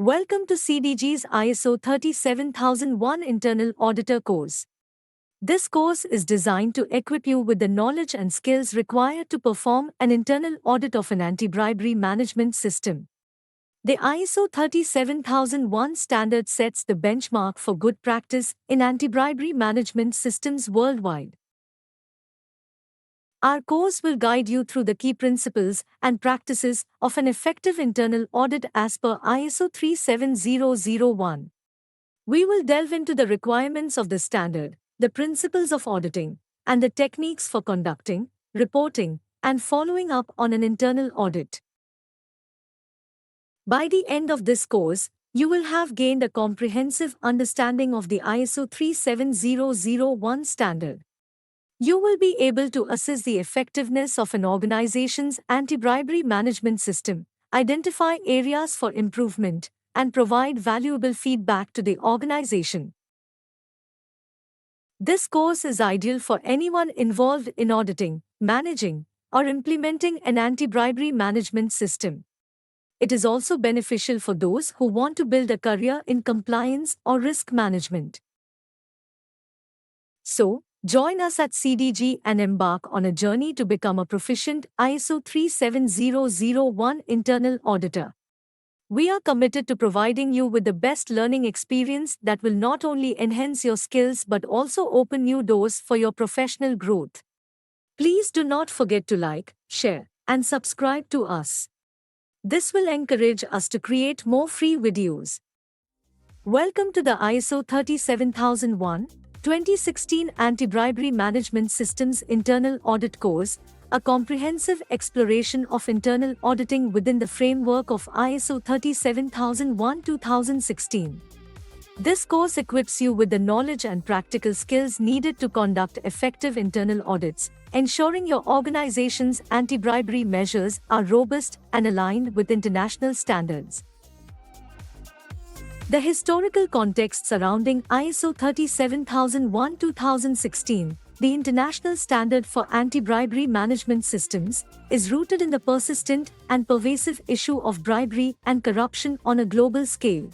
Welcome to CDG's ISO 37001 Internal Auditor Course. This course is designed to equip you with the knowledge and skills required to perform an internal audit of an anti-bribery management system. The ISO 37001 standard sets the benchmark for good practice in anti-bribery management systems worldwide. Our course will guide you through the key principles and practices of an effective internal audit as per ISO 37001. We will delve into the requirements of the standard, the principles of auditing, and the techniques for conducting, reporting, and following up on an internal audit. By the end of this course, you will have gained a comprehensive understanding of the ISO 37001 standard. You will be able to assess the effectiveness of an organization's anti-bribery management system, identify areas for improvement, and provide valuable feedback to the organization. This course is ideal for anyone involved in auditing, managing, or implementing an anti-bribery management system. It is also beneficial for those who want to build a career in compliance or risk management. So, join us at CDG and embark on a journey to become a proficient ISO 37001 internal auditor. We are committed to providing you with the best learning experience that will not only enhance your skills but also open new doors for your professional growth. Please do not forget to like, share, and subscribe to us. This will encourage us to create more free videos. Welcome to the ISO 37001 2016 Anti-Bribery Management Systems Internal Audit Course, a comprehensive exploration of internal auditing within the framework of ISO 37001 2016. This course equips you with the knowledge and practical skills needed to conduct effective internal audits, ensuring your organization's anti-bribery measures are robust and aligned with international standards. The historical context surrounding ISO 37001 2016, the international standard for anti-bribery management systems, is rooted in the persistent and pervasive issue of bribery and corruption on a global scale.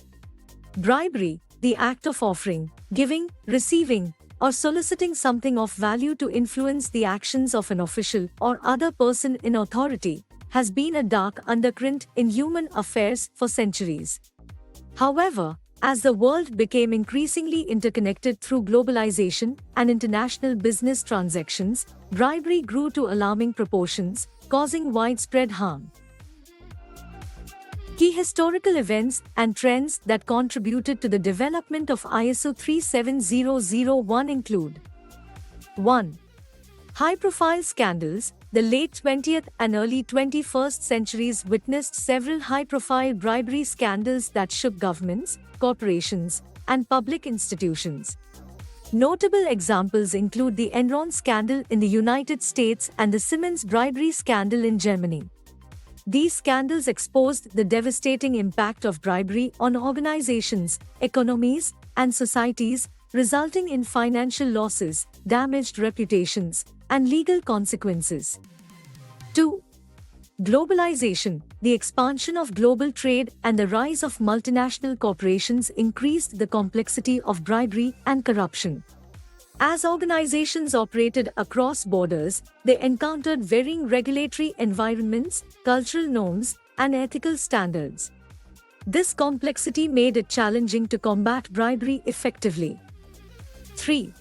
Bribery, the act of offering, giving, receiving, or soliciting something of value to influence the actions of an official or other person in authority, has been a dark undercurrent in human affairs for centuries. However, as the world became increasingly interconnected through globalization and international business transactions, bribery grew to alarming proportions, causing widespread harm. Key historical events and trends that contributed to the development of ISO 37001 include 1. High-profile scandals. The late 20th and early 21st centuries witnessed several high-profile bribery scandals that shook governments, corporations, and public institutions. Notable examples include the Enron scandal in the United States and the Siemens bribery scandal in Germany. These scandals exposed the devastating impact of bribery on organizations, economies, and societies, resulting in financial losses, damaged reputations, and legal consequences. 2. Globalization. The expansion of global trade and the rise of multinational corporations increased the complexity of bribery and corruption. As organizations operated across borders, they encountered varying regulatory environments, cultural norms, and ethical standards. This complexity made it challenging to combat bribery effectively. 3.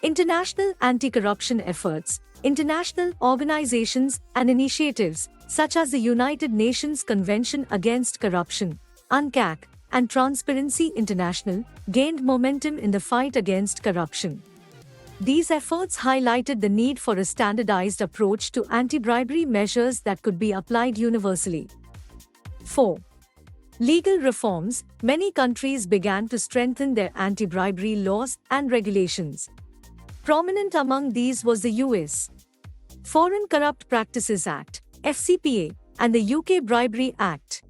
International anti-corruption efforts. International organizations and initiatives, such as the United Nations Convention Against Corruption, UNCAC, and Transparency International, gained momentum in the fight against corruption. These efforts highlighted the need for a standardized approach to anti-bribery measures that could be applied universally. 4. Legal reforms. Many countries began to strengthen their anti-bribery laws and regulations. Prominent among these was the US Foreign Corrupt Practices Act, FCPA, and the UK Bribery Act.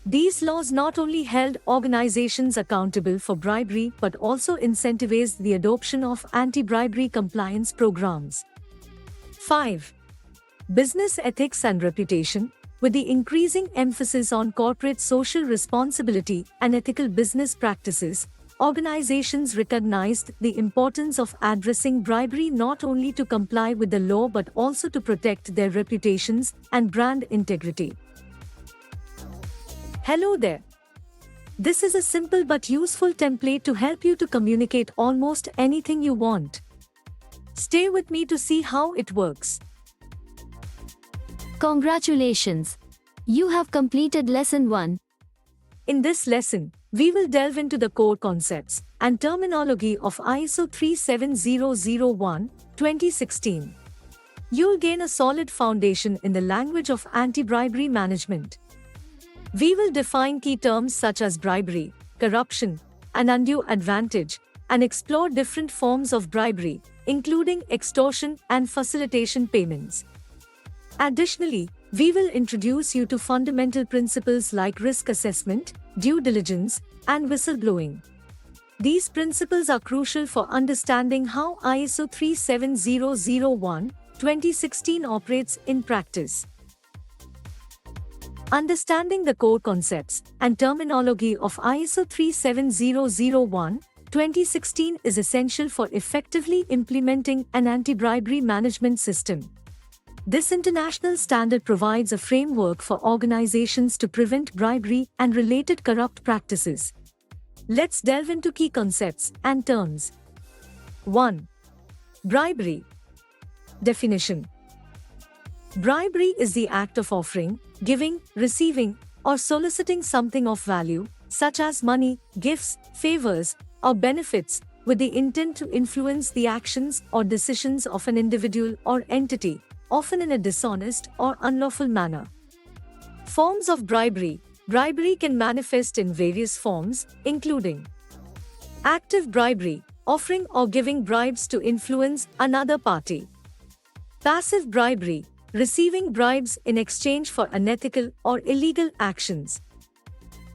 These laws not only held organizations accountable for bribery but also incentivized the adoption of anti-bribery compliance programs. 5. Business ethics and reputation. with the increasing emphasis on corporate social responsibility and ethical business practices, organizations recognized the importance of addressing bribery not only to comply with the law but also to protect their reputations and brand integrity. Hello there. This is a simple but useful template to help you to communicate almost anything you want. Stay with me to see how it works. Congratulations! You have completed Lesson 1. In this lesson, we will delve into the core concepts and terminology of ISO 37001-2016. You'll gain a solid foundation in the language of anti-bribery management. We will define key terms such as bribery, corruption, and undue advantage, and explore different forms of bribery, including extortion and facilitation payments. Additionally, we will introduce you to fundamental principles like risk assessment, due diligence, and whistleblowing. These principles are crucial for understanding how ISO 37001-2016 operates in practice. Understanding the core concepts and terminology of ISO 37001-2016 is essential for effectively implementing an anti-bribery management system. This international standard provides a framework for organizations to prevent bribery and related corrupt practices. Let's delve into key concepts and terms. 1. Bribery. Definition. Bribery is the act of offering, giving, receiving, or soliciting something of value, such as money, gifts, favors, or benefits, with the intent to influence the actions or decisions of an individual or entity, often in a dishonest or unlawful manner. Forms of bribery. Bribery can manifest in various forms, including active bribery, offering or giving bribes to influence another party. Passive bribery, receiving bribes in exchange for unethical or illegal actions.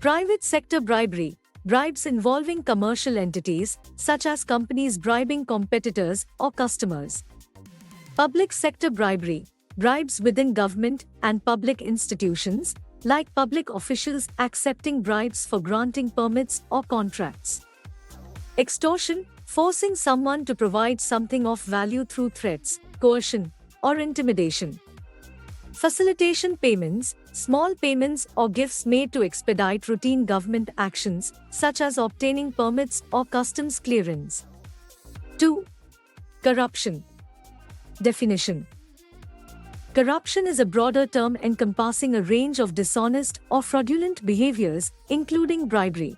Private sector bribery, bribes involving commercial entities, such as companies bribing competitors or customers. Public sector bribery, bribes within government and public institutions, like public officials accepting bribes for granting permits or contracts. Extortion, forcing someone to provide something of value through threats, coercion, or intimidation. Facilitation payments, small payments or gifts made to expedite routine government actions, such as obtaining permits or customs clearance. 2. Corruption. Definition. Corruption is a broader term encompassing a range of dishonest or fraudulent behaviors, including bribery.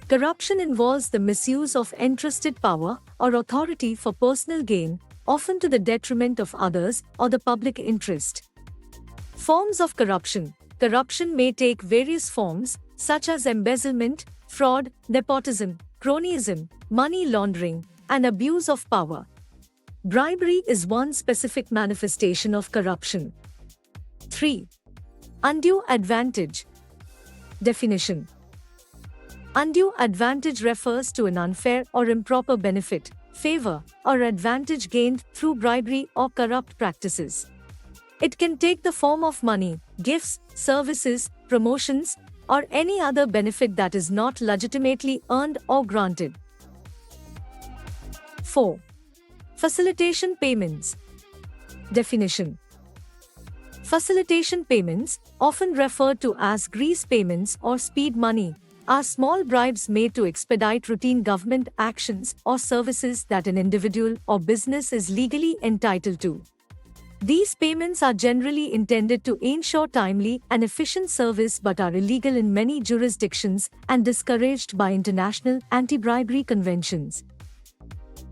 Corruption involves the misuse of entrusted power or authority for personal gain, often to the detriment of others or the public interest. Forms of corruption. Corruption may take various forms, such as embezzlement, fraud, nepotism, cronyism, money laundering, and abuse of power. Bribery is one specific manifestation of corruption. 3. Undue advantage. Definition. Undue advantage refers to an unfair or improper benefit, favor, or advantage gained through bribery or corrupt practices. It can take the form of money, gifts, services, promotions, or any other benefit that is not legitimately earned or granted. 4. Facilitation payments. Definition. Facilitation payments, often referred to as grease payments or speed money, are small bribes made to expedite routine government actions or services that an individual or business is legally entitled to. These payments are generally intended to ensure timely and efficient service but are illegal in many jurisdictions and discouraged by international anti-bribery conventions.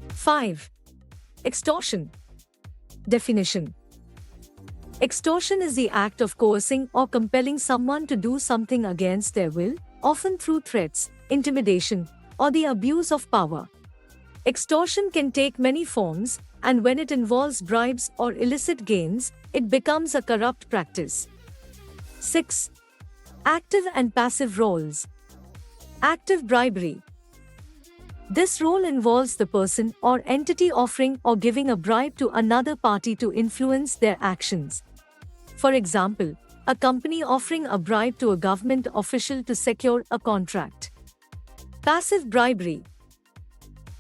5. Extortion. Definition. Extortion is the act of coercing or compelling someone to do something against their will, often through threats, intimidation, or the abuse of power. Extortion can take many forms, and when it involves bribes or illicit gains, it becomes a corrupt practice. 6. Active and passive roles. Active bribery. This role involves the person or entity offering or giving a bribe to another party to influence their actions. For example, A company offering a bribe to a government official to secure a contract. Passive bribery.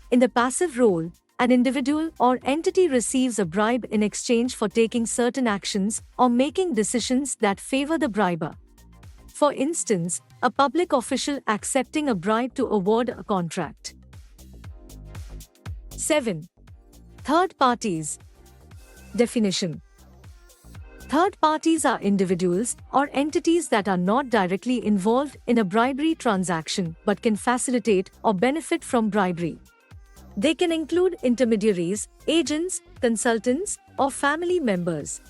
In the passive role, an individual or entity receives a bribe in exchange for taking certain actions or making decisions that favor the briber. For instance, a public official accepting a bribe to award a contract. 7. Third parties. Definition. Third parties are individuals or entities that are not directly involved in a bribery transaction but can facilitate or benefit from bribery. They can include intermediaries, agents, consultants, or family members.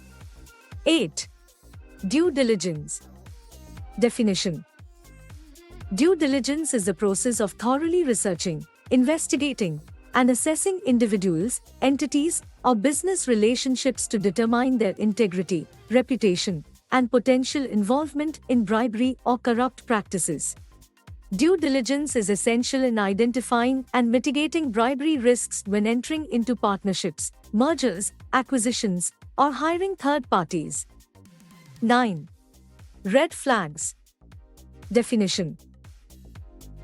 8. Due diligence. Definition. Due diligence is the process of thoroughly researching, investigating, and assessing individuals, entities, or business relationships to determine their integrity, reputation, and potential involvement in bribery or corrupt practices. Due diligence is essential in identifying and mitigating bribery risks when entering into partnerships, mergers, acquisitions, or hiring third parties. 9. Red flags. Definition.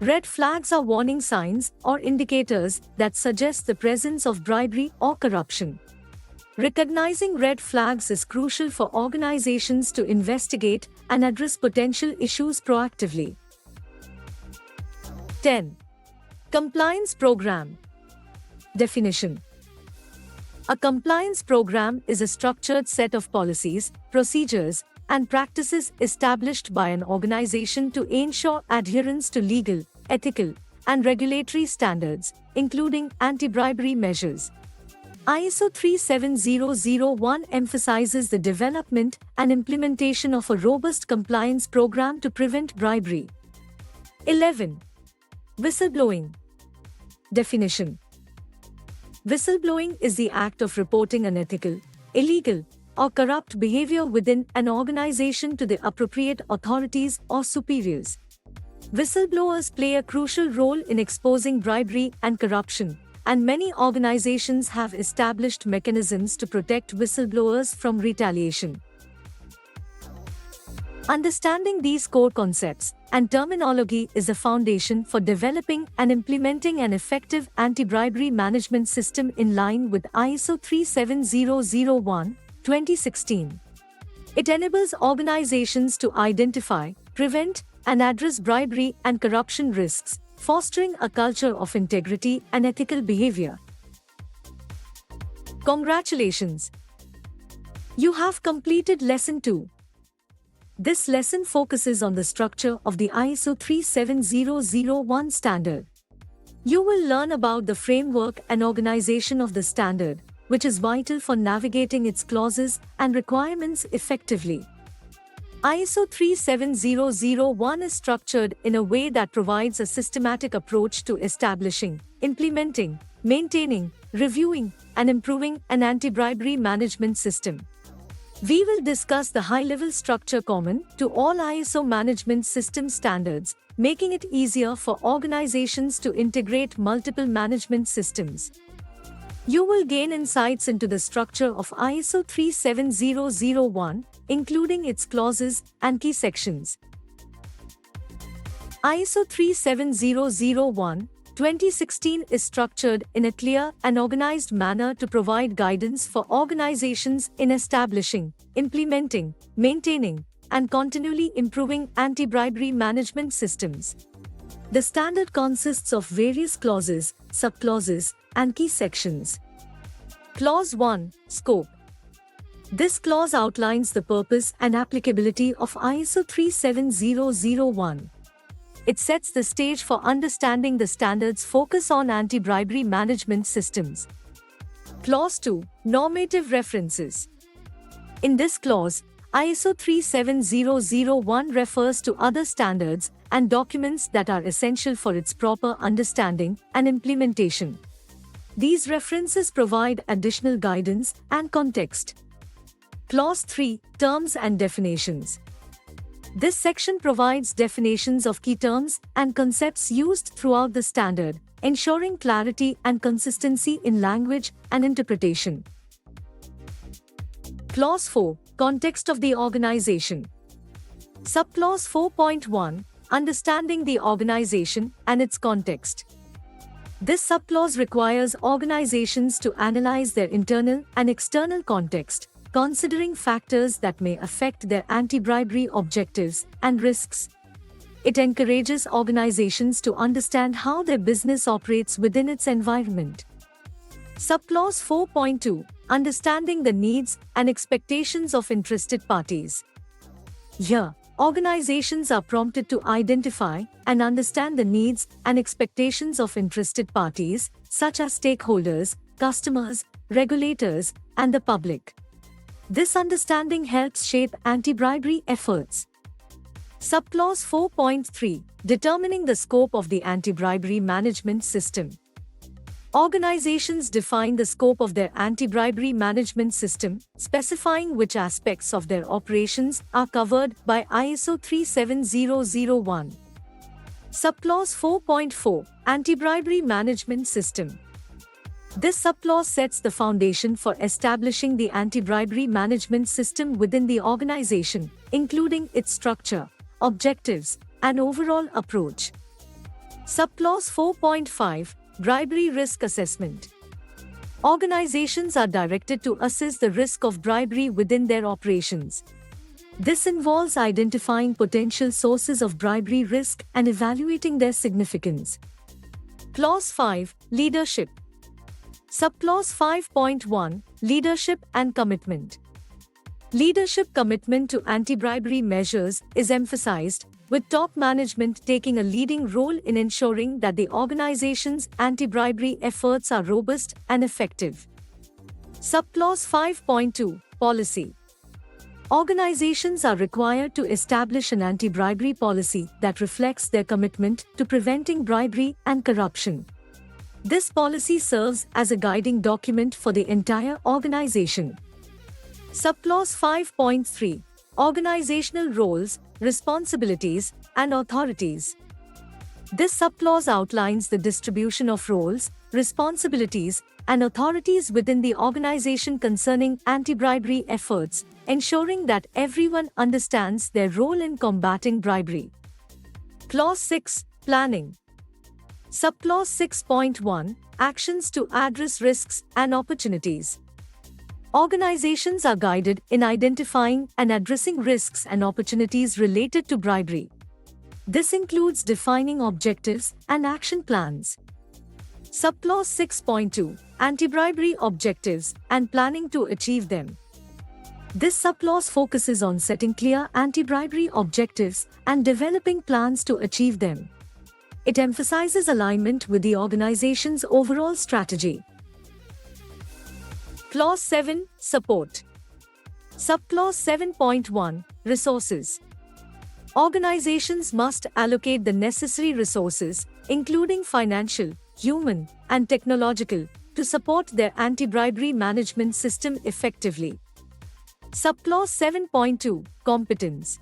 Red flags are warning signs or indicators that suggest the presence of bribery or corruption. Recognizing red flags is crucial for organizations to investigate and address potential issues proactively. 10. Compliance program. Definition. A compliance program is a structured set of policies, procedures, and practices established by an organization to ensure adherence to legal, ethical, and regulatory standards, including anti-bribery measures. ISO 37001 emphasizes the development and implementation of a robust compliance program to prevent bribery. 11. Whistleblowing. Definition. Whistleblowing is the act of reporting unethical, illegal, or corrupt behavior within an organization to the appropriate authorities or superiors. Whistleblowers play a crucial role in exposing bribery and corruption, and many organizations have established mechanisms to protect whistleblowers from retaliation. Understanding these core concepts and terminology is a foundation for developing and implementing an effective anti-bribery management system in line with ISO 37001, 2016. It enables organizations to identify, prevent, and address bribery and corruption risks, fostering a culture of integrity and ethical behavior. Congratulations! You have completed Lesson 2. This lesson focuses on the structure of the ISO 37001 standard. You will learn about the framework and organization of the standard, which is vital for navigating its clauses and requirements effectively. ISO 37001 is structured in a way that provides a systematic approach to establishing, implementing, maintaining, reviewing, and improving an anti-bribery management system. We will discuss the high-level structure common to all ISO management system standards, making it easier for organizations to integrate multiple management systems. You will gain insights into the structure of ISO 37001, including its clauses and key sections. ISO 37001, 2016 is structured in a clear and organized manner to provide guidance for organizations in establishing, implementing, maintaining, and continually improving anti-bribery management systems. The standard consists of various clauses, subclauses, and key sections. Clause 1. Scope. This clause outlines the purpose and applicability of ISO 37001. It sets the stage for understanding the standard's focus on anti-bribery management systems. Clause 2. Normative references. In this clause, ISO 37001 refers to other standards and documents that are essential for its proper understanding and implementation. These references provide additional guidance and context. Clause 3. Terms and definitions. This section provides definitions of key terms and concepts used throughout the standard, ensuring clarity and consistency in language and interpretation. Clause 4. Context of the organization. Subclause 4.1 Understanding the organization and its context. This subclause requires organizations to analyze their internal and external context, considering factors that may affect their anti-bribery objectives and risks. It encourages organizations to understand how their business operates within its environment. Subclause 4.2 Understanding the needs and expectations of interested parties. Here, organizations are prompted to identify and understand the needs and expectations of interested parties, such as stakeholders, customers, regulators, and the public. This understanding helps shape anti-bribery efforts. Subclause 4.3 Determining the scope of the anti-bribery management system. Organizations define the scope of their anti-bribery management system, specifying which aspects of their operations are covered by ISO 37001. Subclause 4.4 Anti-bribery management system. This subclause sets the foundation for establishing the anti-bribery management system within the organization, including its structure, objectives, and overall approach. Subclause 4.5 Bribery risk assessment. Organizations are directed to assess the risk of bribery within their operations. This involves identifying potential sources of bribery risk and evaluating their significance. Clause 5 Leadership. Subclause 5.1 Leadership and commitment. Leadership commitment to anti-bribery measures is emphasized, with top management taking a leading role in ensuring that the organization's anti-bribery efforts are robust and effective. Subclause 5.2 Policy. Organizations are required to establish an anti-bribery policy that reflects their commitment to preventing bribery and corruption. This policy serves as a guiding document for the entire organization. Subclause 5.3 Organizational roles, responsibilities, and authorities. This subclause outlines the distribution of roles, responsibilities, and authorities within the organization concerning anti-bribery efforts, ensuring that everyone understands their role in combating bribery. Clause 6 Planning. Subclause 6.1 Actions to address risks and opportunities. Organizations are guided in identifying and addressing risks and opportunities related to bribery. This includes defining objectives and action plans. Subclause 6.2 Anti-bribery objectives and planning to achieve them. This subclause focuses on setting clear anti-bribery objectives and developing plans to achieve them. It emphasizes alignment with the organization's overall strategy. Clause 7 Support. Subclause 7.1 Resources. Organizations must allocate the necessary resources, including financial, human, and technological, to support their anti-bribery management system effectively. Subclause 7.2 Competence.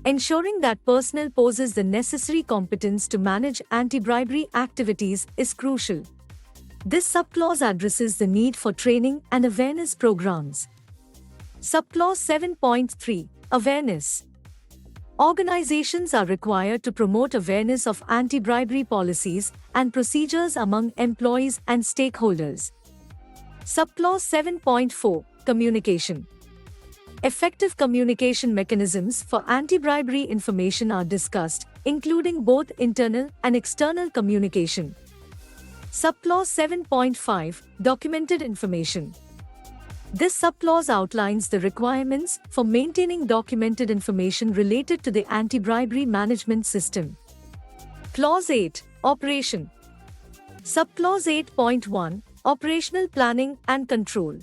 Ensuring that personnel possess the necessary competence to manage anti-bribery activities is crucial. This subclause addresses the need for training and awareness programs. Subclause 7.3 Awareness. Organizations are required to promote awareness of anti-bribery policies and procedures among employees and stakeholders. Subclause 7.4 Communication. Effective communication mechanisms for anti-bribery information are discussed, including both internal and external communication. Subclause 7.5 Documented information. This subclause outlines the requirements for maintaining documented information related to the anti-bribery management system. Clause 8 Operation. Subclause 8.1 Operational planning and control.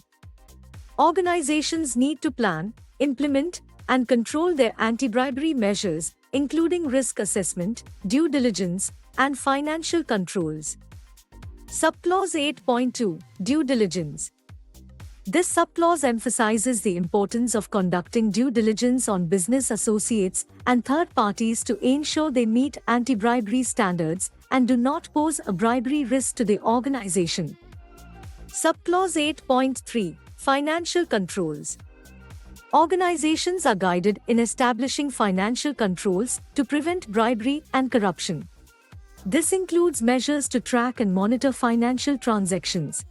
Organizations need to plan, implement, and control their anti-bribery measures, including risk assessment, due diligence, and financial controls. Subclause 8.2 Due diligence. This subclause emphasizes the importance of conducting due diligence on business associates and third parties to ensure they meet anti-bribery standards and do not pose a bribery risk to the organization. Subclause 8.3 Financial controls. Organizations are guided in establishing financial controls to prevent bribery and corruption. This includes measures to track and monitor financial transactions.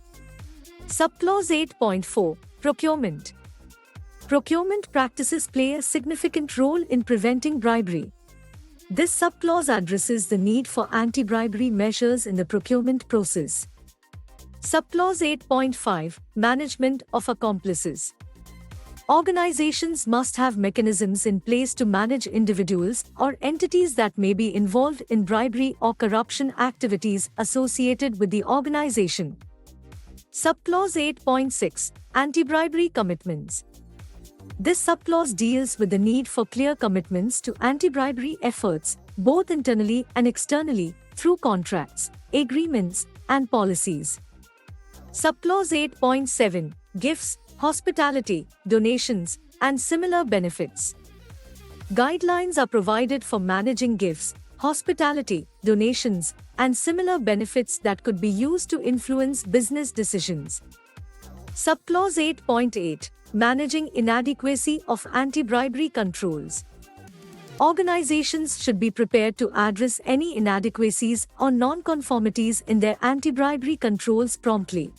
Subclause 8.4 Procurement. Procurement practices play a significant role in preventing bribery. This subclause addresses the need for anti-bribery measures in the procurement process. Subclause 8.5 Management of accomplices. Organizations must have mechanisms in place to manage individuals or entities that may be involved in bribery or corruption activities associated with the organization. Subclause 8.6 Anti-Bribery Commitments. This subclause deals with the need for clear commitments to anti-bribery efforts, both internally and externally, through contracts, agreements, and policies. Subclause 8.7 Gifts, hospitality, donations, and similar benefits. Guidelines are provided for managing gifts, hospitality, donations, and similar benefits that could be used to influence business decisions. Subclause 8.8 Managing inadequacy of anti-bribery controls. Organizations should be prepared to address any inadequacies or non-conformities in their anti-bribery controls promptly.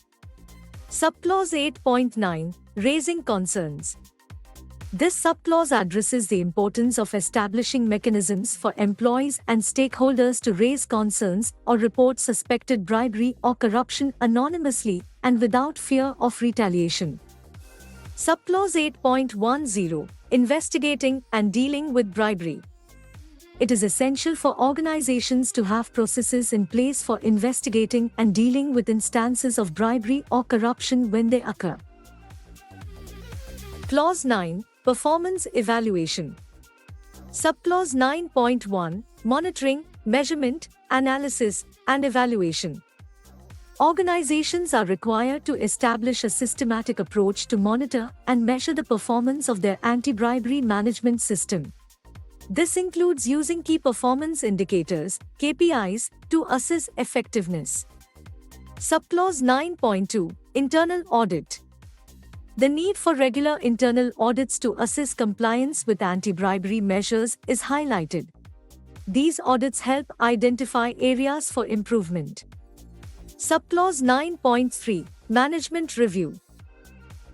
Subclause 8.9 Raising concerns. This subclause addresses the importance of establishing mechanisms for employees and stakeholders to raise concerns or report suspected bribery or corruption anonymously and without fear of retaliation. Subclause 8.10 Investigating and dealing with bribery. It is essential for organizations to have processes in place for investigating and dealing with instances of bribery or corruption when they occur. Clause 9 Performance Evaluation. Subclause 9.1 Monitoring, Measurement, Analysis, and Evaluation. Organizations are required to establish a systematic approach to monitor and measure the performance of their anti-bribery management system. This includes using key performance indicators, KPIs, to assess effectiveness. Subclause 9.2 Internal Audit. The need for regular internal audits to assess compliance with anti-bribery measures is highlighted. These audits help identify areas for improvement. Subclause 9.3 Management Review.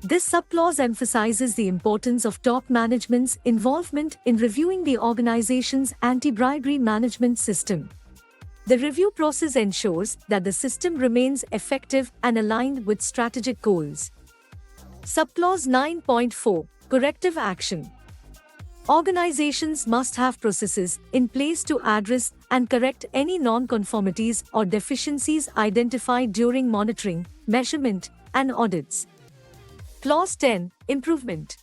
This subclause emphasizes the importance of top management's involvement in reviewing the organization's anti-bribery management system. The review process ensures that the system remains effective and aligned with strategic goals. Subclause 9.4 Corrective Action. Organizations must have processes in place to address and correct any non-conformities or deficiencies identified during monitoring, measurement, and audits. Clause 10 Improvement.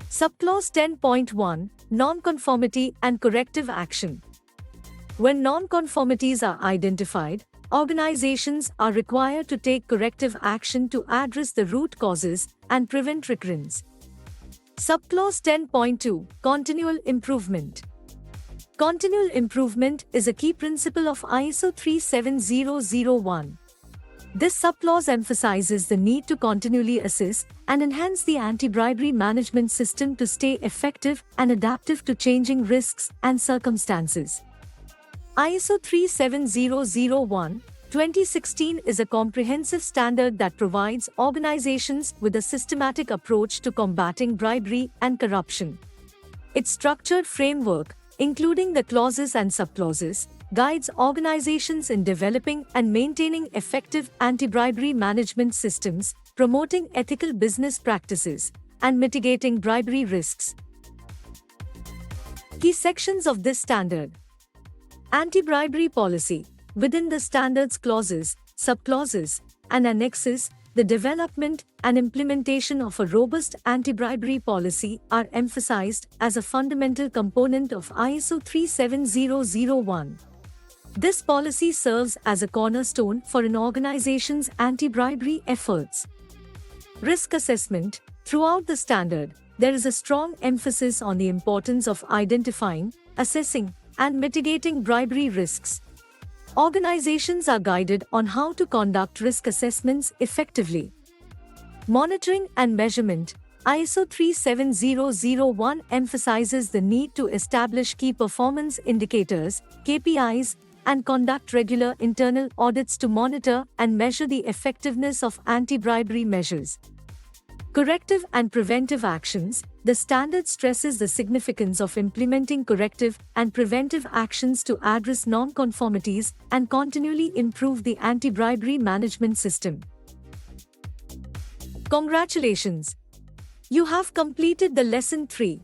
Subclause 10.1 Non-conformity and corrective action. When non-conformities are identified, organizations are required to take corrective action to address the root causes and prevent recurrence. Subclause 10.2 Continual Improvement. Continual improvement is a key principle of ISO 37001. This subclause emphasizes the need to continually assess and enhance the anti-bribery management system to stay effective and adaptive to changing risks and circumstances. ISO 37001 2016 is a comprehensive standard that provides organizations with a systematic approach to combating bribery and corruption. Its structured framework, including the clauses and subclauses, guides organizations in developing and maintaining effective anti-bribery management systems, promoting ethical business practices, and mitigating bribery risks. Key sections of this standard. Anti-bribery policy. Within the standards clauses, subclauses, and annexes, the development and implementation of a robust anti-bribery policy are emphasized as a fundamental component of ISO 37001. This policy serves as a cornerstone for an organization's anti-bribery efforts. Risk assessment. Throughout the standard, there is a strong emphasis on the importance of identifying, assessing, and mitigating bribery risks. Organizations are guided on how to conduct risk assessments effectively. Monitoring and measurement. ISO 37001 emphasizes the need to establish key performance indicators, KPIs, and conduct regular internal audits to monitor and measure the effectiveness of anti-bribery measures. Corrective and preventive actions. The standard stresses the significance of implementing corrective and preventive actions to address non-conformities and continually improve the anti-bribery management system. Congratulations! You have completed the lesson 3.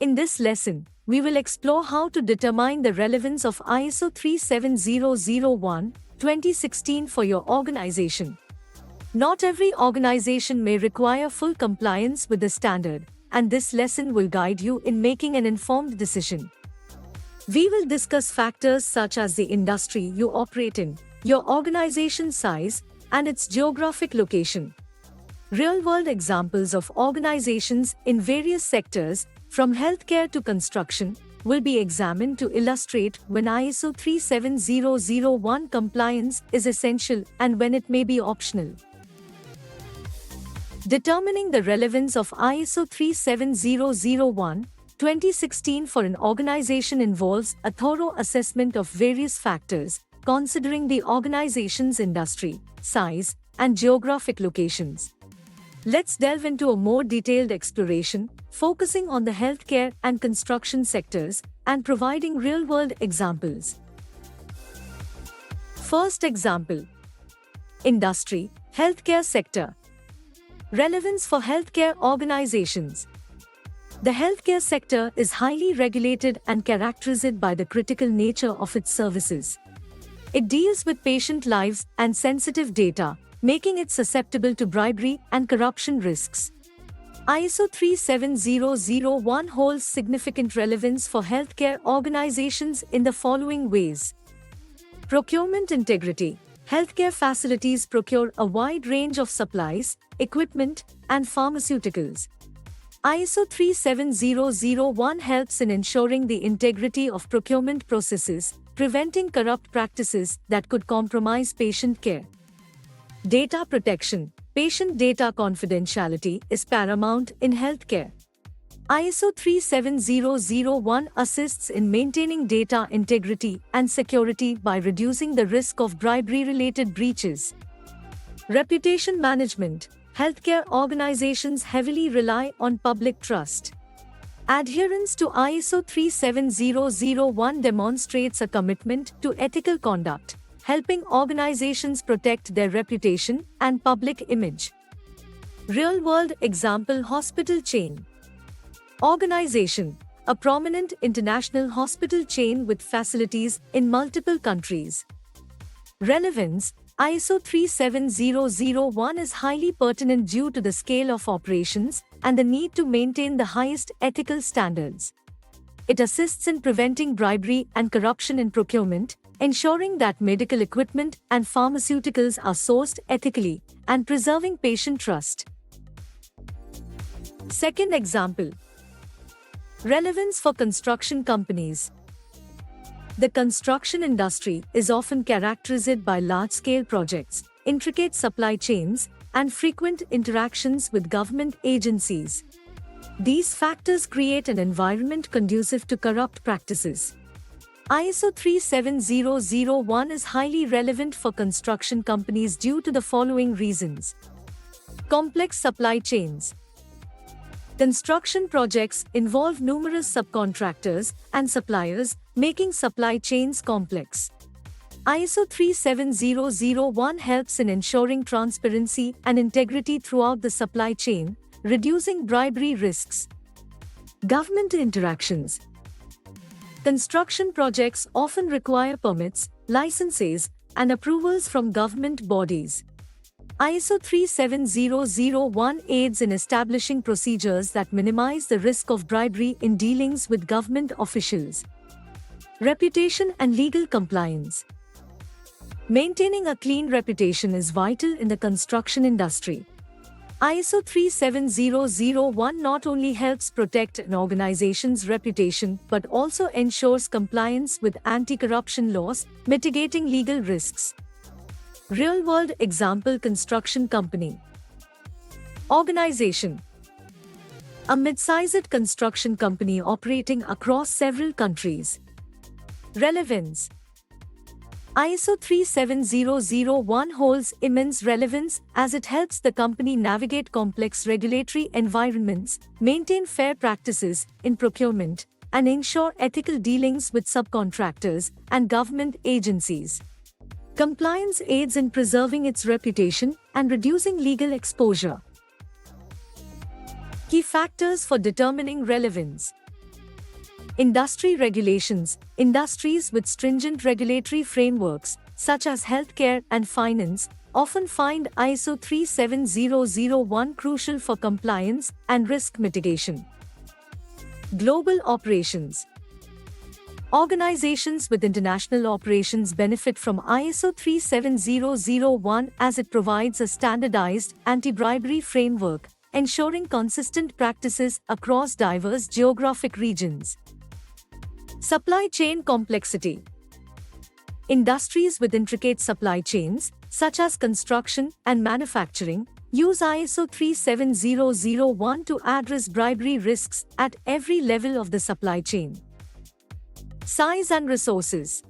In this lesson, we will explore how to determine the relevance of ISO 37001/2016 for your organization. Not every organization may require full compliance with the standard, and this lesson will guide you in making an informed decision. We will discuss factors such as the industry you operate in, your organization's size, and its geographic location. Real-world examples of organizations in various sectors, from healthcare to construction, will be examined to illustrate when ISO 37001 compliance is essential and when it may be optional. Determining the relevance of ISO 37001/2016 for an organization involves a thorough assessment of various factors, considering the organization's industry, size, and geographic locations. Let's delve into a more detailed exploration, focusing on the healthcare and construction sectors and providing real-world examples. First example: Industry, healthcare sector. Relevance for healthcare organizations. The healthcare sector is highly regulated and characterized by the critical nature of its services. It deals with patient lives and sensitive data, making it susceptible to bribery and corruption risks. ISO 37001 holds significant relevance for healthcare organizations in the following ways. Procurement integrity. Healthcare facilities procure a wide range of supplies, equipment, and pharmaceuticals. ISO 37001 helps in ensuring the integrity of procurement processes, preventing corrupt practices that could compromise patient care. Data protection. Patient data confidentiality is paramount in healthcare. ISO 37001 assists in maintaining data integrity and security by reducing the risk of bribery-related breaches. Reputation management. Healthcare organizations heavily rely on public trust. Adherence to ISO 37001 demonstrates a commitment to ethical conduct, helping organizations protect their reputation and public image. Real-world example: hospital chain. Organization. A prominent international hospital chain with facilities in multiple countries. Relevance. ISO 37001 is highly pertinent due to the scale of operations and the need to maintain the highest ethical standards. It assists in preventing bribery and corruption in procurement, ensuring that medical equipment and pharmaceuticals are sourced ethically, and preserving patient trust. Second example: relevance for construction companies. The construction industry is often characterized by large-scale projects, intricate supply chains, and frequent interactions with government agencies. These factors create an environment conducive to corrupt practices. ISO 37001 is highly relevant for construction companies due to the following reasons. Complex supply chains. Construction projects involve numerous subcontractors and suppliers, making supply chains complex. ISO 37001 helps in ensuring transparency and integrity throughout the supply chain, reducing bribery risks. Government interactions. Construction projects often require permits, licenses, and approvals from government bodies. ISO 37001 aids in establishing procedures that minimize the risk of bribery in dealings with government officials. Reputation and legal compliance. Maintaining a clean reputation is vital in the construction industry. ISO 37001 not only helps protect an organization's reputation but also ensures compliance with anti-corruption laws, mitigating legal risks. Real-world example: construction company. Organization. a mid-sized construction company operating across several countries. Relevance. ISO 37001 holds immense relevance as it helps the company navigate complex regulatory environments, maintain fair practices in procurement, and ensure ethical dealings with subcontractors and government agencies. Compliance aids in preserving its reputation and reducing legal exposure. Key factors for determining relevance. Industry regulations. Industries with stringent regulatory frameworks, such as healthcare and finance, often find ISO 37001 crucial for compliance and risk mitigation. Global operations. Organizations with international operations benefit from ISO 37001 as it provides a standardized anti-bribery framework, ensuring consistent practices across diverse geographic regions. Supply chain complexity. Industries with intricate supply chains, such as construction and manufacturing, use ISO 37001 to address bribery risks at every level of the supply chain. Size and resources.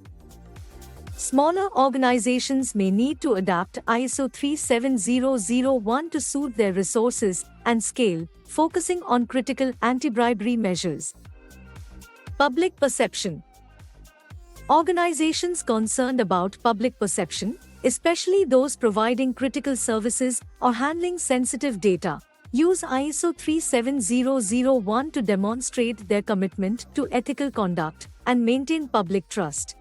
Smaller organizations may need to adapt ISO 37001 to suit their resources and scale, focusing on critical anti-bribery measures. Public perception. Organizations concerned about public perception, especially those providing critical services or handling sensitive data, use ISO 37001 to demonstrate their commitment to ethical conduct and maintain public trust.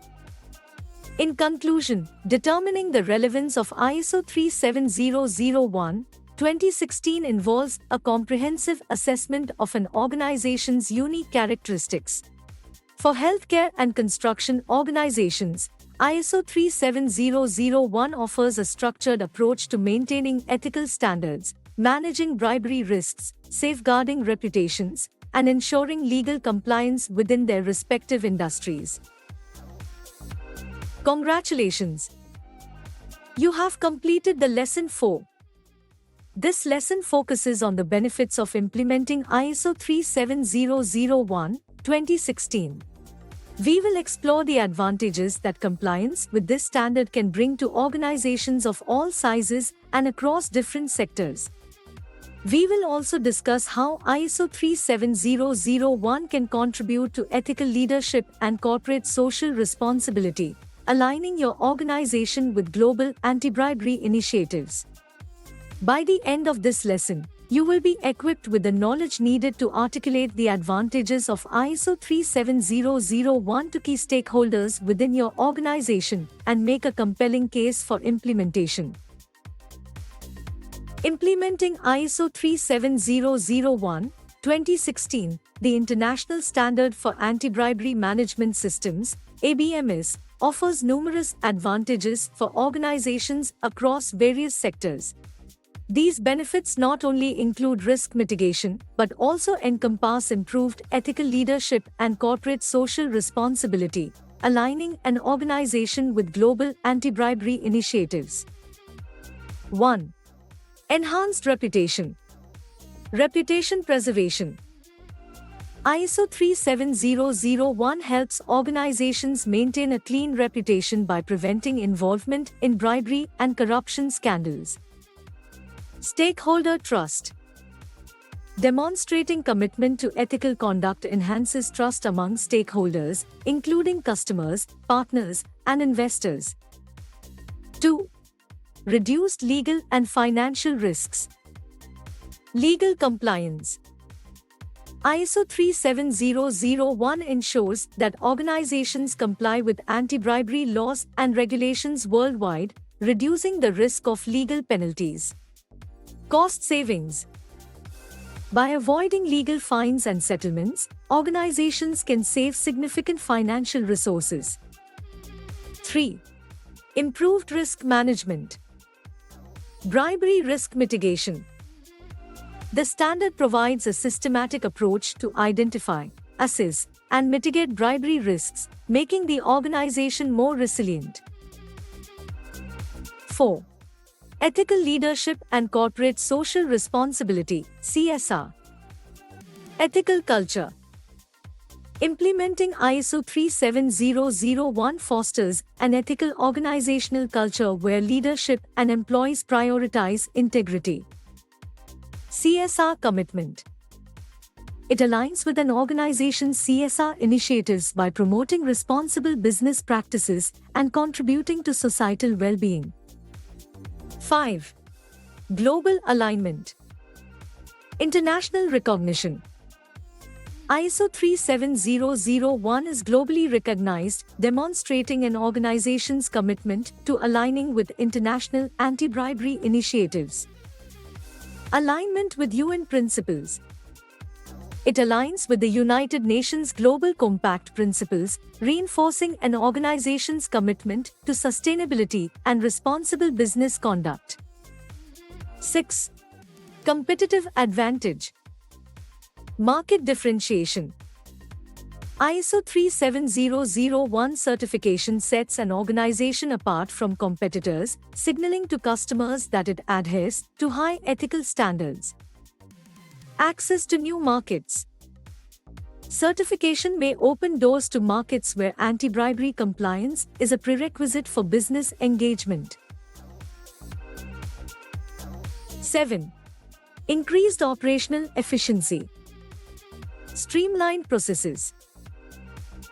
In conclusion, determining the relevance of ISO 37001, 2016 involves a comprehensive assessment of an organization's unique characteristics. For healthcare and construction organizations, ISO 37001 offers a structured approach to maintaining ethical standards, managing bribery risks, safeguarding reputations, and ensuring legal compliance within their respective industries. Congratulations! You have completed the Lesson 4. This lesson focuses on the benefits of implementing ISO 37001, 2016. We will explore the advantages that compliance with this standard can bring to organizations of all sizes and across different sectors. We will also discuss how ISO 37001 can contribute to ethical leadership and corporate social responsibility, aligning your organization with global anti-bribery initiatives. By the end of this lesson, you will be equipped with the knowledge needed to articulate the advantages of ISO 37001 to key stakeholders within your organization and make a compelling case for implementation. Implementing ISO 37001, 2016, the International Standard for Anti-Bribery Management Systems, ABMS, offers numerous advantages for organizations across various sectors. These benefits not only include risk mitigation, but also encompass improved ethical leadership and corporate social responsibility, aligning an organization with global anti-bribery initiatives. 1. Enhanced reputation. Reputation preservation. ISO 37001 helps organizations maintain a clean reputation by preventing involvement in bribery and corruption scandals. Stakeholder trust. Demonstrating commitment to ethical conduct enhances trust among stakeholders, including customers, partners, and investors. 2. Reduced legal and financial risks. Legal compliance. ISO 37001 ensures that organizations comply with anti-bribery laws and regulations worldwide, reducing the risk of legal penalties. Cost savings. By avoiding legal fines and settlements, organizations can save significant financial resources. 3. Improved risk management. Bribery risk mitigation. The standard provides a systematic approach to identify, assess, and mitigate bribery risks, making the organization more resilient. 4. Ethical leadership and corporate social responsibility, CSR. Ethical culture. Implementing ISO 37001 fosters an ethical organizational culture where leadership and employees prioritize integrity. CSR commitment. It aligns with an organization's CSR initiatives by promoting responsible business practices and contributing to societal well-being. 5. Global alignment. International recognition. ISO 37001 is globally recognized, demonstrating an organization's commitment to aligning with international anti-bribery initiatives. Alignment with UN principles. It aligns with the United Nations Global Compact principles, reinforcing an organization's commitment to sustainability and responsible business conduct. 6. Competitive advantage. Market differentiation. ISO 37001 certification sets an organization apart from competitors, signaling to customers that it adheres to high ethical standards. Access to new markets. Certification may open doors to markets where anti-bribery compliance is a prerequisite for business engagement. 7. Increased operational efficiency. Streamlined processes.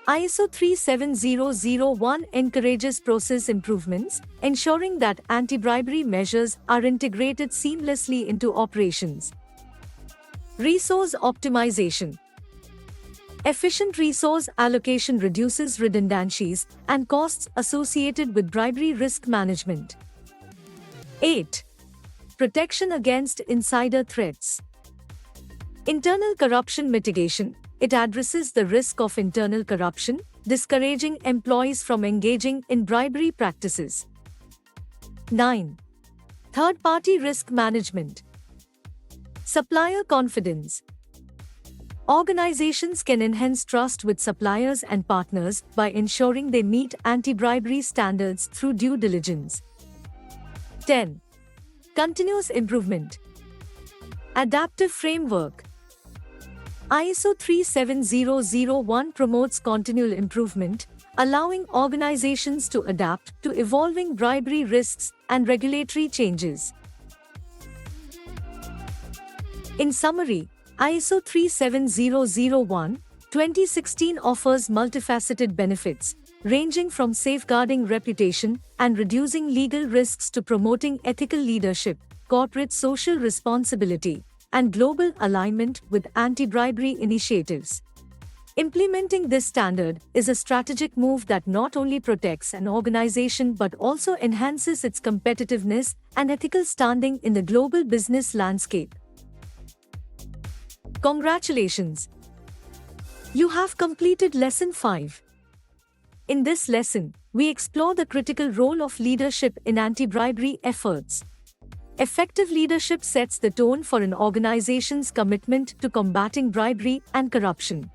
ISO 37001 encourages process improvements, ensuring that anti-bribery measures are integrated seamlessly into operations. Resource optimization. Efficient resource allocation reduces redundancies and costs associated with bribery risk management. 8. Protection against insider threats. Internal corruption mitigation. It addresses the risk of internal corruption, discouraging employees from engaging in bribery practices. 9. Third-party risk management. Supplier confidence. Organizations can enhance trust with suppliers and partners by ensuring they meet anti-bribery standards through due diligence. 10. Continuous improvement. Adaptive framework. ISO 37001 promotes continual improvement, allowing organizations to adapt to evolving bribery risks and regulatory changes. In summary, ISO 37001, 2016 offers multifaceted benefits, ranging from safeguarding reputation and reducing legal risks to promoting ethical leadership, corporate social responsibility, and global alignment with anti-bribery initiatives. Implementing this standard is a strategic move that not only protects an organization but also enhances its competitiveness and ethical standing in the global business landscape. Congratulations! You have completed Lesson 5. In this lesson, we explore the critical role of leadership in anti-bribery efforts. Effective leadership sets the tone for an organization's commitment to combating bribery and corruption.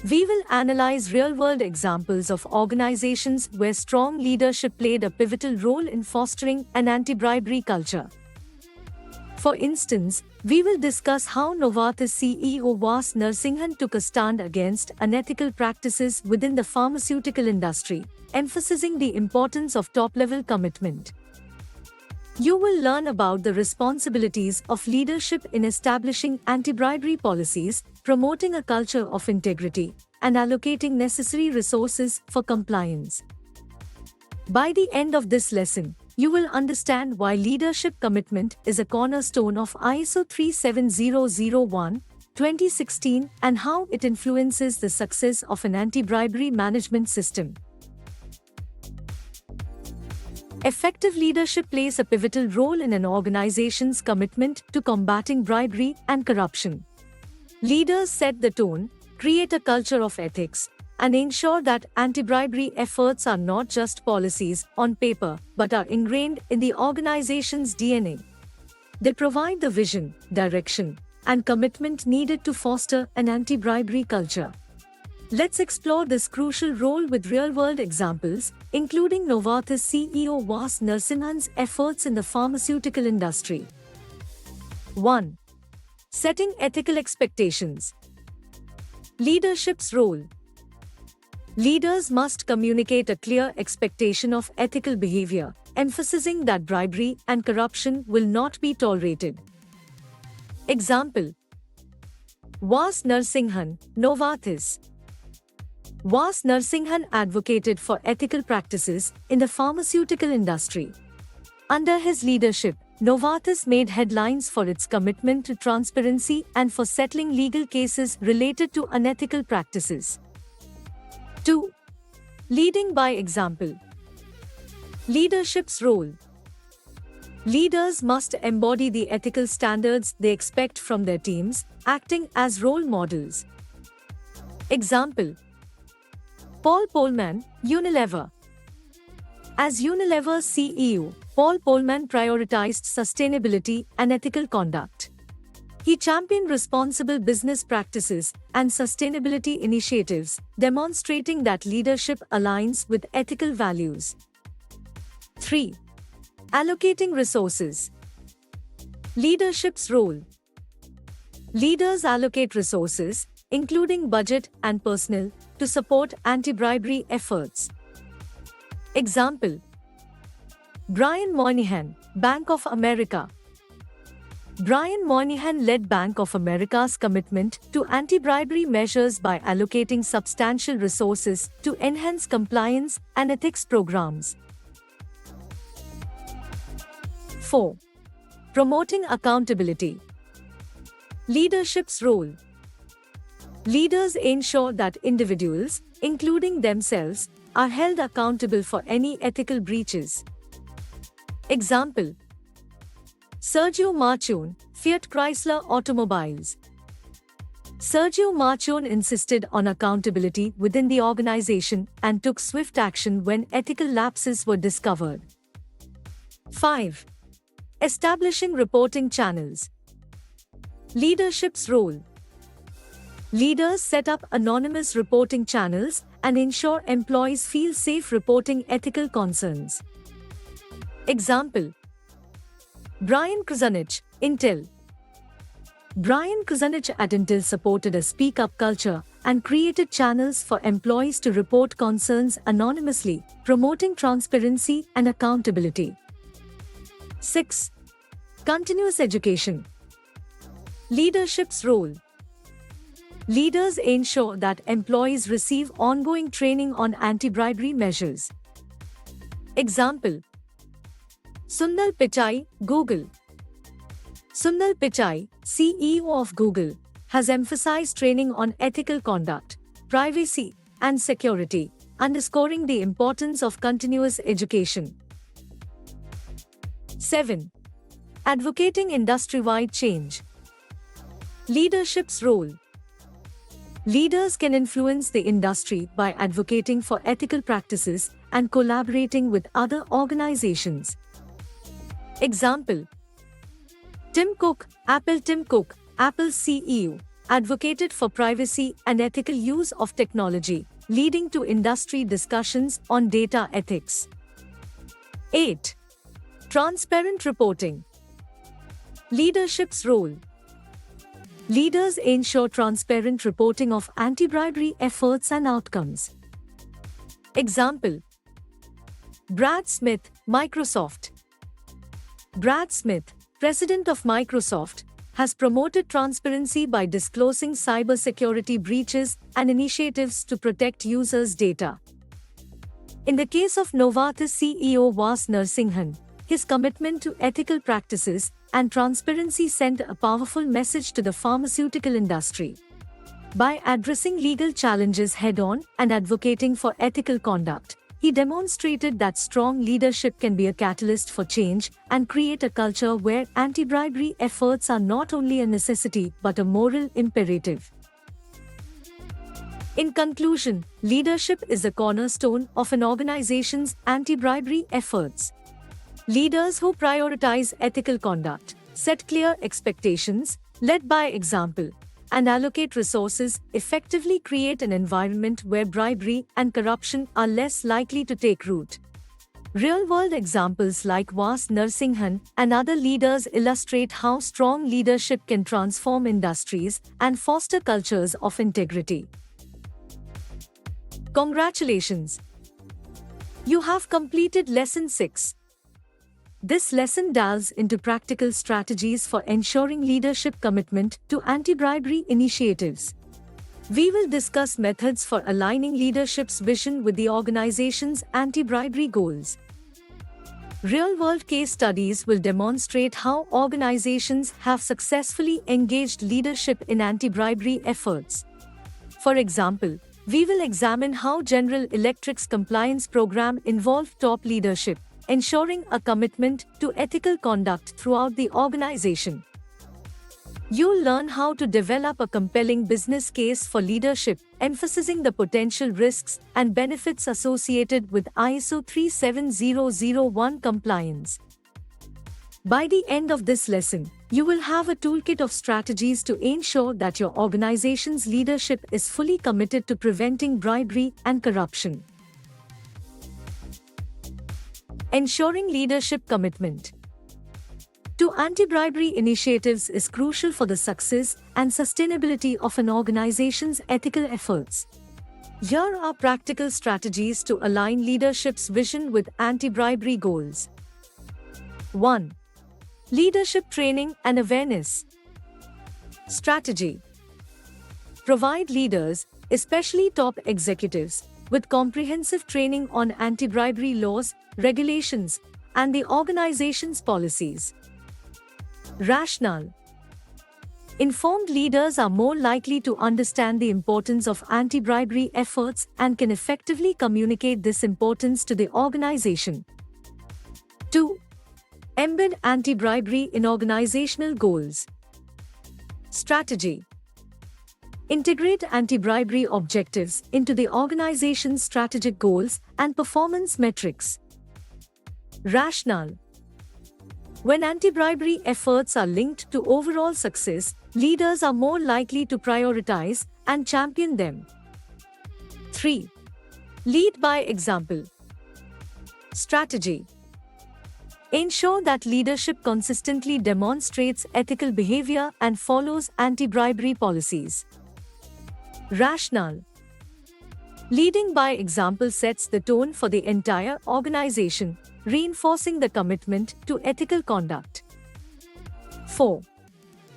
We will analyze real-world examples of organizations where strong leadership played a pivotal role in fostering an anti-bribery culture. For instance, we will discuss how Novartis CEO Vas Narasimhan took a stand against unethical practices within the pharmaceutical industry, emphasizing the importance of top-level commitment. You will learn about the responsibilities of leadership in establishing anti-bribery policies, promoting a culture of integrity, and allocating necessary resources for compliance. By the end of this lesson, you will understand why leadership commitment is a cornerstone of ISO 37001, 2016 and how it influences the success of an anti-bribery management system. Effective leadership plays a pivotal role in an organization's commitment to combating bribery and corruption. Leaders set the tone, create a culture of ethics, and ensure that anti-bribery efforts are not just policies on paper but are ingrained in the organization's DNA. They provide the vision, direction, and commitment needed to foster an anti-bribery culture. Let's explore this crucial role with real-world examples, including Novartis CEO Vas Narasimhan's efforts in the pharmaceutical industry. 1. Setting ethical expectations. Leadership's role. Leaders must communicate a clear expectation of ethical behavior, emphasizing that bribery and corruption will not be tolerated. Example: Vas Narasimhan, Novartis. Vas Narasimhan advocated for ethical practices in the pharmaceutical industry. Under his leadership, Novartis made headlines for its commitment to transparency and for settling legal cases related to unethical practices. 2. Leading by example. Leadership's role. Leaders must embody the ethical standards they expect from their teams, acting as role models. Example: Paul Polman, Unilever. As Unilever's CEO, Paul Polman prioritized sustainability and ethical conduct. He championed responsible business practices and sustainability initiatives, demonstrating that leadership aligns with ethical values. 3. Allocating resources. Leadership's role. Leaders allocate resources, including budget and personnel, to support anti-bribery efforts. Example: Brian Moynihan, Bank of America. Brian Moynihan led Bank of America's commitment to anti-bribery measures by allocating substantial resources to enhance compliance and ethics programs. 4. Promoting accountability. Leadership's role. Leaders ensure that individuals, including themselves, are held accountable for any ethical breaches. Example: Sergio Marchionne, Fiat Chrysler Automobiles. Sergio Marchionne insisted on accountability within the organization and took swift action when ethical lapses were discovered. 5. Establishing reporting channels. Leadership's role. Leaders set up anonymous reporting channels and ensure employees feel safe reporting ethical concerns. Example: Brian Krzanich, Intel. Brian Krzanich at Intel supported a speak-up culture and created channels for employees to report concerns anonymously, promoting transparency and accountability. 6. Continuous education. Leadership's role. Leaders ensure that employees receive ongoing training on anti-bribery measures. Example: Sundar Pichai, Google. Sundar Pichai, CEO of Google, has emphasized training on ethical conduct, privacy, and security, underscoring the importance of continuous education. 7. Advocating industry-wide change. Leadership's role. Leaders can influence the industry by advocating for ethical practices and collaborating with other organizations. Example: Tim Cook, Apple's CEO, advocated for privacy and ethical use of technology, leading to industry discussions on data ethics. 8. Transparent reporting. Leadership's role. Leaders ensure transparent reporting of anti-bribery efforts and outcomes. Example: Brad Smith, Microsoft. Brad Smith, president of Microsoft, has promoted transparency by disclosing cybersecurity breaches and initiatives to protect users' data. In the case of Novartis CEO Vas Narasimhan, his commitment to ethical practices and transparency sent a powerful message to the pharmaceutical industry. By addressing legal challenges head-on and advocating for ethical conduct, he demonstrated that strong leadership can be a catalyst for change and create a culture where anti-bribery efforts are not only a necessity but a moral imperative. In conclusion, leadership is a cornerstone of an organization's anti-bribery efforts. Leaders who prioritize ethical conduct, set clear expectations, lead by example, and allocate resources effectively create an environment where bribery and corruption are less likely to take root. Real-world examples like Vas Narsinghan and other leaders illustrate how strong leadership can transform industries and foster cultures of integrity. Congratulations! You have completed Lesson 6. This lesson delves into practical strategies for ensuring leadership commitment to anti-bribery initiatives. We will discuss methods for aligning leadership's vision with the organization's anti-bribery goals. Real-world case studies will demonstrate how organizations have successfully engaged leadership in anti-bribery efforts. For example, we will examine how General Electric's compliance program involved top leadership, ensuring a commitment to ethical conduct throughout the organization. You'll learn how to develop a compelling business case for leadership, emphasizing the potential risks and benefits associated with ISO 37001 compliance. By the end of this lesson, you will have a toolkit of strategies to ensure that your organization's leadership is fully committed to preventing bribery and corruption. Ensuring leadership commitment to anti-bribery initiatives is crucial for the success and sustainability of an organization's ethical efforts. Here are practical strategies to align leadership's vision with anti-bribery goals. 1. Leadership training and awareness. Strategy. Provide leaders, especially top executives, with comprehensive training on anti-bribery laws, regulations, and the organization's policies. Rationale. Informed leaders are more likely to understand the importance of anti-bribery efforts and can effectively communicate this importance to the organization. 2. Embed anti-bribery in organizational goals. Strategy. Integrate anti-bribery objectives into the organization's strategic goals and performance metrics. Rationale. When anti-bribery efforts are linked to overall success, leaders are more likely to prioritize and champion them. 3. Lead by example. Strategy. Ensure that leadership consistently demonstrates ethical behavior and follows anti-bribery policies. Rationale. Leading by example sets the tone for the entire organization, reinforcing the commitment to ethical conduct. 4.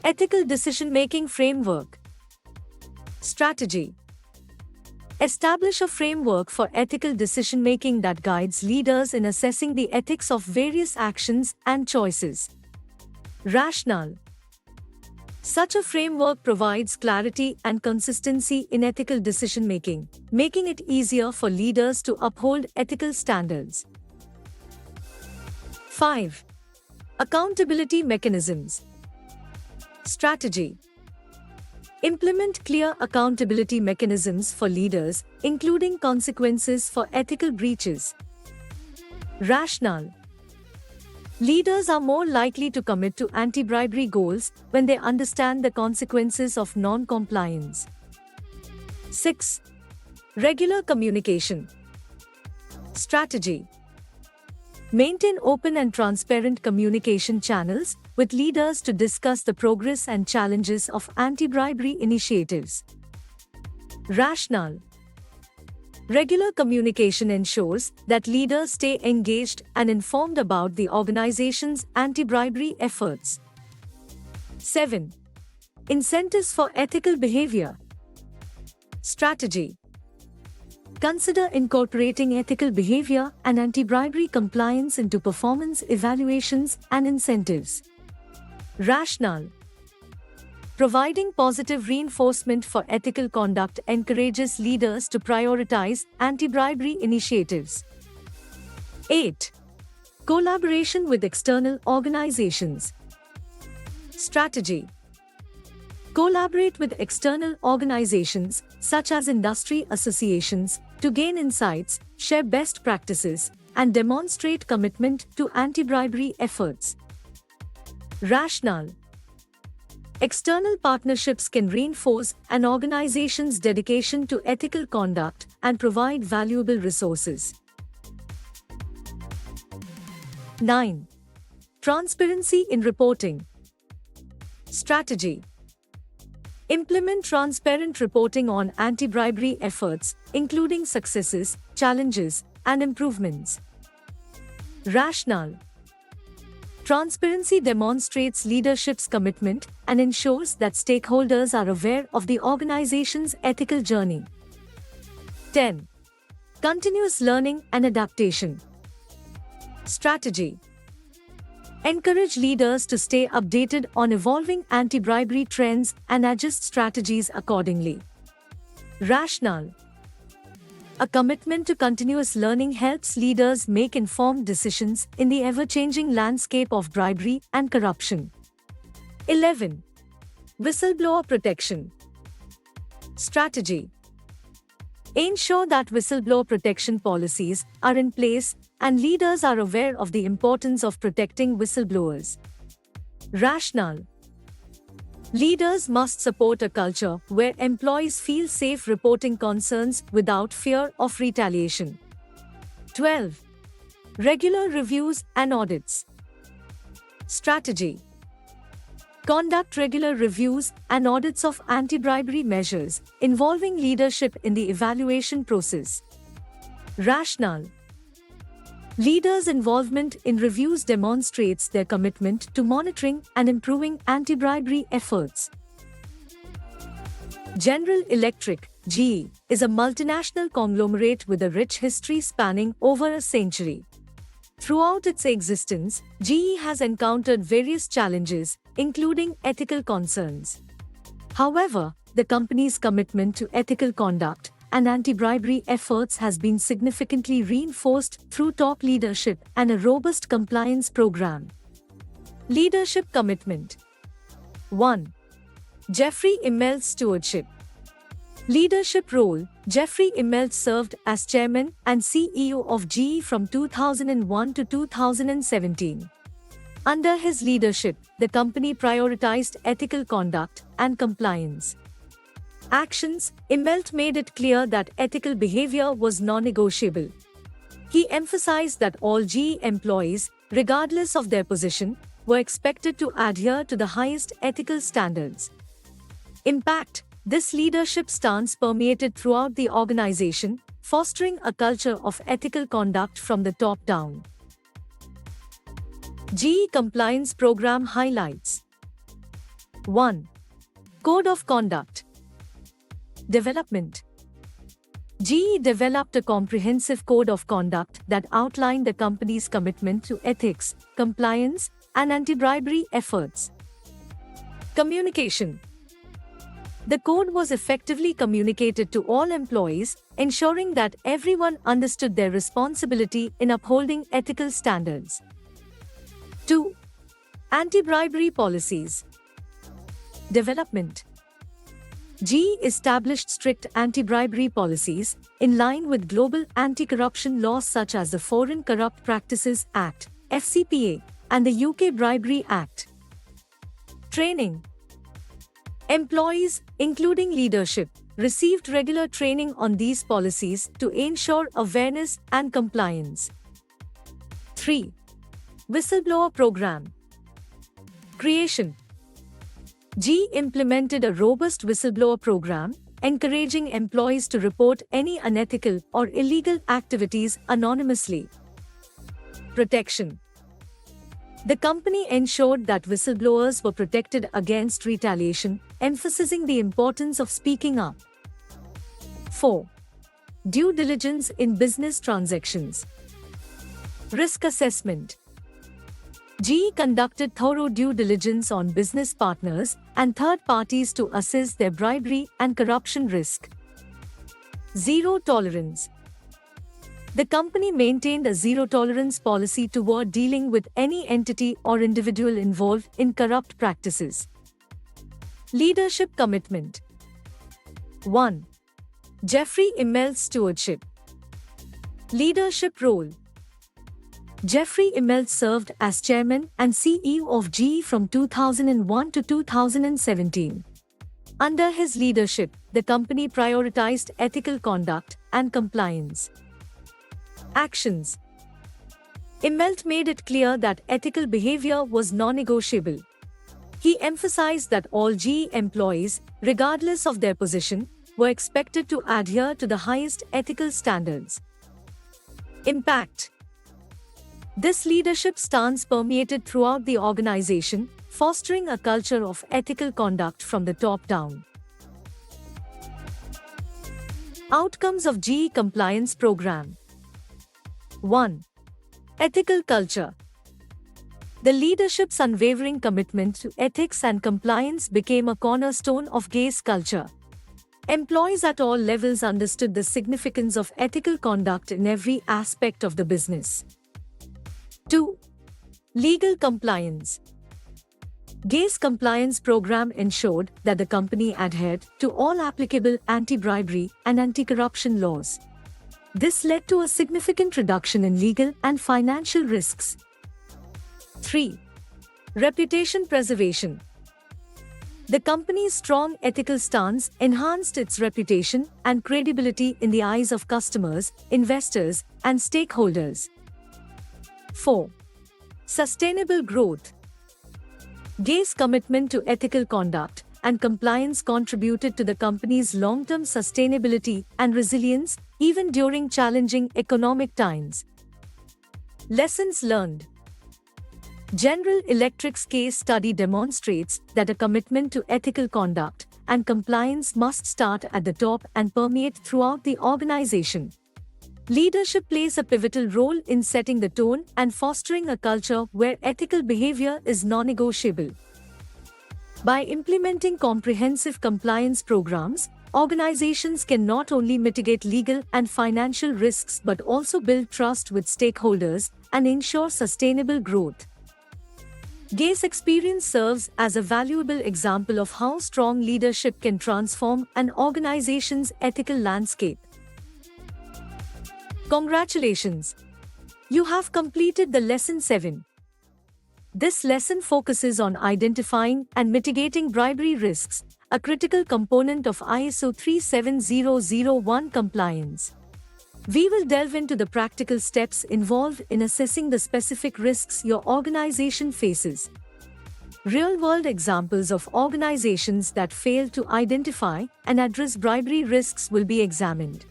Ethical decision-making framework. Strategy. Establish a framework for ethical decision-making that guides leaders in assessing the ethics of various actions and choices. Rationale. Such a framework provides clarity and consistency in ethical decision-making, making it easier for leaders to uphold ethical standards. 5. Accountability mechanisms. Strategy. Implement clear accountability mechanisms for leaders, including consequences for ethical breaches. Rationale. Leaders are more likely to commit to anti-bribery goals when they understand the consequences of non-compliance. 6. Regular communication. Strategy. Maintain open and transparent communication channels with leaders to discuss the progress and challenges of anti-bribery initiatives. Rationale. Regular communication ensures that leaders stay engaged and informed about the organization's anti-bribery efforts. 7. Incentives for ethical behavior. Strategy. Consider incorporating ethical behavior and anti-bribery compliance into performance evaluations and incentives. Rationale. Providing positive reinforcement for ethical conduct encourages leaders to prioritize anti-bribery initiatives. 8. Collaboration with external organizations. Strategy. Collaborate with external organizations, such as industry associations, to gain insights, share best practices, and demonstrate commitment to anti-bribery efforts. Rationale. External partnerships can reinforce an organization's dedication to ethical conduct and provide valuable resources. 9. Transparency in reporting. Strategy. Implement transparent reporting on anti-bribery efforts, including successes, challenges, and improvements. Rationale. Transparency demonstrates leadership's commitment and ensures that stakeholders are aware of the organization's ethical journey. 10. Continuous learning and adaptation. Strategy. Encourage leaders to stay updated on evolving anti-bribery trends and adjust strategies accordingly. Rationale. A commitment to continuous learning helps leaders make informed decisions in the ever-changing landscape of bribery and corruption. 11. Whistleblower protection. Strategy. Ensure that whistleblower protection policies are in place and leaders are aware of the importance of protecting whistleblowers. Rationale. Leaders must support a culture where employees feel safe reporting concerns without fear of retaliation. 12. Regular reviews and audits. Strategy. Conduct regular reviews and audits of anti-bribery measures involving leadership in the evaluation process. Rationale. Leaders' involvement in reviews demonstrates their commitment to monitoring and improving anti-bribery efforts. General Electric, GE, is a multinational conglomerate with a rich history spanning over a century. Throughout its existence, GE has encountered various challenges, including ethical concerns. However, the company's commitment to ethical conduct and anti-bribery efforts has been significantly reinforced through top leadership and a robust compliance program. Leadership commitment. 1. Jeffrey Immelt's stewardship. Leadership role. Jeffrey Immelt served as chairman and CEO of GE from 2001 to 2017. Under his leadership, the company prioritized ethical conduct and compliance. Actions. Immelt made it clear that ethical behavior was non-negotiable. He emphasized that all GE employees, regardless of their position, were expected to adhere to the highest ethical standards. Impact. This leadership stance permeated throughout the organization, fostering a culture of ethical conduct from the top down. GE Compliance Program Highlights. 1. Code of Conduct. Development. GE developed a comprehensive code of conduct that outlined the company's commitment to ethics, compliance, and anti-bribery efforts. Communication. The code was effectively communicated to all employees, ensuring that everyone understood their responsibility in upholding ethical standards. 2. Anti-bribery policies. Development. GE established strict anti-bribery policies, in line with global anti-corruption laws such as the Foreign Corrupt Practices Act, FCPA, and the UK Bribery Act. Training. Employees, including leadership, received regular training on these policies to ensure awareness and compliance. 3. Whistleblower Program. Creation. GE implemented a robust whistleblower program, encouraging employees to report any unethical or illegal activities anonymously. Protection. The company ensured that whistleblowers were protected against retaliation, emphasizing the importance of speaking up. 4. Due diligence in business transactions. Risk assessment. GE conducted thorough due diligence on business partners and third parties to assess their bribery and corruption risk. Zero tolerance. The company maintained a zero-tolerance policy toward dealing with any entity or individual involved in corrupt practices. Leadership commitment. 1. Jeffrey Immelt's stewardship. Leadership role. Jeffrey Immelt served as chairman and CEO of GE from 2001 to 2017. Under his leadership, the company prioritized ethical conduct and compliance. Actions. Immelt made it clear that ethical behavior was non-negotiable. He emphasized that all GE employees, regardless of their position, were expected to adhere to the highest ethical standards. Impact. This leadership stance permeated throughout the organization, fostering a culture of ethical conduct from the top down. Outcomes of GE Compliance Program. 1. Ethical culture. The leadership's unwavering commitment to ethics and compliance became a cornerstone of GE's culture. Employees at all levels understood the significance of ethical conduct in every aspect of the business. 2. Legal compliance. GE's compliance program ensured that the company adhered to all applicable anti-bribery and anti-corruption laws. This led to a significant reduction in legal and financial risks. 3. Reputation preservation. The company's strong ethical stance enhanced its reputation and credibility in the eyes of customers, investors, and stakeholders. 4. Sustainable growth. GE's commitment to ethical conduct and compliance contributed to the company's long-term sustainability and resilience, even during challenging economic times. Lessons learned. General Electric's case study demonstrates that a commitment to ethical conduct and compliance must start at the top and permeate throughout the organization. Leadership plays a pivotal role in setting the tone and fostering a culture where ethical behavior is non-negotiable. By implementing comprehensive compliance programs, organizations can not only mitigate legal and financial risks but also build trust with stakeholders and ensure sustainable growth. GE's experience serves as a valuable example of how strong leadership can transform an organization's ethical landscape. Congratulations! You have completed the Lesson 7. This lesson focuses on identifying and mitigating bribery risks, a critical component of ISO 37001 compliance. We will delve into the practical steps involved in assessing the specific risks your organization faces. Real-world examples of organizations that fail to identify and address bribery risks will be examined.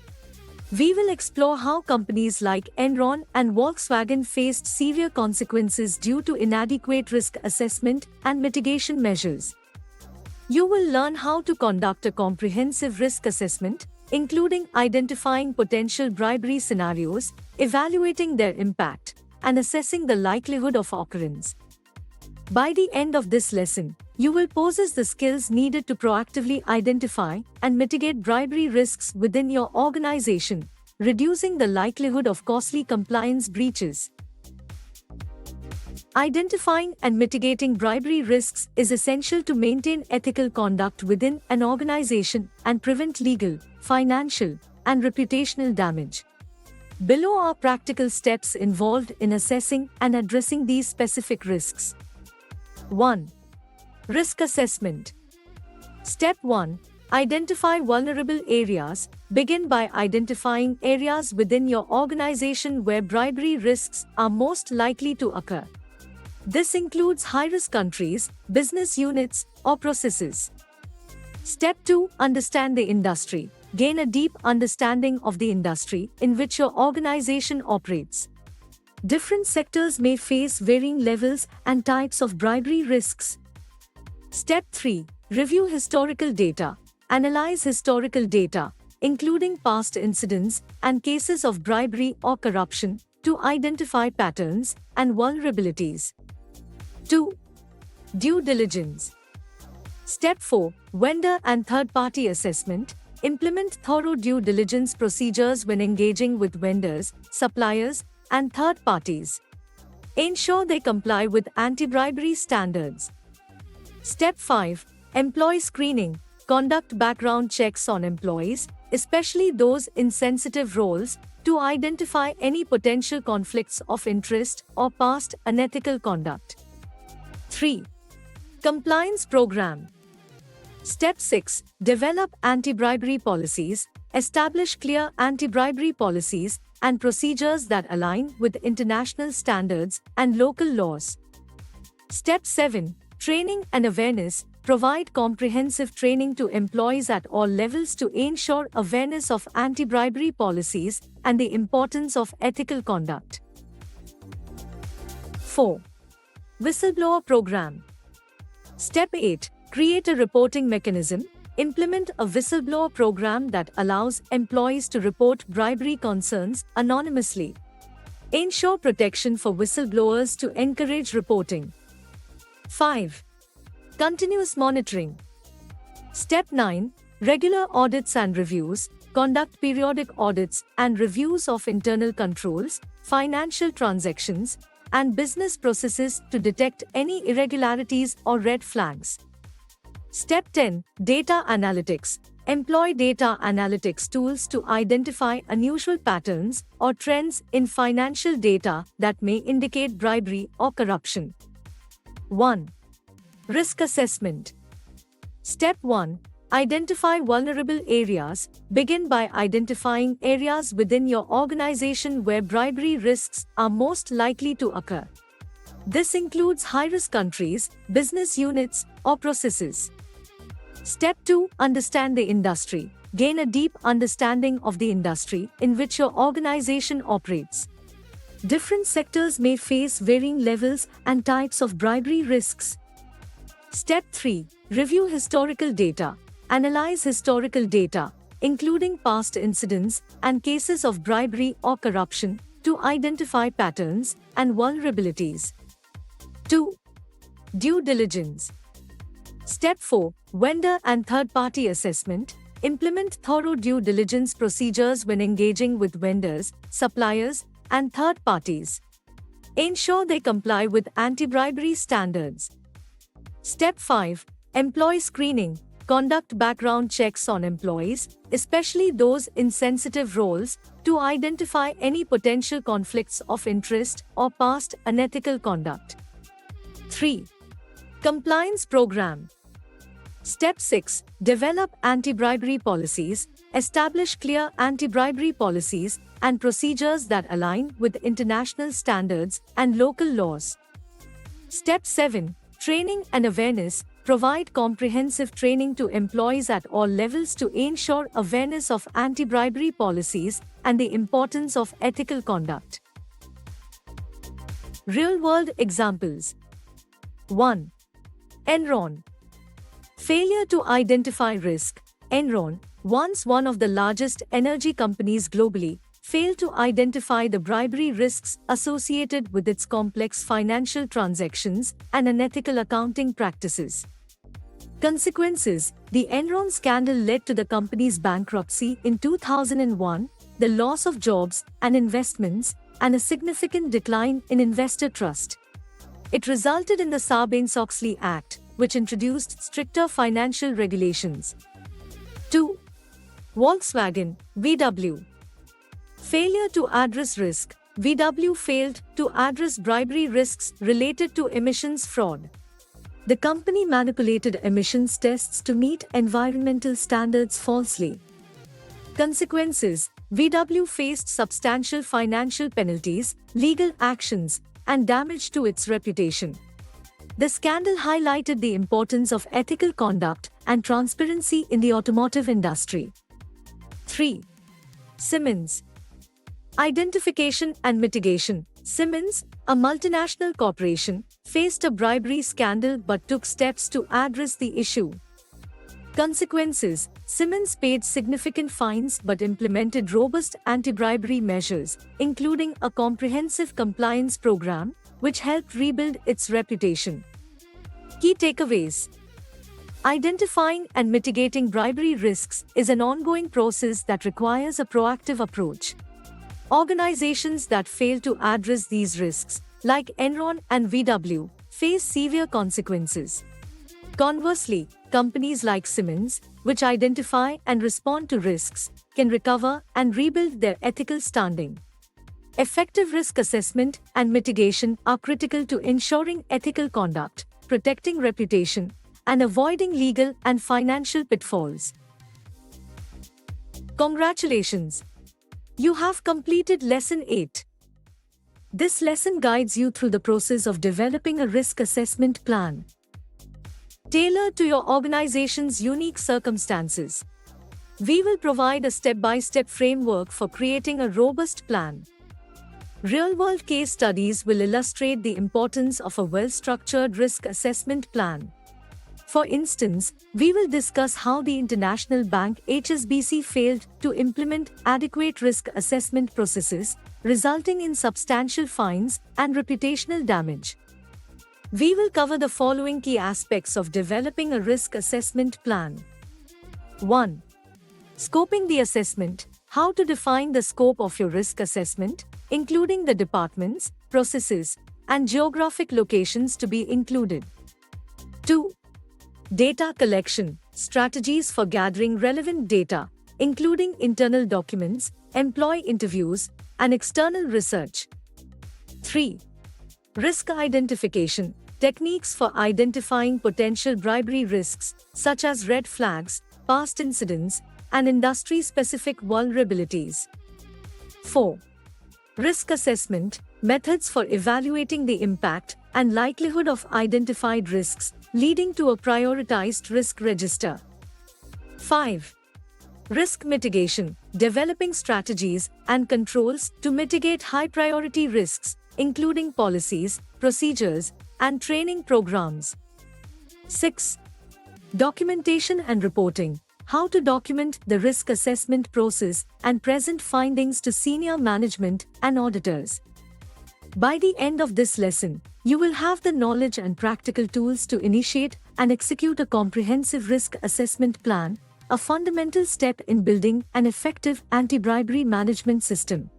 We will explore how companies like Enron and Volkswagen faced severe consequences due to inadequate risk assessment and mitigation measures. You will learn how to conduct a comprehensive risk assessment, including identifying potential bribery scenarios, evaluating their impact, and assessing the likelihood of occurrence. By the end of this lesson, you will possess the skills needed to proactively identify and mitigate bribery risks within your organization, reducing the likelihood of costly compliance breaches. Identifying and mitigating bribery risks is essential to maintain ethical conduct within an organization and prevent legal, financial, and reputational damage. Below are practical steps involved in assessing and addressing these specific risks. 1. Risk assessment. Step 1. Identify vulnerable areas. Begin by identifying areas within your organization where bribery risks are most likely to occur. This includes high-risk countries, business units, or processes. Step 2. Understand the industry. Gain a deep understanding of the industry in which your organization operates. Different sectors may face varying levels and types of bribery risks. Step 3. Review historical data. Analyze historical data, including past incidents and cases of bribery or corruption, to identify patterns and vulnerabilities. 2. Due diligence. Step 4. Vendor and third-party assessment. Implement thorough due diligence procedures when engaging with vendors, suppliers, and third parties. Ensure they comply with anti-bribery standards. Step 5. Employee screening. Conduct background checks on employees, especially those in sensitive roles, to identify any potential conflicts of interest or past unethical conduct. 3. Compliance program. Step 6. Develop anti-bribery policies. Establish clear anti-bribery policies and procedures that align with international standards and local laws. Step 7. Training and awareness. Provide comprehensive training to employees at all levels to ensure awareness of anti-bribery policies and the importance of ethical conduct. 4. Whistleblower Program. Step 8. Create a reporting mechanism. Implement a whistleblower program that allows employees to report bribery concerns anonymously. Ensure protection for whistleblowers to encourage reporting. 5. Continuous monitoring. Step 9. Regular audits and reviews. Conduct periodic audits and reviews of internal controls, financial transactions, and business processes to detect any irregularities or red flags. Step 10. Data analytics. Employ data analytics tools to identify unusual patterns or trends in financial data that may indicate bribery or corruption. 1. Risk assessment. Step 1. Identify vulnerable areas. Begin by identifying areas within your organization where bribery risks are most likely to occur. This includes high-risk countries, business units, or processes. Step 2. Understand the industry. Gain a deep understanding of the industry in which your organization operates. Different sectors may face varying levels and types of bribery risks. Step 3. Review historical data. Analyze historical data, including past incidents and cases of bribery or corruption, to identify patterns and vulnerabilities. 2. Due diligence. Step 4. Vendor and third-party assessment. Implement thorough due diligence procedures when engaging with vendors, suppliers, and third parties. Ensure they comply with anti-bribery standards. Step 5. Employee screening. Conduct background checks on employees, especially those in sensitive roles, to identify any potential conflicts of interest or past unethical conduct. 3. Compliance program. Step 6. Develop anti-bribery policies. Establish clear anti-bribery policies and procedures that align with international standards and local laws. Step 7. Training and awareness. Provide comprehensive training to employees at all levels to ensure awareness of anti-bribery policies and the importance of ethical conduct. Real-world examples. 1. Enron. Failure to identify risk. Enron, once one of the largest energy companies globally, failed to identify the bribery risks associated with its complex financial transactions and unethical accounting practices. Consequences. The Enron scandal led to the company's bankruptcy in 2001, the loss of jobs and investments, and a significant decline in investor trust. It resulted in the Sarbanes-Oxley Act, which introduced stricter financial regulations. 2. Volkswagen, VW. Failure to address risk. VW failed to address bribery risks related to emissions fraud. The company manipulated emissions tests to meet environmental standards falsely. Consequences. VW faced substantial financial penalties, legal actions, and damage to its reputation. The scandal highlighted the importance of ethical conduct and transparency in the automotive industry. 3. Siemens. Identification and mitigation. Siemens, a multinational corporation, faced a bribery scandal but took steps to address the issue. Consequences. Siemens paid significant fines but implemented robust anti-bribery measures, including a comprehensive compliance program, which helped rebuild its reputation. Key takeaways. Identifying and mitigating bribery risks is an ongoing process that requires a proactive approach. Organizations that fail to address these risks, like Enron and VW, face severe consequences. Conversely, companies like Siemens, which identify and respond to risks, can recover and rebuild their ethical standing. Effective risk assessment and mitigation are critical to ensuring ethical conduct, protecting reputation, and avoiding legal and financial pitfalls. Congratulations! You have completed Lesson 8. This lesson guides you through the process of developing a risk assessment plan, tailored to your organization's unique circumstances. We will provide a step-by-step framework for creating a robust plan. Real-world case studies will illustrate the importance of a well-structured risk assessment plan. For instance, we will discuss how the international bank HSBC failed to implement adequate risk assessment processes, resulting in substantial fines and reputational damage. We will cover the following key aspects of developing a risk assessment plan. 1. Scoping the assessment. How to define the scope of your risk assessment, including the departments, processes, and geographic locations to be included. 2. Data collection. Strategies for gathering relevant data, including internal documents, employee interviews, and external research. 3. Risk identification. Techniques for identifying potential bribery risks, such as red flags, past incidents, and industry-specific vulnerabilities. 4. Risk assessment. Methods for evaluating the impact and likelihood of identified risks, leading to a prioritized risk register. 5. Risk mitigation. Developing strategies and controls to mitigate high-priority risks, including policies, procedures, and training programs. 6. Documentation and reporting. How to document the risk assessment process and present findings to senior management and auditors. By the end of this lesson, you will have the knowledge and practical tools to initiate and execute a comprehensive risk assessment plan, a fundamental step in building an effective anti-bribery management system.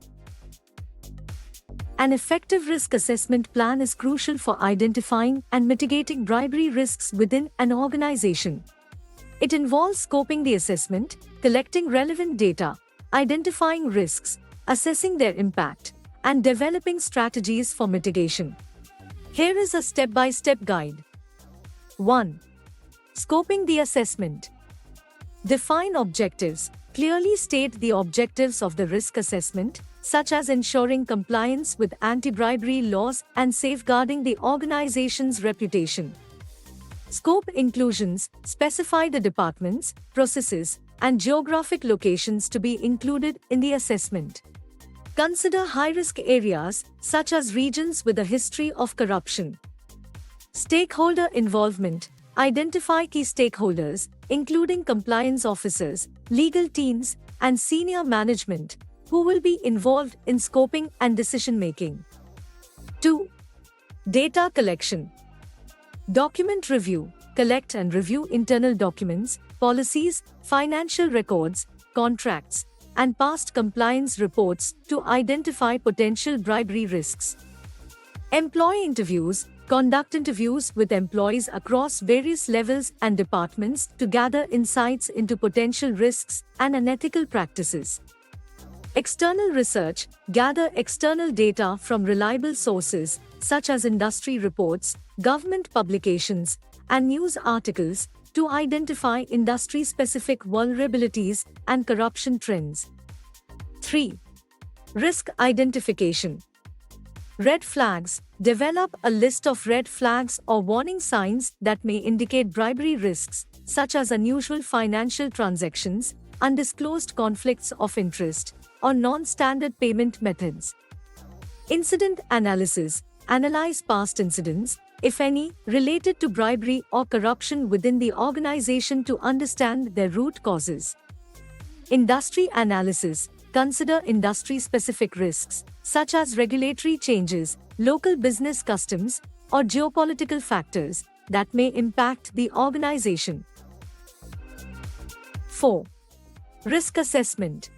An effective risk assessment plan is crucial for identifying and mitigating bribery risks within an organization. It involves scoping the assessment, collecting relevant data, identifying risks, assessing their impact, and developing strategies for mitigation. Here is a step-by-step guide. 1. Scoping the assessment. Define objectives. Clearly state the objectives of the risk assessment, such as ensuring compliance with anti-bribery laws and safeguarding the organization's reputation. Scope inclusions. Specify the departments, processes, and geographic locations to be included in the assessment. Consider high-risk areas, such as regions with a history of corruption. Stakeholder involvement. Identify key stakeholders, including compliance officers, legal teams, and senior management, who will be involved in scoping and decision-making. 2. Data collection. Document review. Collect and review internal documents, policies, financial records, contracts, and past compliance reports to identify potential bribery risks. Employee interviews. Conduct interviews with employees across various levels and departments to gather insights into potential risks and unethical practices. External research. Gather external data from reliable sources, such as industry reports, government publications, and news articles, to identify industry-specific vulnerabilities and corruption trends. 3. Risk identification. Red flags. Develop a list of red flags or warning signs that may indicate bribery risks, such as unusual financial transactions, undisclosed conflicts of interest, or non-standard payment methods. Incident analysis. Analyze past incidents, if any, related to bribery or corruption within the organization to understand their root causes. Industry analysis. Consider industry-specific risks, such as regulatory changes, local business customs, or geopolitical factors that may impact the organization. 4. Risk assessment.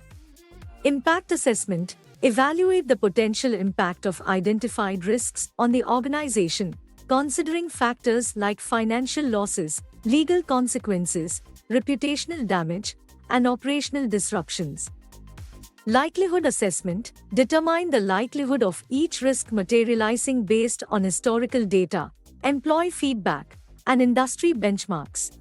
Impact assessment. Evaluate the potential impact of identified risks on the organization, considering factors like financial losses, legal consequences, reputational damage, and operational disruptions. Likelihood assessment. Determine the likelihood of each risk materializing based on historical data, employee feedback, and industry benchmarks.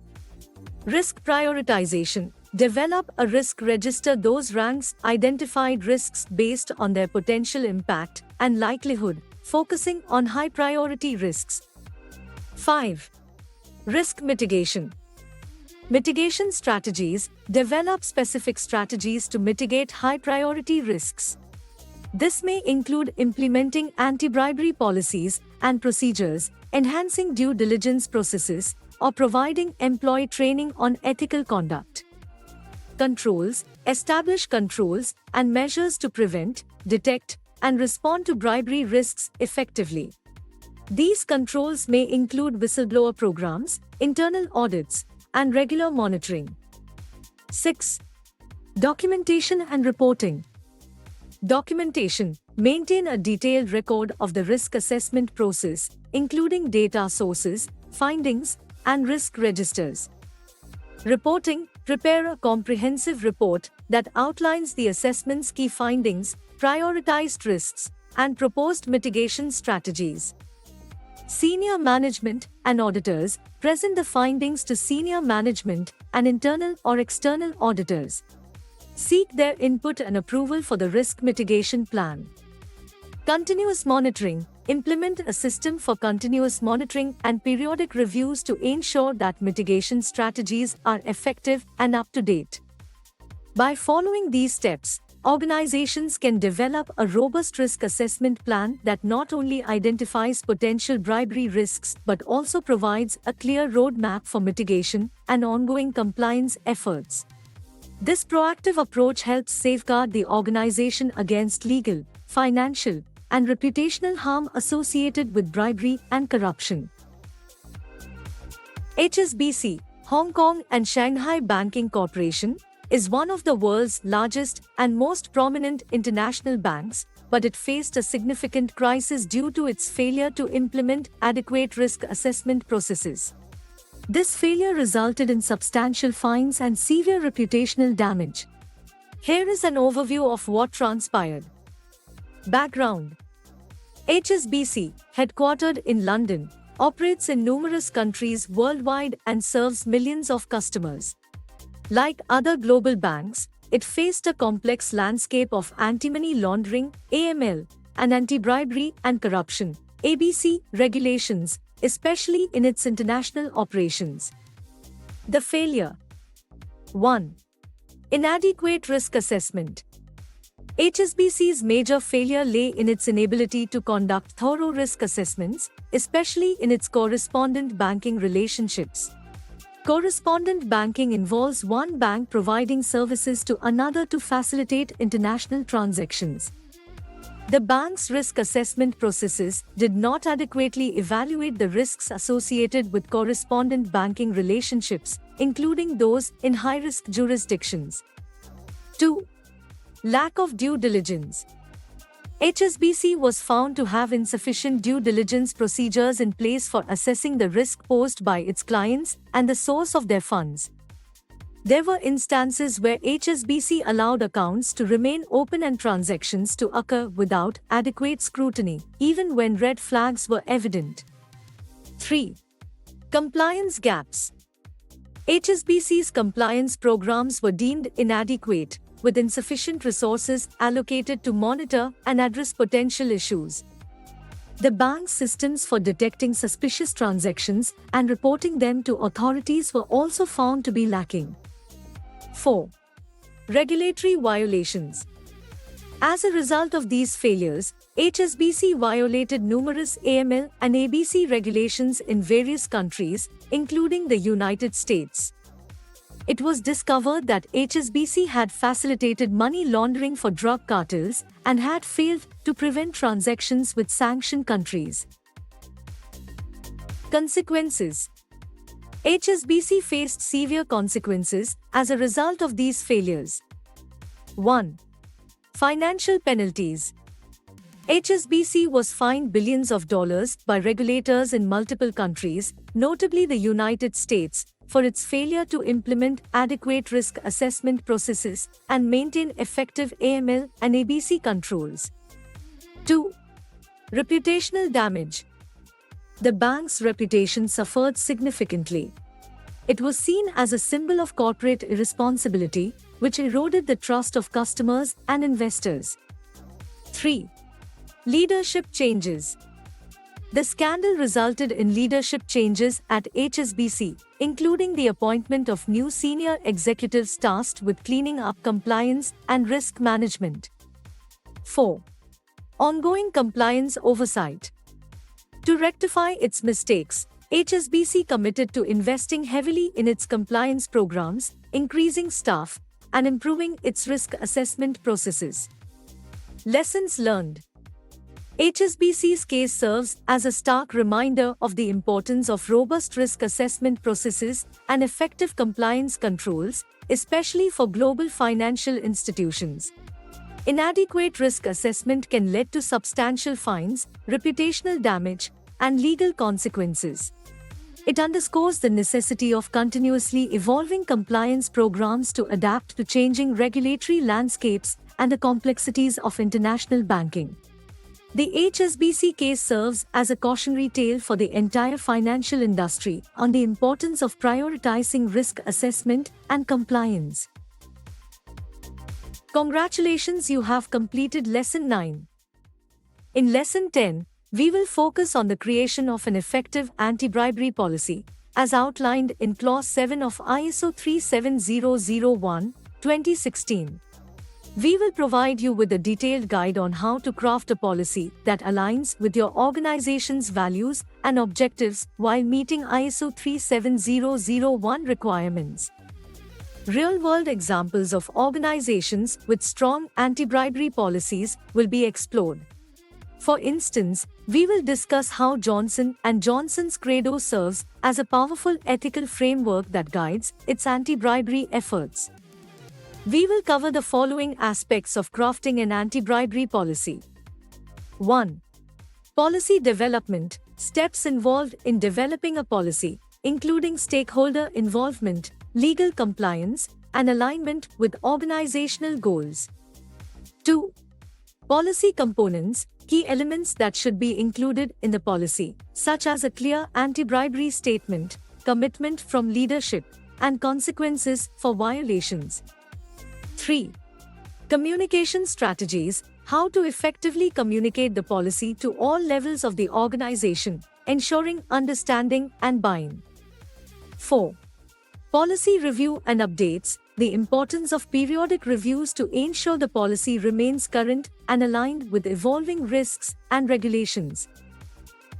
Risk prioritization. Develop a risk register. Those ranks identified risks based on their potential impact and likelihood, focusing on high priority risks. 5. Risk mitigation. Mitigation strategies. Develop specific strategies to mitigate high priority risks. This may include implementing anti-bribery policies and procedures, enhancing due diligence processes, or providing employee training on ethical conduct. Controls. Establish controls and measures to prevent, detect, and respond to bribery risks effectively. These controls may include whistleblower programs, internal audits, and regular monitoring. 6. Documentation and reporting. Documentation. Maintain a detailed record of the risk assessment process, including data sources, findings, and risk registers. Reporting. Prepare a comprehensive report that outlines the assessment's key findings, prioritized risks, and proposed mitigation strategies. Senior management and auditors. Present the findings to senior management and internal or external auditors. Seek their input and approval for the risk mitigation plan. Continuous monitoring. Implement a system for continuous monitoring and periodic reviews to ensure that mitigation strategies are effective and up to date. By following these steps, organizations can develop a robust risk assessment plan that not only identifies potential bribery risks but also provides a clear roadmap for mitigation and ongoing compliance efforts. This proactive approach helps safeguard the organization against legal, financial, and reputational harm associated with bribery and corruption. HSBC, Hong Kong and Shanghai Banking Corporation, is one of the world's largest and most prominent international banks, but it faced a significant crisis due to its failure to implement adequate risk assessment processes. This failure resulted in substantial fines and severe reputational damage. Here is an overview of what transpired. Background. HSBC, headquartered in London, operates in numerous countries worldwide and serves millions of customers. Like other global banks, it faced a complex landscape of anti-money laundering (AML) and anti-bribery and corruption (ABC) regulations, especially in its international operations. The failure. 1. Inadequate risk assessment. HSBC's major failure lay in its inability to conduct thorough risk assessments, especially in its correspondent banking relationships. Correspondent banking involves one bank providing services to another to facilitate international transactions. The bank's risk assessment processes did not adequately evaluate the risks associated with correspondent banking relationships, including those in high-risk jurisdictions. 2. Lack of due diligence. HSBC was found to have insufficient due diligence procedures in place for assessing the risk posed by its clients and the source of their funds. There were instances where HSBC allowed accounts to remain open and transactions to occur without adequate scrutiny, even when red flags were evident. 3. Compliance gaps. HSBC's compliance programs were deemed inadequate, with insufficient resources allocated to monitor and address potential issues. The bank's systems for detecting suspicious transactions and reporting them to authorities were also found to be lacking. 4. Regulatory violations. As a result of these failures, HSBC violated numerous AML and ABC regulations in various countries, including the United States. It was discovered that HSBC had facilitated money laundering for drug cartels and had failed to prevent transactions with sanctioned countries. Consequences. HSBC faced severe consequences as a result of these failures. 1. Financial penalties. HSBC was fined billions of dollars by regulators in multiple countries, notably the United States, for its failure to implement adequate risk assessment processes and maintain effective AML and ABC controls. 2. Reputational damage. The bank's reputation suffered significantly. It was seen as a symbol of corporate irresponsibility, which eroded the trust of customers and investors. 3. Leadership changes. The scandal resulted in leadership changes at HSBC, including the appointment of new senior executives tasked with cleaning up compliance and risk management. 4. Ongoing compliance oversight. To rectify its mistakes, HSBC committed to investing heavily in its compliance programs, increasing staff, and improving its risk assessment processes. Lessons learned. HSBC's case serves as a stark reminder of the importance of robust risk assessment processes and effective compliance controls, especially for global financial institutions. Inadequate risk assessment can lead to substantial fines, reputational damage, and legal consequences. It underscores the necessity of continuously evolving compliance programs to adapt to changing regulatory landscapes and the complexities of international banking. The HSBC case serves as a cautionary tale for the entire financial industry on the importance of prioritizing risk assessment and compliance. Congratulations, you have completed Lesson 9. In Lesson 10, we will focus on the creation of an effective anti-bribery policy, as outlined in Clause 7 of ISO 37001/2016. We will provide you with a detailed guide on how to craft a policy that aligns with your organization's values and objectives while meeting ISO 37001 requirements. Real-world examples of organizations with strong anti-bribery policies will be explored. For instance, we will discuss how Johnson & Johnson's Credo serves as a powerful ethical framework that guides its anti-bribery efforts. We will cover the following aspects of crafting an anti-bribery policy. 1. Policy development. Steps involved in developing a policy, including stakeholder involvement, legal compliance, and alignment with organizational goals. 2. Policy components. Key elements that should be included in the policy, such as a clear anti-bribery statement, commitment from leadership, and consequences for violations. 3. Communication strategies. How to effectively communicate the policy to all levels of the organization, ensuring understanding and buy-in. 4. Policy review and updates. The importance of periodic reviews to ensure the policy remains current and aligned with evolving risks and regulations.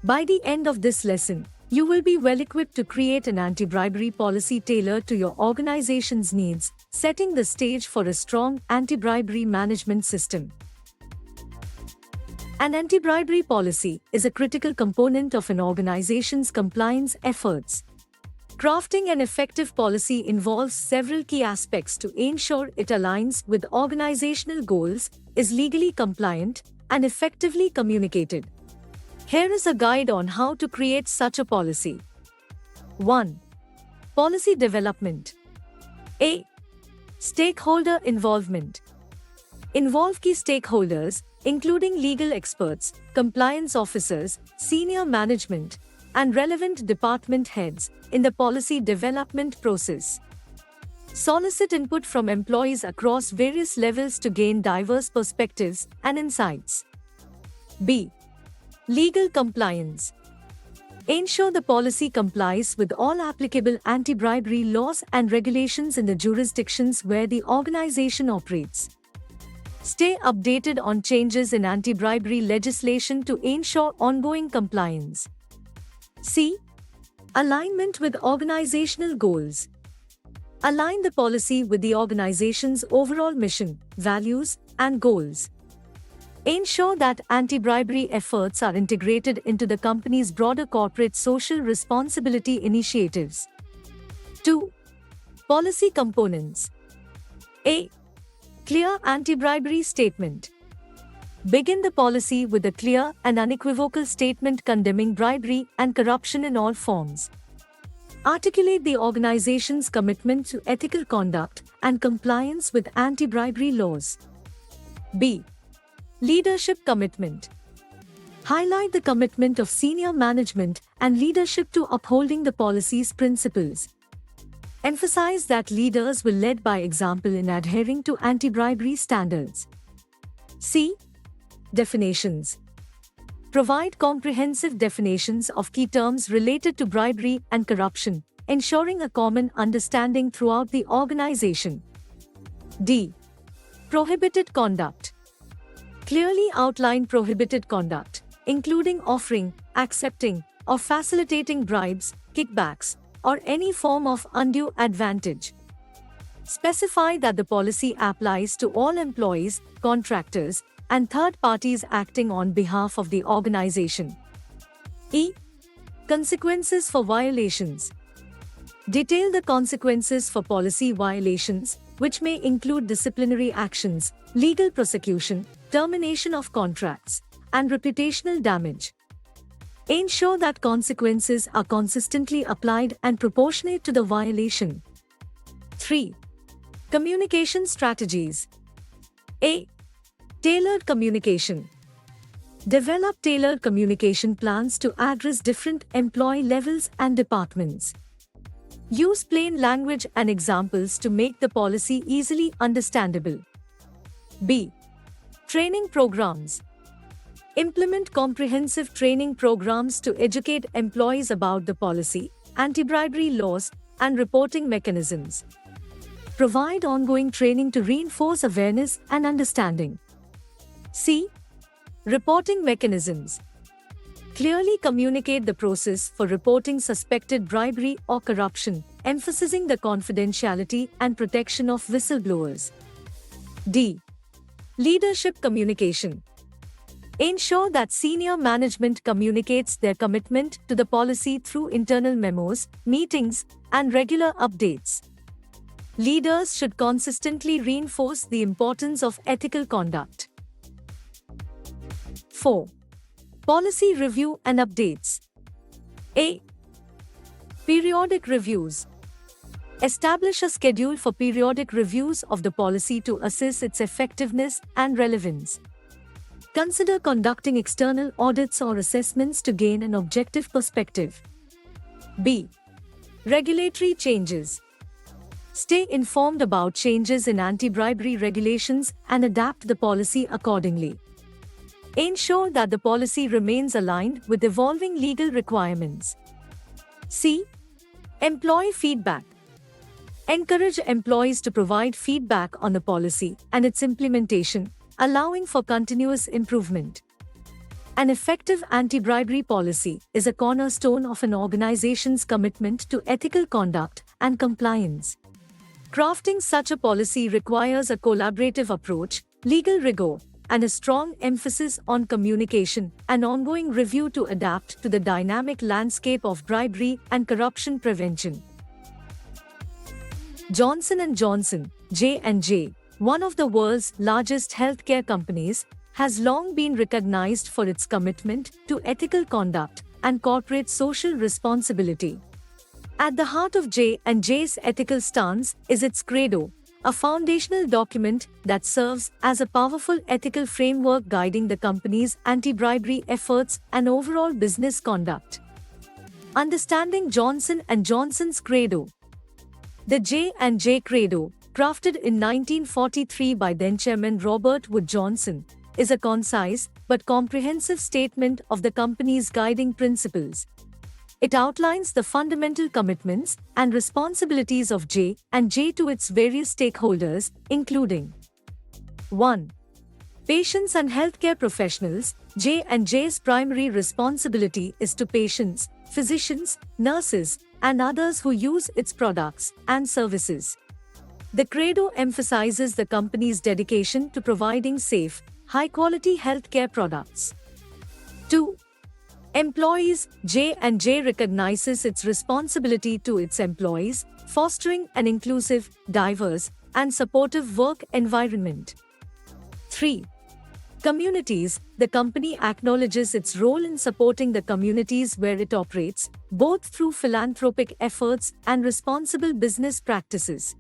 By the end of this lesson, you will be well equipped to create an anti-bribery policy tailored to your organization's needs, setting the stage for a strong anti-bribery management system. An anti-bribery policy is a critical component of an organization's compliance efforts. Crafting an effective policy involves several key aspects to ensure it aligns with organizational goals, is legally compliant, and effectively communicated. Here is a guide on how to create such a policy. 1. Policy development. A. Stakeholder involvement. Involve key stakeholders, including legal experts, compliance officers, senior management, and relevant department heads, in the policy development process. Solicit input from employees across various levels to gain diverse perspectives and insights. B. Legal compliance. Ensure the policy complies with all applicable anti-bribery laws and regulations in the jurisdictions where the organization operates. Stay updated on changes in anti-bribery legislation to ensure ongoing compliance. C. Alignment with organizational goals. Align the policy with the organization's overall mission, values, and goals. Ensure that anti-bribery efforts are integrated into the company's broader corporate social responsibility initiatives. 2. Policy components. A. Clear anti-bribery statement. Begin the policy with a clear and unequivocal statement condemning bribery and corruption in all forms. Articulate the organization's commitment to ethical conduct and compliance with anti-bribery laws. B. Leadership commitment. Highlight the commitment of senior management and leadership to upholding the policy's principles. Emphasize that leaders will lead by example in adhering to anti-bribery standards. C. Definitions. Provide comprehensive definitions of key terms related to bribery and corruption, ensuring a common understanding throughout the organization. D. Prohibited conduct. Clearly outline prohibited conduct, including offering, accepting, or facilitating bribes, kickbacks, or any form of undue advantage. Specify that the policy applies to all employees, contractors, and third parties acting on behalf of the organization. E. Consequences for violations. Detail the consequences for policy violations, which may include disciplinary actions, legal prosecution, termination of contracts, and reputational damage. Ensure that consequences are consistently applied and proportionate to the violation. 3. Communication strategies. A. Tailored communication. Develop tailored communication plans to address different employee levels and departments. Use plain language and examples to make the policy easily understandable. B. Training programs. Implement comprehensive training programs to educate employees about the policy, anti-bribery laws, and reporting mechanisms. Provide ongoing training to reinforce awareness and understanding. C. Reporting mechanisms. Clearly communicate the process for reporting suspected bribery or corruption, emphasizing the confidentiality and protection of whistleblowers. D. Leadership communication. Ensure that senior management communicates their commitment to the policy through internal memos, meetings, and regular updates. Leaders should consistently reinforce the importance of ethical conduct. 4. Policy review and updates. A. Periodic reviews. Establish a schedule for periodic reviews of the policy to assess its effectiveness and relevance. Consider conducting external audits or assessments to gain an objective perspective. B. Regulatory changes. Stay informed about changes in anti-bribery regulations and adapt the policy accordingly. Ensure that the policy remains aligned with evolving legal requirements. C. Employee feedback. Encourage employees to provide feedback on the policy and its implementation, allowing for continuous improvement. An effective anti-bribery policy is a cornerstone of an organization's commitment to ethical conduct and compliance. Crafting such a policy requires a collaborative approach, legal rigor, and a strong emphasis on communication and ongoing review to adapt to the dynamic landscape of bribery and corruption prevention. Johnson & Johnson, J&J, one of the world's largest healthcare companies, has long been recognized for its commitment to ethical conduct and corporate social responsibility. At the heart of J&J's ethical stance is its credo, a foundational document that serves as a powerful ethical framework guiding the company's anti-bribery efforts and overall business conduct. Understanding Johnson & Johnson's credo. The J&J Credo, crafted in 1943 by then-Chairman Robert Wood Johnson, is a concise but comprehensive statement of the company's guiding principles. It outlines the fundamental commitments and responsibilities of J&J to its various stakeholders, including 1. Patients and healthcare professionals. J&J's primary responsibility is to patients, physicians, nurses, and others who use its products and services. The Credo emphasizes the company's dedication to providing safe, high-quality healthcare products. 2. Employees. J&J recognizes its responsibility to its employees, fostering an inclusive, diverse, and supportive work environment. 3. Communities. The company acknowledges its role in supporting the communities where it operates, both through philanthropic efforts and responsible business practices.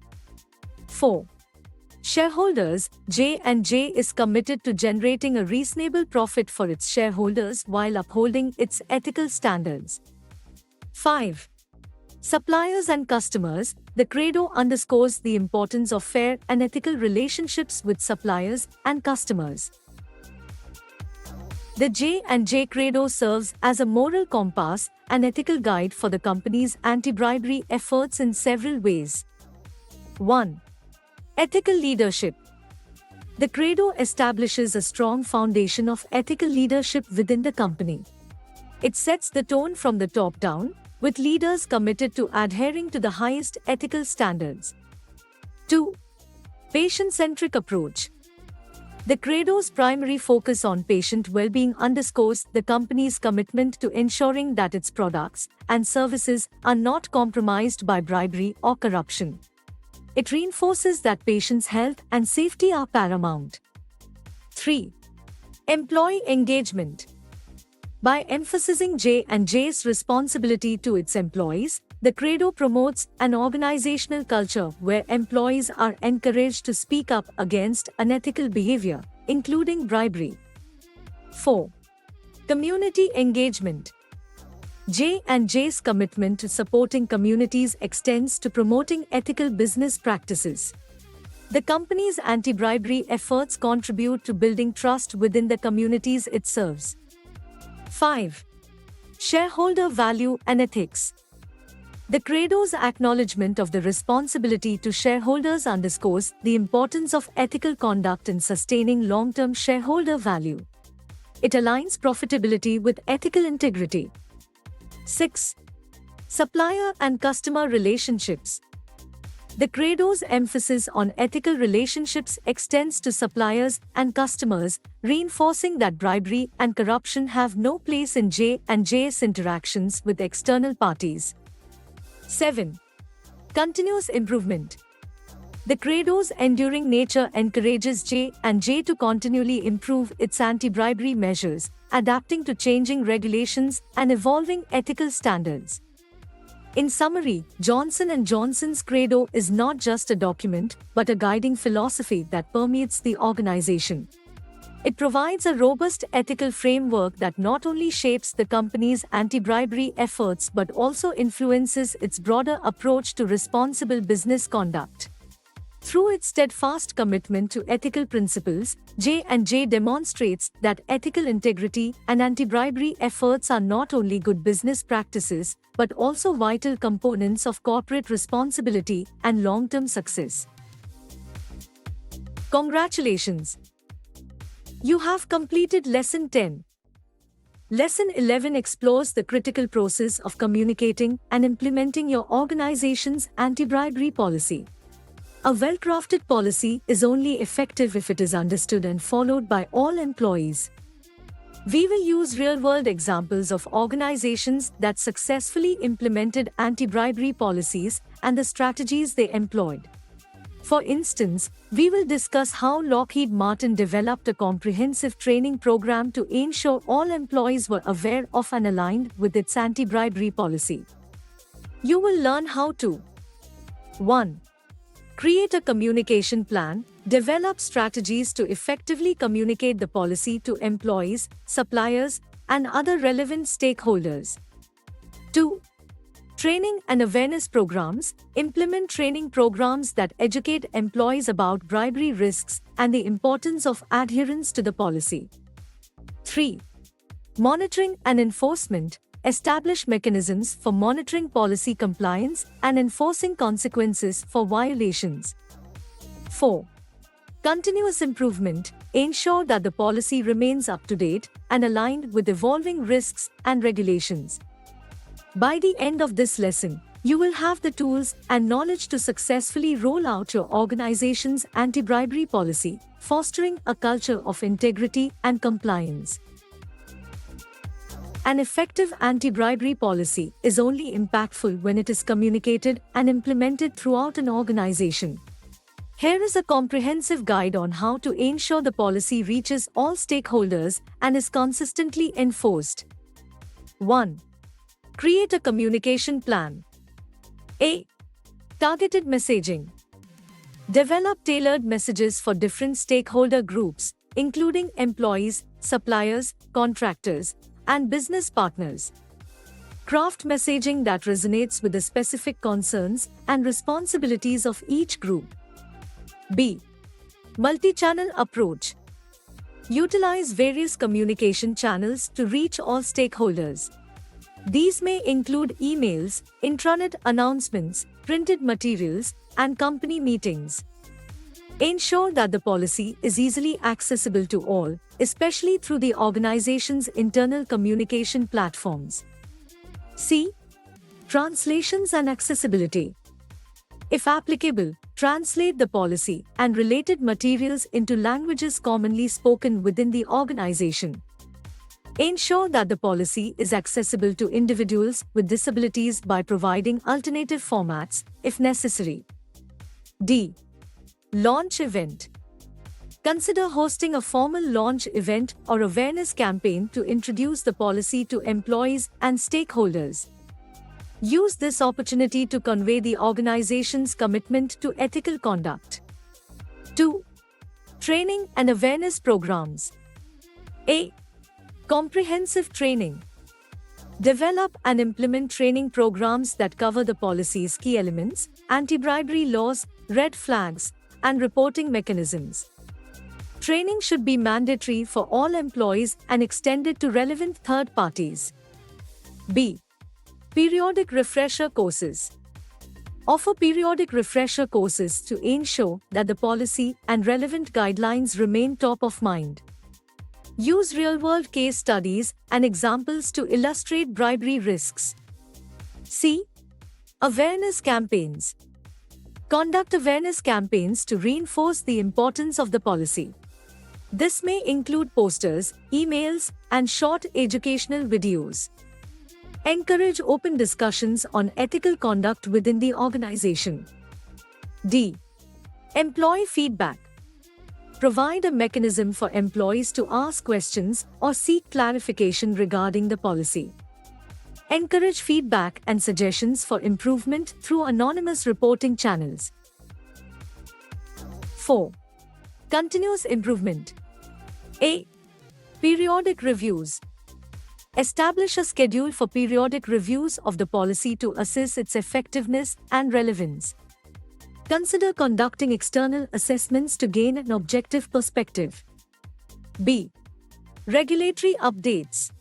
4. Shareholders. J&J is committed to generating a reasonable profit for its shareholders while upholding its ethical standards. 5. Suppliers and customers, the credo underscores the importance of fair and ethical relationships with suppliers and customers. The J&J credo serves as a moral compass and ethical guide for the company's anti-bribery efforts in several ways. 1. Ethical leadership. The credo establishes a strong foundation of ethical leadership within the company. It sets the tone from the top down, with leaders committed to adhering to the highest ethical standards. 2. Patient-centric approach. The credo's primary focus on patient well-being underscores the company's commitment to ensuring that its products and services are not compromised by bribery or corruption. It reinforces that patients' health and safety are paramount. 3. Employee engagement. By emphasizing J&J's responsibility to its employees, the credo promotes an organizational culture where employees are encouraged to speak up against unethical behavior, including bribery. 4. Community engagement. J&J's commitment to supporting communities extends to promoting ethical business practices. The company's anti-bribery efforts contribute to building trust within the communities it serves. 5. Shareholder value and ethics. The credo's acknowledgement of the responsibility to shareholders underscores the importance of ethical conduct in sustaining long-term shareholder value. It aligns profitability with ethical integrity. 6. Supplier and customer relationships. The credo's emphasis on ethical relationships extends to suppliers and customers, reinforcing that bribery and corruption have no place in J&J's interactions with external parties. 7. Continuous improvement. The credo's enduring nature encourages J&J to continually improve its anti-bribery measures, adapting to changing regulations and evolving ethical standards. In summary, Johnson & Johnson's credo is not just a document, but a guiding philosophy that permeates the organization. It provides a robust ethical framework that not only shapes the company's anti-bribery efforts but also influences its broader approach to responsible business conduct. Through its steadfast commitment to ethical principles, J&J demonstrates that ethical integrity and anti-bribery efforts are not only good business practices, but also vital components of corporate responsibility and long-term success. Congratulations! You have completed Lesson 10. Lesson 11 explores the critical process of communicating and implementing your organization's anti-bribery policy. A well-crafted policy is only effective if it is understood and followed by all employees. We will use real-world examples of organizations that successfully implemented anti-bribery policies and the strategies they employed. For instance, we will discuss how Lockheed Martin developed a comprehensive training program to ensure all employees were aware of and aligned with its anti-bribery policy. You will learn how to 1. Create a communication plan. Develop strategies to effectively communicate the policy to employees, suppliers, and other relevant stakeholders. 2. Training and awareness programs. Implement training programs that educate employees about bribery risks and the importance of adherence to the policy. 3. Monitoring and enforcement. Establish mechanisms for monitoring policy compliance and enforcing consequences for violations. 4. Continuous improvement. Ensure that the policy remains up to date and aligned with evolving risks and regulations. By the end of this lesson, you will have the tools and knowledge to successfully roll out your organization's anti-bribery policy, fostering a culture of integrity and compliance. An effective anti-bribery policy is only impactful when it is communicated and implemented throughout an organization. Here is a comprehensive guide on how to ensure the policy reaches all stakeholders and is consistently enforced. 1. Create a communication plan. A. Targeted messaging. Develop tailored messages for different stakeholder groups, including employees, suppliers, contractors, and business partners. Craft messaging that resonates with the specific concerns and responsibilities of each group. B. Multi-channel approach. Utilize various communication channels to reach all stakeholders. These may include emails, intranet announcements, printed materials, and company meetings. Ensure that the policy is easily accessible to all, especially through the organization's internal communication platforms. C. Translations and accessibility. If applicable, translate the policy and related materials into languages commonly spoken within the organization. Ensure that the policy is accessible to individuals with disabilities by providing alternative formats, if necessary. D. Launch event. Consider hosting a formal launch event or awareness campaign to introduce the policy to employees and stakeholders. Use this opportunity to convey the organization's commitment to ethical conduct. 2. Training and awareness programs. A. Comprehensive training. Develop and implement training programs that cover the policy's key elements, anti-bribery laws, red flags, and reporting mechanisms. Training should be mandatory for all employees and extended to relevant third parties. B. Periodic refresher courses. Offer periodic refresher courses to ensure that the policy and relevant guidelines remain top of mind. Use real-world case studies and examples to illustrate bribery risks. C. Awareness campaigns. Conduct awareness campaigns to reinforce the importance of the policy. This may include posters, emails, and short educational videos. Encourage open discussions on ethical conduct within the organization. D. Employee feedback. Provide a mechanism for employees to ask questions or seek clarification regarding the policy. Encourage feedback and suggestions for improvement through anonymous reporting channels. 4. Continuous improvement. A. Periodic reviews. Establish a schedule for periodic reviews of the policy to assess its effectiveness and relevance. Consider conducting external assessments to gain an objective perspective. B. Regulatory updates.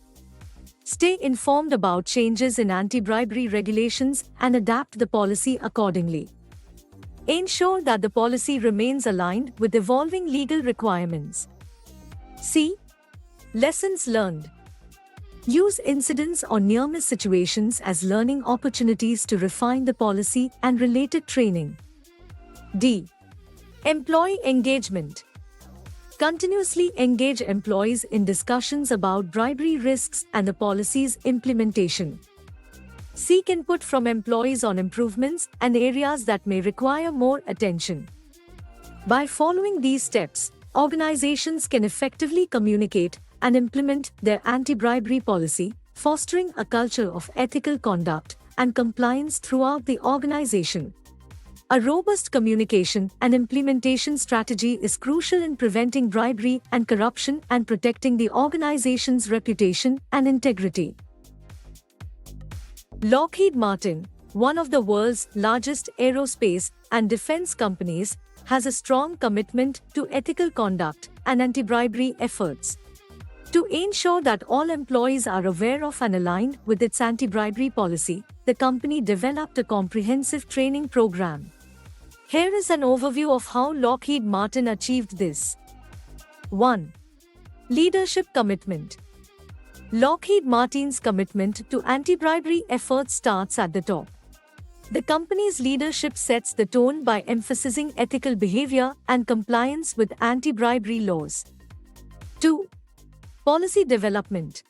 Stay informed about changes in anti-bribery regulations and adapt the policy accordingly. Ensure that the policy remains aligned with evolving legal requirements. C. Lessons learned. Use incidents or near-miss situations as learning opportunities to refine the policy and related training. D. Employee engagement. Continuously engage employees in discussions about bribery risks and the policy's implementation. Seek input from employees on improvements and areas that may require more attention. By following these steps, organizations can effectively communicate and implement their anti-bribery policy, fostering a culture of ethical conduct and compliance throughout the organization. A robust communication and implementation strategy is crucial in preventing bribery and corruption and protecting the organization's reputation and integrity. Lockheed Martin, one of the world's largest aerospace and defense companies, has a strong commitment to ethical conduct and anti-bribery efforts. To ensure that all employees are aware of and aligned with its anti-bribery policy, the company developed a comprehensive training program. Here is an overview of how Lockheed Martin achieved this. 1. Leadership commitment. Lockheed Martin's commitment to anti-bribery efforts starts at the top. The company's leadership sets the tone by emphasizing ethical behavior and compliance with anti-bribery laws. 2. Policy development.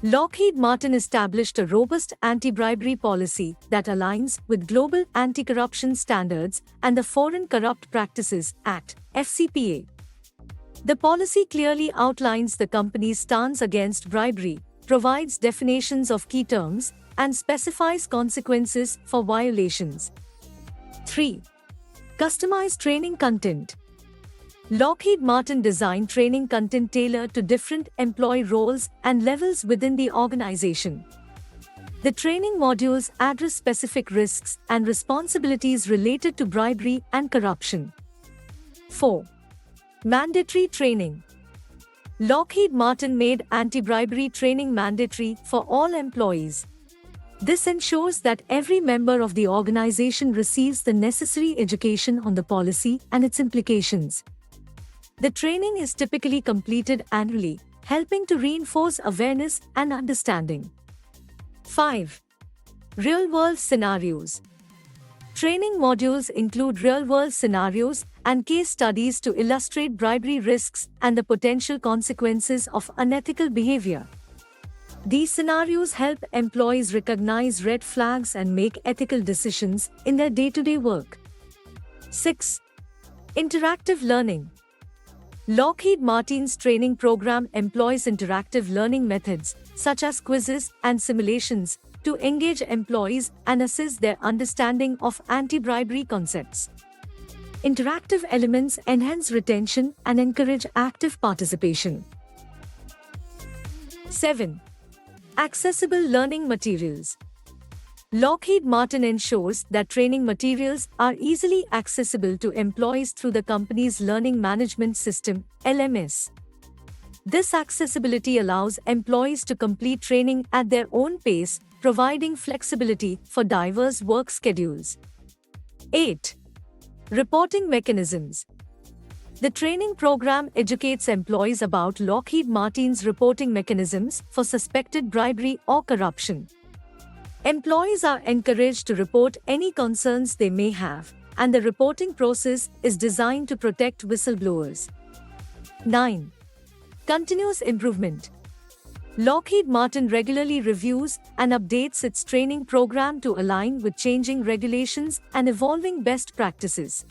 Lockheed Martin established a robust anti-bribery policy that aligns with global anti-corruption standards and the Foreign Corrupt Practices Act (FCPA). The policy clearly outlines the company's stance against bribery, provides definitions of key terms, and specifies consequences for violations. 3. Customized training content. Lockheed Martin designed training content tailored to different employee roles and levels within the organization. The training modules address specific risks and responsibilities related to bribery and corruption. 4. Mandatory training. Lockheed Martin made anti-bribery training mandatory for all employees. This ensures that every member of the organization receives the necessary education on the policy and its implications. The training is typically completed annually, helping to reinforce awareness and understanding. 5. Real-world scenarios. Training modules include real-world scenarios and case studies to illustrate bribery risks and the potential consequences of unethical behavior. These scenarios help employees recognize red flags and make ethical decisions in their day-to-day work. 6. Interactive learning. Lockheed Martin's training program employs interactive learning methods, such as quizzes and simulations, to engage employees and assist their understanding of anti-bribery concepts. Interactive elements enhance retention and encourage active participation. 7. Accessible learning materials. Lockheed Martin ensures that training materials are easily accessible to employees through the company's Learning Management System, LMS. This accessibility allows employees to complete training at their own pace, providing flexibility for diverse work schedules. 8. Reporting mechanisms. The training program educates employees about Lockheed Martin's reporting mechanisms for suspected bribery or corruption. Employees are encouraged to report any concerns they may have, and the reporting process is designed to protect whistleblowers. 9. Continuous improvement. Lockheed Martin regularly reviews and updates its training program to align with changing regulations and evolving best practices.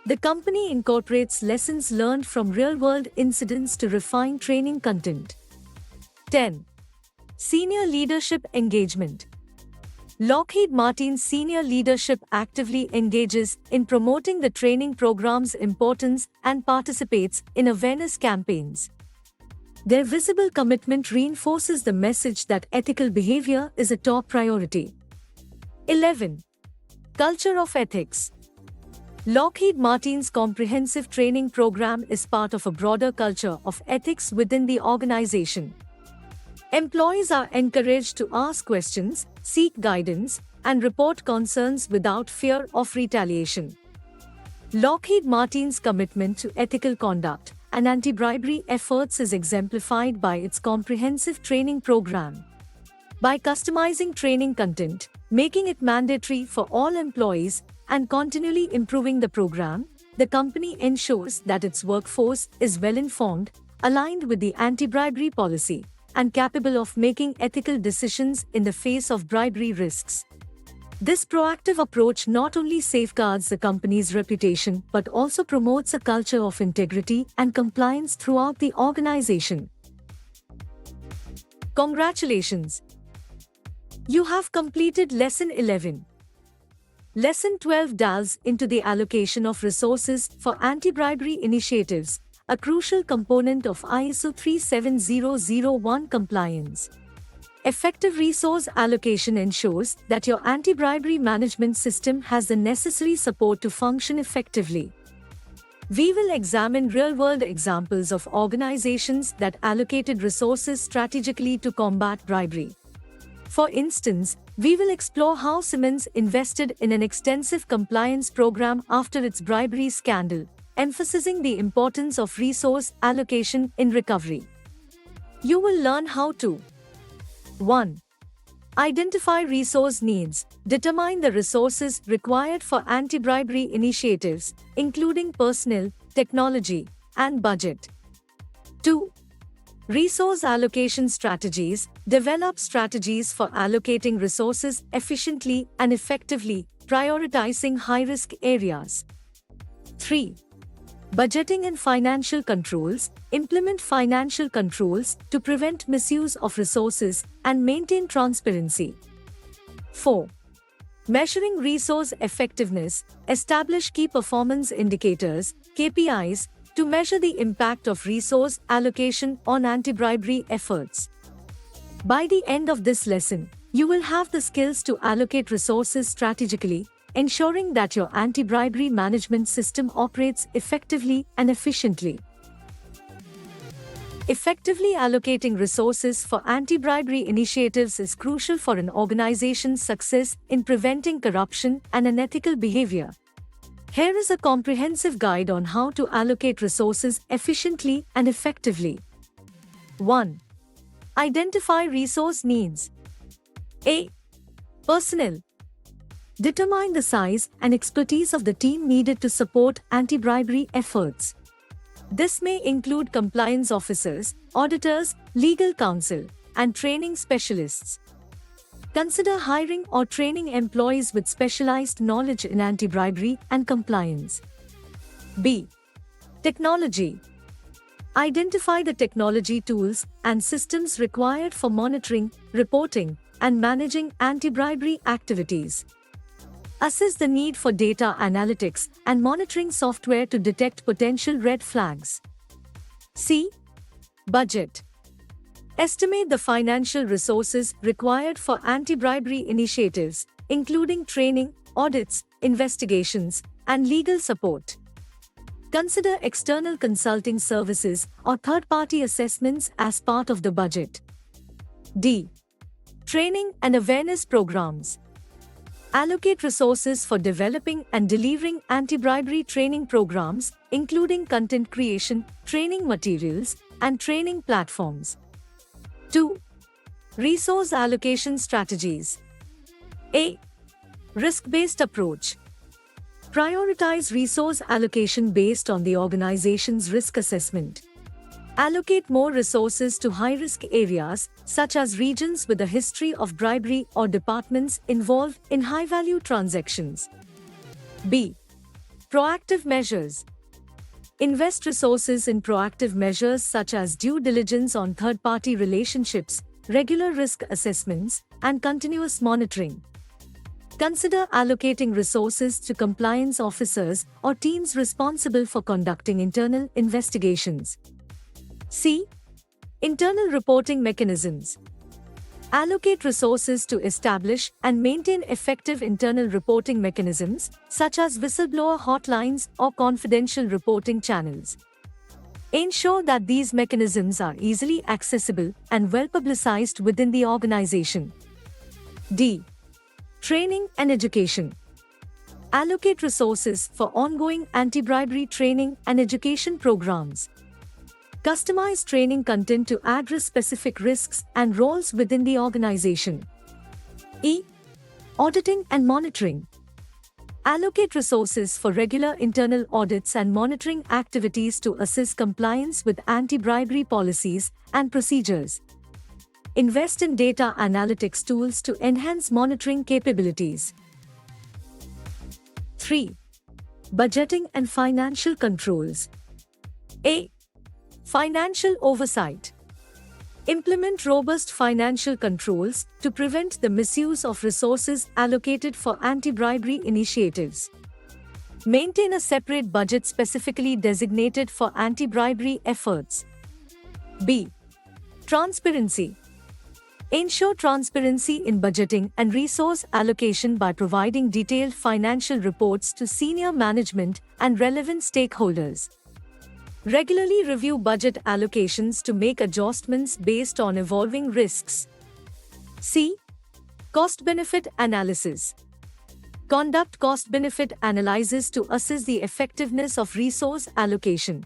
The company incorporates lessons learned from real-world incidents to refine training content. 10. Senior leadership engagement. Lockheed Martin's senior leadership actively engages in promoting the training program's importance and participates in awareness campaigns. Their visible commitment reinforces the message that ethical behavior is a top priority. 11. Culture of ethics. Lockheed Martin's comprehensive training program is part of a broader culture of ethics within the organization. Employees are encouraged to ask questions, seek guidance, and report concerns without fear of retaliation. Lockheed Martin's commitment to ethical conduct and anti-bribery efforts is exemplified by its comprehensive training program. By customizing training content, making it mandatory for all employees, and continually improving the program, the company ensures that its workforce is well-informed, aligned with the anti-bribery policy, and capable of making ethical decisions in the face of bribery risks. This proactive approach not only safeguards the company's reputation but also promotes a culture of integrity and compliance throughout the organization. Congratulations! You have completed Lesson 11. Lesson 12 delves into the allocation of resources for anti-bribery initiatives, a crucial component of ISO 37001 compliance. Effective resource allocation ensures that your anti-bribery management system has the necessary support to function effectively. We will examine real-world examples of organizations that allocated resources strategically to combat bribery. For instance, we will explore how Siemens invested in an extensive compliance program after its bribery scandal, emphasizing the importance of resource allocation in recovery. You will learn how to 1. Identify resource needs. Determine the resources required for anti-bribery initiatives, including personnel, technology, and budget. 2. Resource allocation strategies. Develop strategies for allocating resources efficiently and effectively, prioritizing high-risk areas. 3. Budgeting and financial controls. Implement financial controls to prevent misuse of resources and maintain transparency. 4. Measuring resource effectiveness. Establish key performance indicators, KPIs, to measure the impact of resource allocation on anti-bribery efforts. By the end of this lesson, You will have the skills to allocate resources strategically, ensuring that your anti-bribery management system operates effectively and efficiently. Effectively allocating resources for anti-bribery initiatives is crucial for an organization's success in preventing corruption and unethical behavior. Here is a comprehensive guide on how to allocate resources efficiently and effectively. 1. Identify resource needs. A. Personnel. Determine the size and expertise of the team needed to support anti-bribery efforts. This may include compliance officers, auditors, legal counsel, and training specialists. Consider hiring or training employees with specialized knowledge in anti-bribery and compliance. B. Technology. Identify the technology tools and systems required for monitoring, reporting, and managing anti-bribery activities. Assess the need for data analytics and monitoring software to detect potential red flags. C. Budget. Estimate the financial resources required for anti-bribery initiatives, including training, audits, investigations, and legal support. Consider external consulting services or third-party assessments as part of the budget. D. Training and awareness programs. Allocate resources for developing and delivering anti-bribery training programs, including content creation, training materials, and training platforms. 2. Resource allocation strategies. A. Risk-based approach. Prioritize resource allocation based on the organization's risk assessment. Allocate more resources to high-risk areas, such as regions with a history of bribery or departments involved in high-value transactions. B. Proactive measures. Invest resources in proactive measures such as due diligence on third-party relationships, regular risk assessments, and continuous monitoring. Consider allocating resources to compliance officers or teams responsible for conducting internal investigations. C. Internal reporting mechanisms. Allocate resources to establish and maintain effective internal reporting mechanisms, such as whistleblower hotlines or confidential reporting channels. Ensure that these mechanisms are easily accessible and well publicized within the organization. D. Training and education. Allocate resources for ongoing anti-bribery training and education programs. Customize training content to address specific risks and roles within the organization. E. Auditing and monitoring. Allocate resources for regular internal audits and monitoring activities to assess compliance with anti-bribery policies and procedures. Invest in data analytics tools to enhance monitoring capabilities. 3. Budgeting and financial controls. A. Financial oversight. Implement robust financial controls to prevent the misuse of resources allocated for anti-bribery initiatives. Maintain a separate budget specifically designated for anti-bribery efforts. B. Transparency. Ensure transparency in budgeting and resource allocation by providing detailed financial reports to senior management and relevant stakeholders. Regularly review budget allocations to make adjustments based on evolving risks. C. Cost-benefit analysis. Conduct cost-benefit analysis to assess the effectiveness of resource allocation.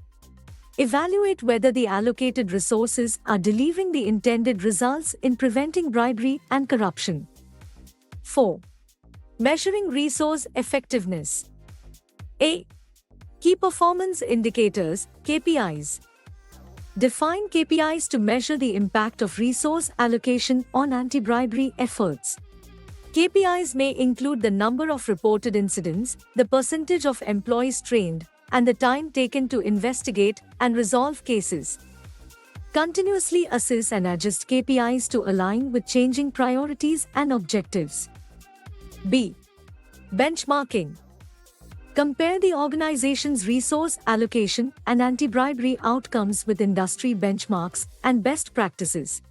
Evaluate whether the allocated resources are delivering the intended results in preventing bribery and corruption. 4. Measuring resource effectiveness. A. Key performance indicators, KPIs. Define KPIs to measure the impact of resource allocation on anti-bribery efforts. KPIs may include the number of reported incidents, the percentage of employees trained, and the time taken to investigate and resolve cases. Continuously assess and adjust KPIs to align with changing priorities and objectives. B. Benchmarking. Compare the organization's resource allocation and anti-bribery outcomes with industry benchmarks and best practices.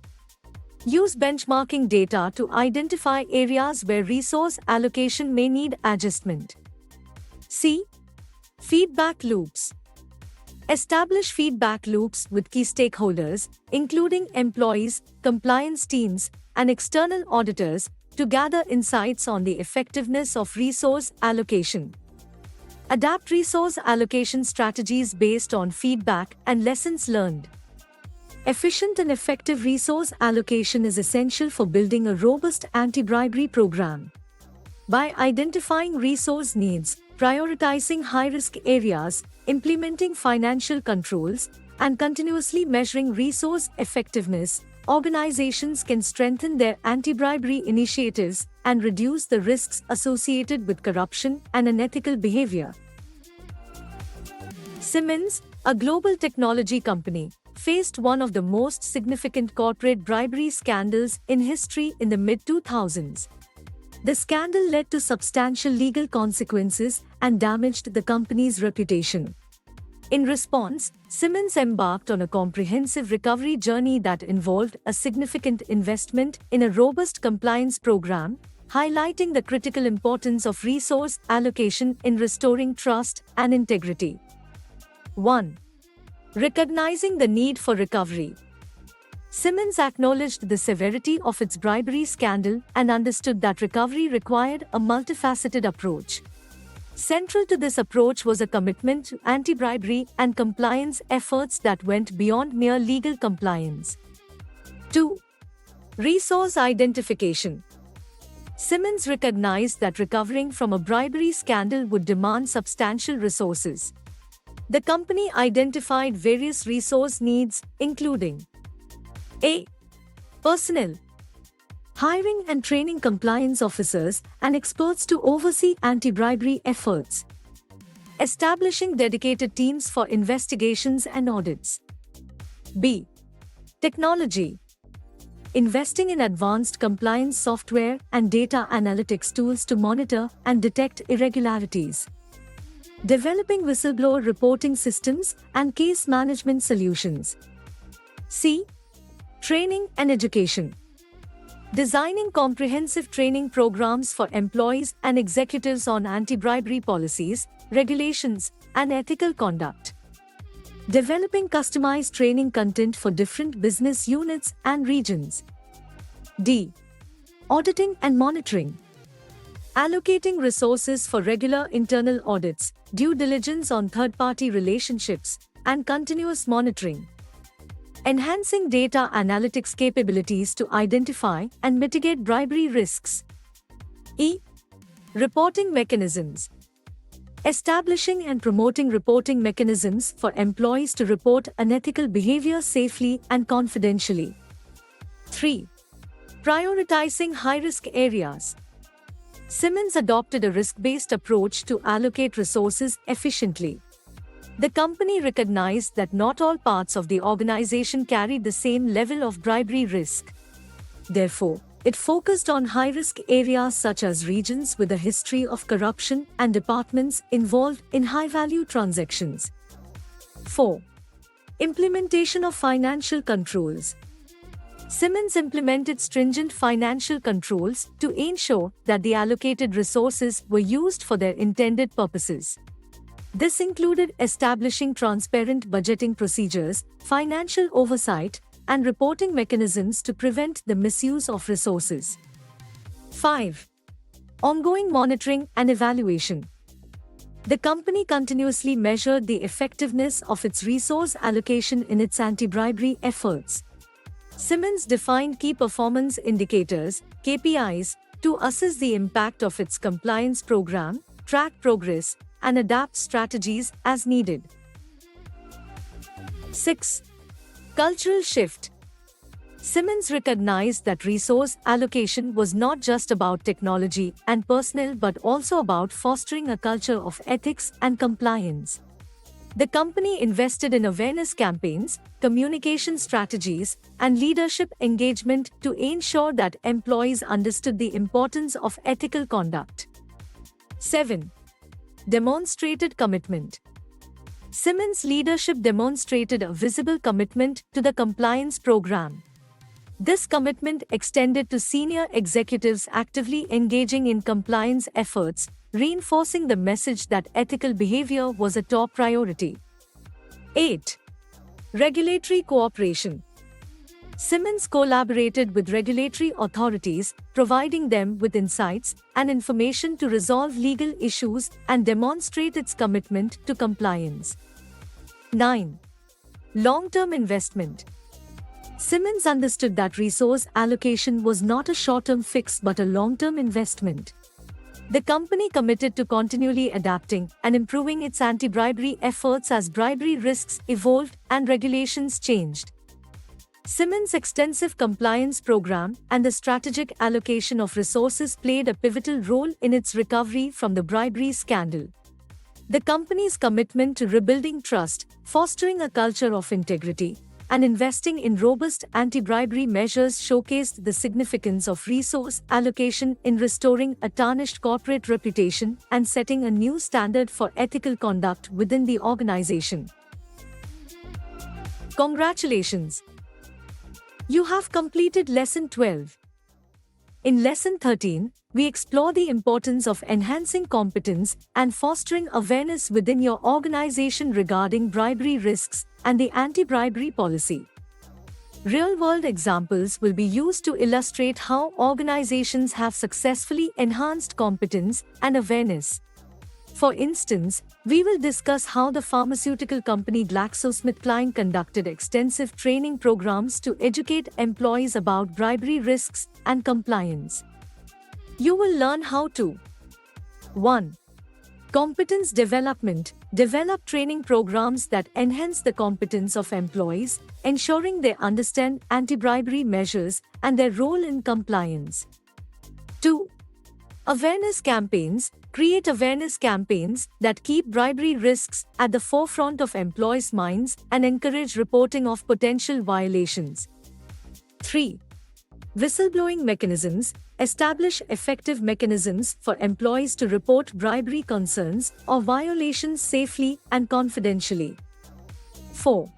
Use benchmarking data to identify areas where resource allocation may need adjustment. C. Feedback loops. Establish feedback loops with key stakeholders, including employees, compliance teams, and external auditors, to gather insights on the effectiveness of resource allocation. Adapt resource allocation strategies based on feedback and lessons learned. Efficient and effective resource allocation is essential for building a robust anti-bribery program. By identifying resource needs, prioritizing high-risk areas, implementing financial controls, and continuously measuring resource effectiveness, organizations can strengthen their anti-bribery initiatives and reduce the risks associated with corruption and unethical behavior. Siemens, a global technology company, faced one of the most significant corporate bribery scandals in history in the mid-2000s. The scandal led to substantial legal consequences and damaged the company's reputation. In response, Siemens embarked on a comprehensive recovery journey that involved a significant investment in a robust compliance program, highlighting the critical importance of resource allocation in restoring trust and integrity. 1. Recognizing the need for recovery. Siemens acknowledged the severity of its bribery scandal and understood that recovery required a multifaceted approach. Central to this approach was a commitment to anti-bribery and compliance efforts that went beyond mere legal compliance. 2. Resource identification. Siemens recognized that recovering from a bribery scandal would demand substantial resources. The company identified various resource needs, including A. Personnel. Hiring and training compliance officers and experts to oversee anti-bribery efforts. Establishing dedicated teams for investigations and audits. B. Technology. Investing in advanced compliance software and data analytics tools to monitor and detect irregularities. Developing whistleblower reporting systems and case management solutions. C. Training and education. Designing comprehensive training programs for employees and executives on anti-bribery policies, regulations, and ethical conduct. Developing customized training content for different business units and regions. D. Auditing and monitoring. Allocating resources for regular internal audits, due diligence on third-party relationships, and continuous monitoring. Enhancing data analytics capabilities to identify and mitigate bribery risks. E. Reporting mechanisms. Establishing and promoting reporting mechanisms for employees to report unethical behavior safely and confidentially. 3. Prioritizing high-risk areas. Siemens adopted a risk-based approach to allocate resources efficiently. The company recognized that not all parts of the organization carried the same level of bribery risk. Therefore, it focused on high-risk areas such as regions with a history of corruption and departments involved in high-value transactions. 4. Implementation of financial controls. Siemens implemented stringent financial controls to ensure that the allocated resources were used for their intended purposes. This included establishing transparent budgeting procedures, financial oversight, and reporting mechanisms to prevent the misuse of resources. 5. Ongoing monitoring and evaluation. The company continuously measured the effectiveness of its resource allocation in its anti-bribery efforts. Siemens defined key performance indicators, KPIs, to assess the impact of its compliance program, track progress, and adapt strategies as needed. 6. Cultural shift. Siemens recognized that resource allocation was not just about technology and personnel but also about fostering a culture of ethics and compliance. The company invested in awareness campaigns, communication strategies, and leadership engagement to ensure that employees understood the importance of ethical conduct. 7. Demonstrated commitment. Siemens leadership demonstrated a visible commitment to the compliance program. This commitment extended to senior executives actively engaging in compliance efforts, reinforcing the message that ethical behavior was a top priority. 8. Regulatory cooperation. Siemens collaborated with regulatory authorities, providing them with insights and information to resolve legal issues and demonstrate its commitment to compliance. 9. Long-term investment. Siemens understood that resource allocation was not a short-term fix but a long-term investment. The company committed to continually adapting and improving its anti-bribery efforts as bribery risks evolved and regulations changed. Siemens' extensive compliance program and the strategic allocation of resources played a pivotal role in its recovery from the bribery scandal. The company's commitment to rebuilding trust, fostering a culture of integrity, and investing in robust anti-bribery measures showcased the significance of resource allocation in restoring a tarnished corporate reputation and setting a new standard for ethical conduct within the organization. Congratulations! You have completed Lesson 12. In Lesson 13, we explore the importance of enhancing competence and fostering awareness within your organization regarding bribery risks and the anti-bribery policy. Real-world examples will be used to illustrate how organizations have successfully enhanced competence and awareness. For instance, we will discuss how the pharmaceutical company GlaxoSmithKline conducted extensive training programs to educate employees about bribery risks and compliance. You will learn how to 1. Competence development. Develop training programs that enhance the competence of employees, ensuring they understand anti-bribery measures and their role in compliance. 2. Awareness campaigns. Create awareness campaigns that keep bribery risks at the forefront of employees' minds and encourage reporting of potential violations. 3. Whistleblowing mechanisms. Establish effective mechanisms for employees to report bribery concerns or violations safely and confidentially. 4.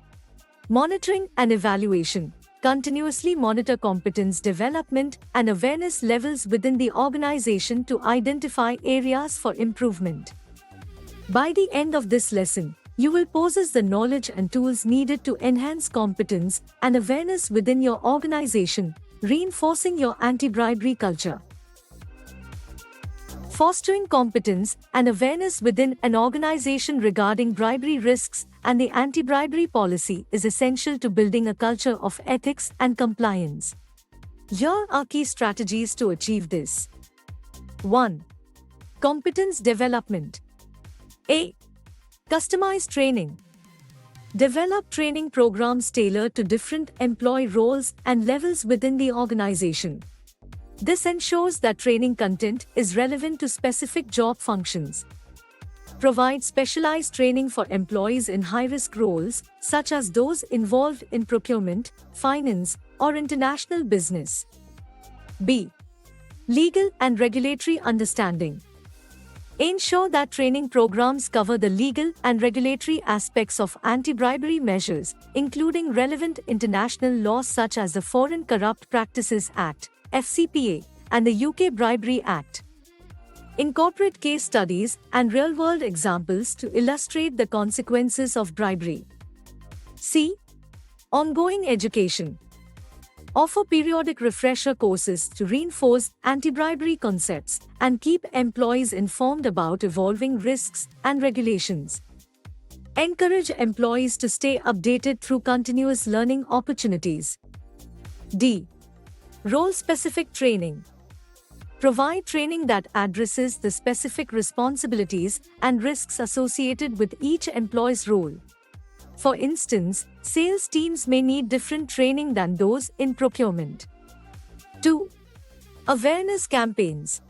Monitoring and evaluation. Continuously monitor competence development and awareness levels within the organization to identify areas for improvement. By the end of this lesson, you will possess the knowledge and tools needed to enhance competence and awareness within your organization, reinforcing your anti-bribery culture. Fostering competence and awareness within an organization regarding bribery risks and the anti-bribery policy is essential to building a culture of ethics and compliance. Here are key strategies to achieve this. 1. Competence development. A. Customized training. Develop training programs tailored to different employee roles and levels within the organization. This ensures that training content is relevant to specific job functions. Provide specialized training for employees in high-risk roles, such as those involved in procurement, finance, or international business. B. Legal and regulatory understanding. Ensure that training programs cover the legal and regulatory aspects of anti-bribery measures, including relevant international laws such as the Foreign Corrupt Practices Act, FCPA, and the UK Bribery Act. Incorporate case studies and real-world examples to illustrate the consequences of bribery. C. Ongoing education. Offer periodic refresher courses to reinforce anti-bribery concepts and keep employees informed about evolving risks and regulations. Encourage employees to stay updated through continuous learning opportunities. D. Role-specific training. Provide training that addresses the specific responsibilities and risks associated with each employee's role. For instance, sales teams may need different training than those in procurement. 2. Awareness campaigns.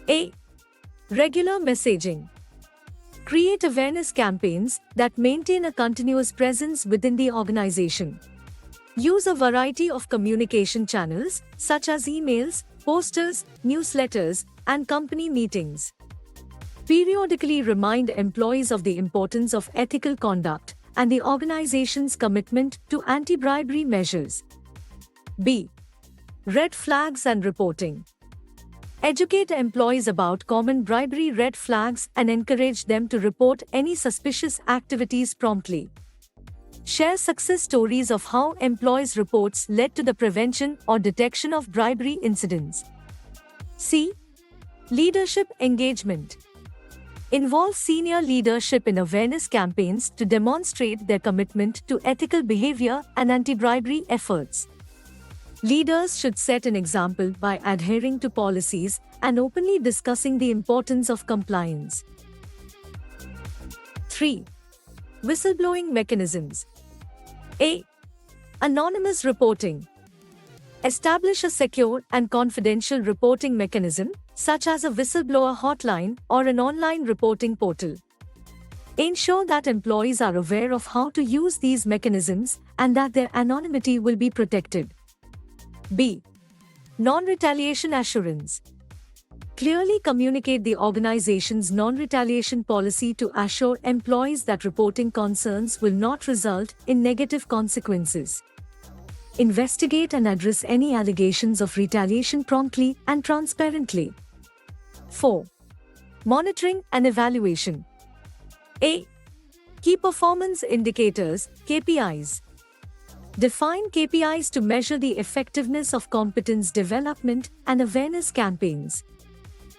A. Regular messaging. Create awareness campaigns that maintain a continuous presence within the organization. Use a variety of communication channels, such as emails, posters, newsletters, and company meetings. Periodically remind employees of the importance of ethical conduct and the organization's commitment to anti-bribery measures. B. Red flags and reporting. Educate employees about common bribery red flags and encourage them to report any suspicious activities promptly. Share success stories of how employees' reports led to the prevention or detection of bribery incidents. C. Leadership engagement. Involve senior leadership in awareness campaigns to demonstrate their commitment to ethical behavior and anti-bribery efforts. Leaders should set an example by adhering to policies and openly discussing the importance of compliance. 3. Whistleblowing mechanisms. A. Anonymous reporting. Establish a secure and confidential reporting mechanism, such as a whistleblower hotline or an online reporting portal. Ensure that employees are aware of how to use these mechanisms and that their anonymity will be protected. B. Non-retaliation assurance. Clearly communicate the organization's non-retaliation policy to assure employees that reporting concerns will not result in negative consequences. Investigate and address any allegations of retaliation promptly and transparently. 4. Monitoring and evaluation. A. Key performance indicators, KPIs. Define KPIs to measure the effectiveness of competence development and awareness campaigns.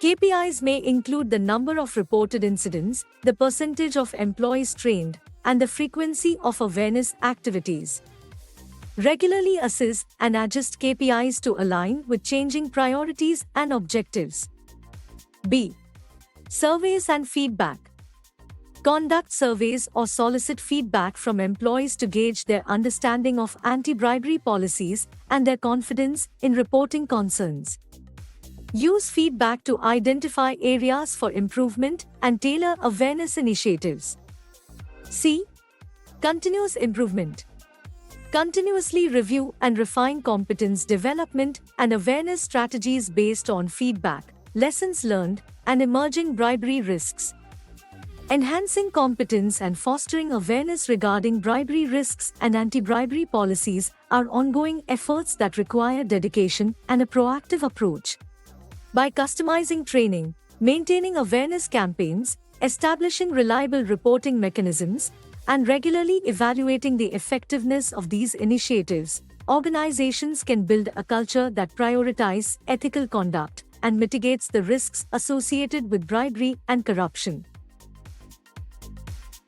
KPIs may include the number of reported incidents, the percentage of employees trained, and the frequency of awareness activities. Regularly assess and adjust KPIs to align with changing priorities and objectives. B. Surveys and feedback. Conduct surveys or solicit feedback from employees to gauge their understanding of anti-bribery policies and their confidence in reporting concerns. Use feedback to identify areas for improvement and tailor awareness initiatives. C. Continuous improvement. Continuously review and refine competence development and awareness strategies based on feedback, lessons learned, and emerging bribery risks. Enhancing competence and fostering awareness regarding bribery risks and anti-bribery policies are ongoing efforts that require dedication and a proactive approach. By customizing training, maintaining awareness campaigns, establishing reliable reporting mechanisms, and regularly evaluating the effectiveness of these initiatives, organizations can build a culture that prioritizes ethical conduct and mitigates the risks associated with bribery and corruption.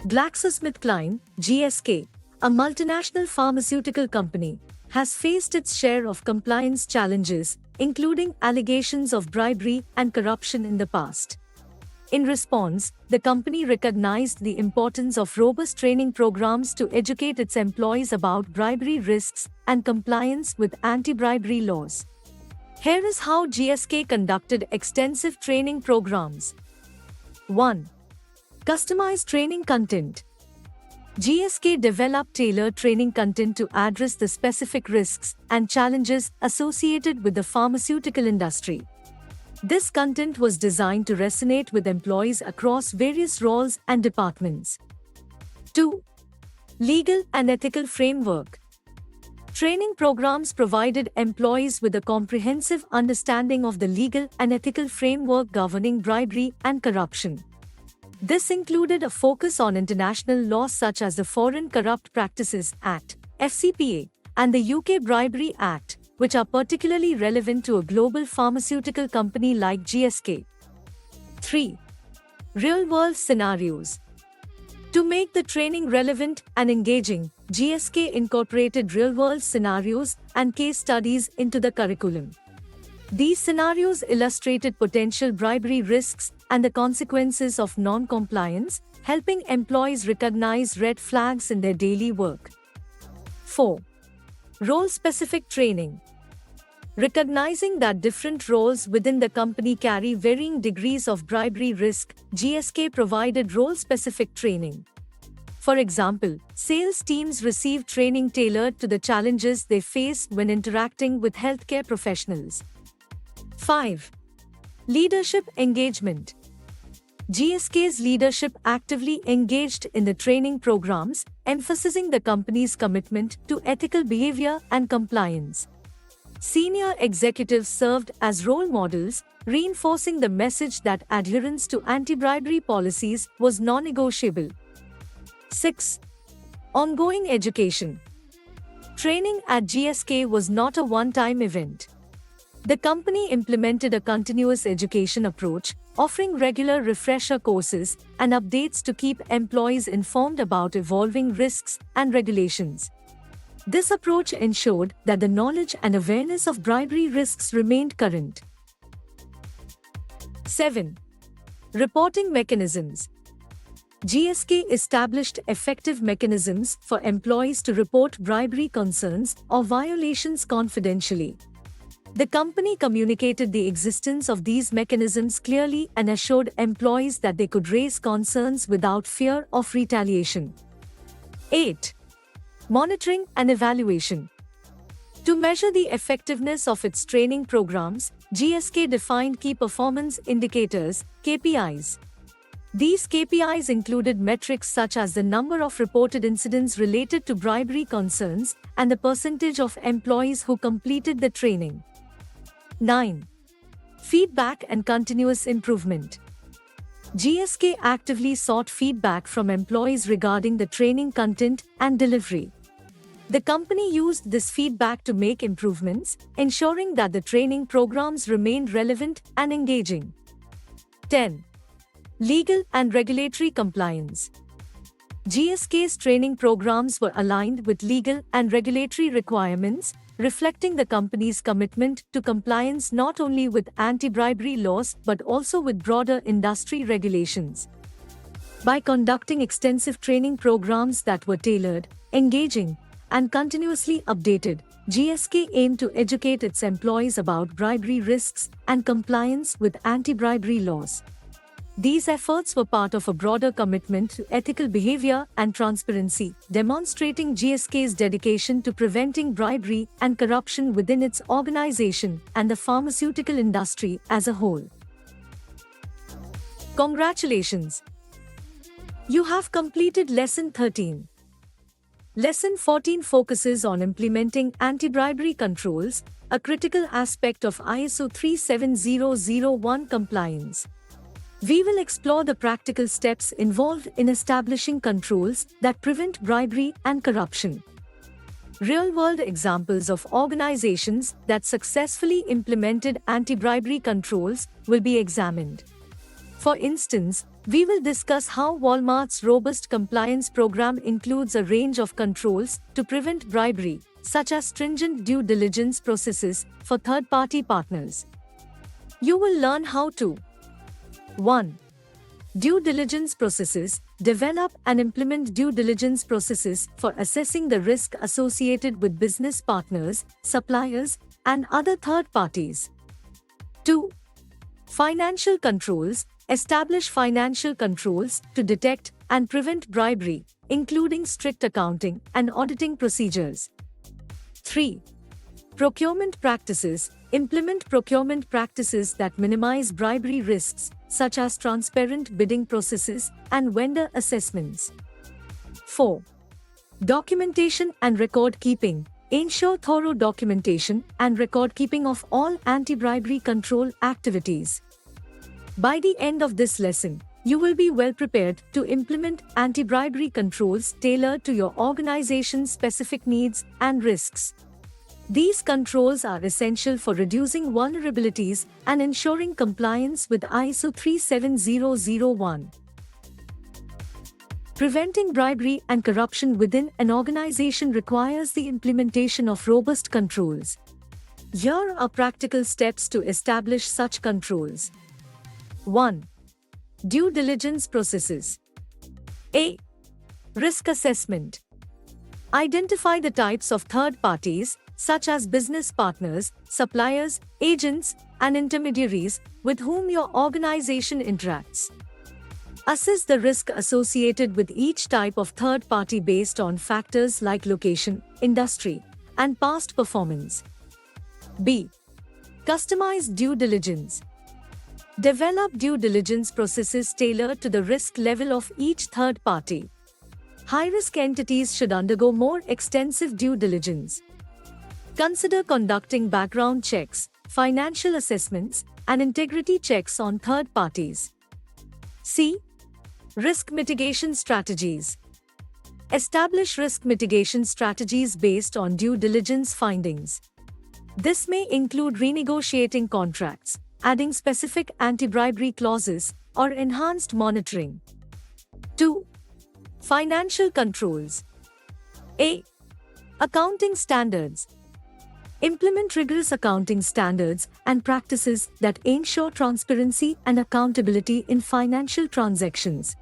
GlaxoSmithKline, GSK, a multinational pharmaceutical company, has faced its share of compliance challenges, including allegations of bribery and corruption in the past. In response, the company recognized the importance of robust training programs to educate its employees about bribery risks and compliance with anti-bribery laws. Here is how GSK conducted extensive training programs. 1. Customized training content. GSK developed tailored training content to address the specific risks and challenges associated with the pharmaceutical industry. This content was designed to resonate with employees across various roles and departments. 2. Legal and ethical framework. Training programs provided employees with a comprehensive understanding of the legal and ethical framework governing bribery and corruption. This included a focus on international laws such as the Foreign Corrupt Practices Act, FCPA, and the UK Bribery Act, which are particularly relevant to a global pharmaceutical company like GSK. 3. Real-world scenarios. To make the training relevant and engaging, GSK incorporated real-world scenarios and case studies into the curriculum. These scenarios illustrated potential bribery risks and the consequences of non-compliance, helping employees recognize red flags in their daily work. 4. Role-specific training. Recognizing that different roles within the company carry varying degrees of bribery risk, GSK provided role-specific training. For example, sales teams receive training tailored to the challenges they face when interacting with healthcare professionals. 5. Leadership engagement. GSK's leadership actively engaged in the training programs, emphasizing the company's commitment to ethical behavior and compliance. Senior executives served as role models, reinforcing the message that adherence to anti-bribery policies was non-negotiable. 6. Ongoing education. Training at GSK was not a one-time event. The company implemented a continuous education approach, offering regular refresher courses and updates to keep employees informed about evolving risks and regulations. This approach ensured that the knowledge and awareness of bribery risks remained current. 7. Reporting mechanisms. GSK established effective mechanisms for employees to report bribery concerns or violations confidentially. The company communicated the existence of these mechanisms clearly and assured employees that they could raise concerns without fear of retaliation. 8. Monitoring and evaluation. To measure the effectiveness of its training programs, GSK defined key performance indicators, KPIs. These KPIs included metrics such as the number of reported incidents related to bribery concerns and the percentage of employees who completed the training. 9. Feedback and continuous improvement. GSK actively sought feedback from employees regarding the training content and delivery. The company used this feedback to make improvements, ensuring that the training programs remained relevant and engaging. 10. Legal and regulatory compliance. GSK's training programs were aligned with legal and regulatory requirements, reflecting the company's commitment to compliance not only with anti-bribery laws but also with broader industry regulations. By conducting extensive training programs that were tailored, engaging, and continuously updated, GSK aimed to educate its employees about bribery risks and compliance with anti-bribery laws. These efforts were part of a broader commitment to ethical behavior and transparency, demonstrating GSK's dedication to preventing bribery and corruption within its organization and the pharmaceutical industry as a whole. Congratulations! You have completed Lesson 13. Lesson 14 focuses on implementing anti-bribery controls, a critical aspect of ISO 37001 compliance. We will explore the practical steps involved in establishing controls that prevent bribery and corruption. Real-world examples of organizations that successfully implemented anti-bribery controls will be examined. For instance, we will discuss how Walmart's robust compliance program includes a range of controls to prevent bribery, such as stringent due diligence processes for third-party partners. You will learn how to 1. Due diligence processes. Develop and implement due diligence processes for assessing the risk associated with business partners, suppliers, and other third parties. 2. Financial controls. Establish financial controls to detect and prevent bribery, including strict accounting and auditing procedures. 3. Procurement practices. Implement procurement practices that minimize bribery risks, such as transparent bidding processes and vendor assessments. 4. Documentation and record keeping. Ensure thorough documentation and record keeping of all anti-bribery control activities. By the end of this lesson, you will be well prepared to implement anti-bribery controls tailored to your organization's specific needs and risks. These controls are essential for reducing vulnerabilities and ensuring compliance with ISO 37001. Preventing bribery and corruption within an organization requires the implementation of robust controls. Here are practical steps to establish such controls. 1. Due diligence processes. A. Risk assessment. Identify the types of third parties, such as business partners, suppliers, agents, and intermediaries, with whom your organization interacts. Assess the risk associated with each type of third party based on factors like location, industry, and past performance. B. Customize due diligence. Develop due diligence processes tailored to the risk level of each third party. High-risk entities should undergo more extensive due diligence. Consider conducting background checks, financial assessments, and integrity checks on third parties. C. Risk mitigation strategies. Establish risk mitigation strategies based on due diligence findings. This may include renegotiating contracts, adding specific anti-bribery clauses, or enhanced monitoring. 2. Financial controls. A. Accounting standards. Implement rigorous accounting standards and practices that ensure transparency and accountability in financial transactions.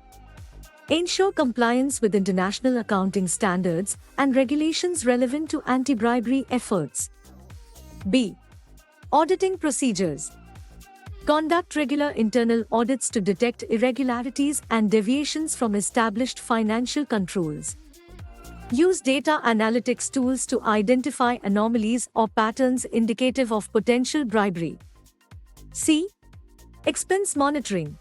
Ensure compliance with international accounting standards and regulations relevant to anti-bribery efforts. B. Auditing procedures. Conduct regular internal audits to detect irregularities and deviations from established financial controls. Use data analytics tools to identify anomalies or patterns indicative of potential bribery. C. Expense monitoring.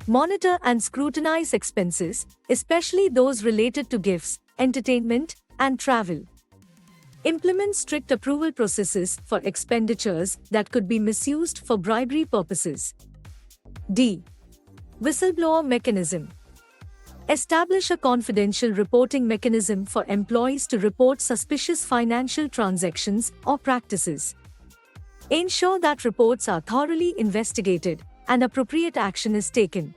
Monitor and scrutinize expenses, especially those related to gifts, entertainment, and travel. Implement strict approval processes for expenditures that could be misused for bribery purposes. D. Whistleblower mechanism. Establish a confidential reporting mechanism for employees to report suspicious financial transactions or practices. Ensure that reports are thoroughly investigated and appropriate action is taken.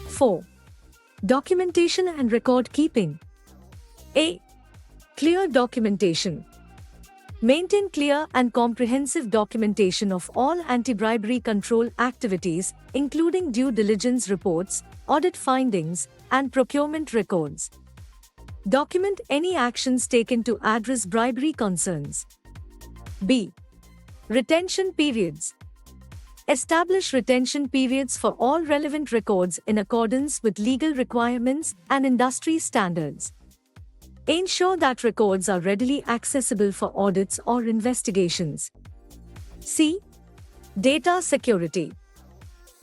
4. Documentation and record keeping. A. Clear documentation. Maintain clear and comprehensive documentation of all anti-bribery control activities, including due diligence reports, audit findings, and procurement records. Document any actions taken to address bribery concerns. B. Retention periods. Establish retention periods for all relevant records in accordance with legal requirements and industry standards. Ensure that records are readily accessible for audits or investigations. C. Data security.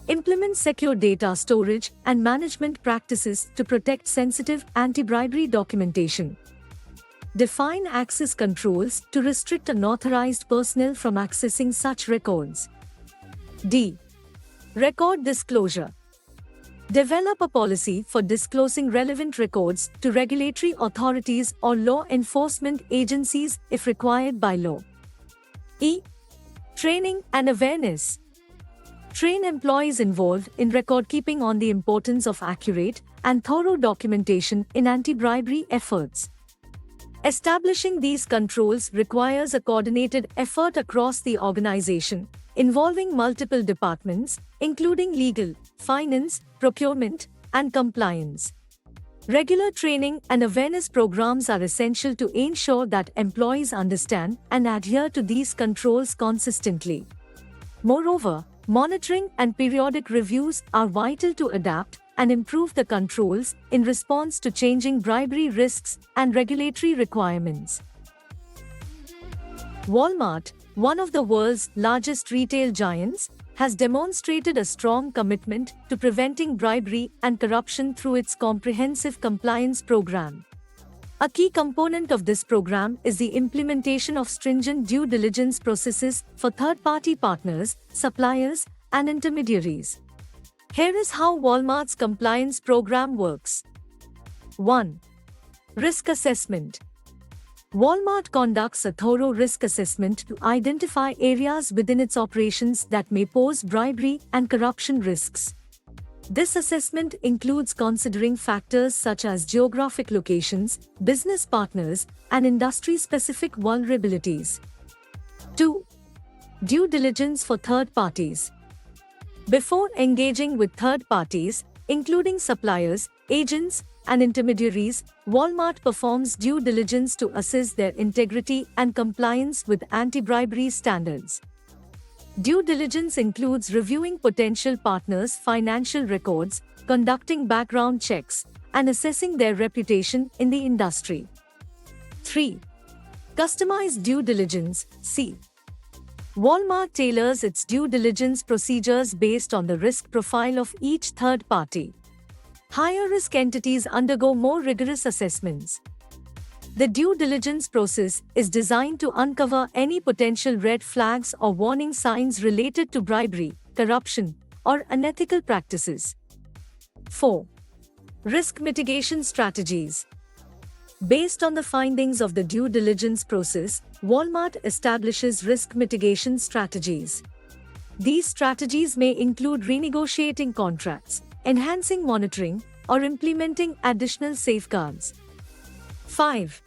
Implement secure data storage and management practices to protect sensitive anti-bribery documentation. Define access controls to restrict unauthorized personnel from accessing such records. D. Record disclosure. Develop a policy for disclosing relevant records to regulatory authorities or law enforcement agencies if required by law. E. Training and awareness. Train employees involved in record keeping on the importance of accurate and thorough documentation in anti-bribery efforts. Establishing these controls requires a coordinated effort across the organization, involving multiple departments, including legal, finance, procurement, and compliance. Regular training and awareness programs are essential to ensure that employees understand and adhere to these controls consistently. Moreover, monitoring and periodic reviews are vital to adapt and improve the controls in response to changing bribery risks and regulatory requirements. Walmart, one of the world's largest retail giants, has demonstrated a strong commitment to preventing bribery and corruption through its comprehensive compliance program. A key component of this program is the implementation of stringent due diligence processes for third-party partners, suppliers, and intermediaries. Here is how Walmart's compliance program works. 1. Risk assessment. Walmart conducts a thorough risk assessment to identify areas within its operations that may pose bribery and corruption risks. This assessment includes considering factors such as geographic locations, business partners, and industry-specific vulnerabilities. 2. Due diligence for third parties. Before engaging with third parties, including suppliers, agents, and intermediaries, Walmart performs due diligence to assess their integrity and compliance with anti-bribery standards. Due diligence includes reviewing potential partners' financial records, conducting background checks, and assessing their reputation in the industry. 3. Customized due diligence, C. Walmart tailors its due diligence procedures based on the risk profile of each third party. Higher risk entities undergo more rigorous assessments. The due diligence process is designed to uncover any potential red flags or warning signs related to bribery, corruption, or unethical practices. 4. Risk mitigation strategies. Based on the findings of the due diligence process, Walmart establishes risk mitigation strategies. These strategies may include renegotiating contracts, enhancing monitoring, or implementing additional safeguards. 5.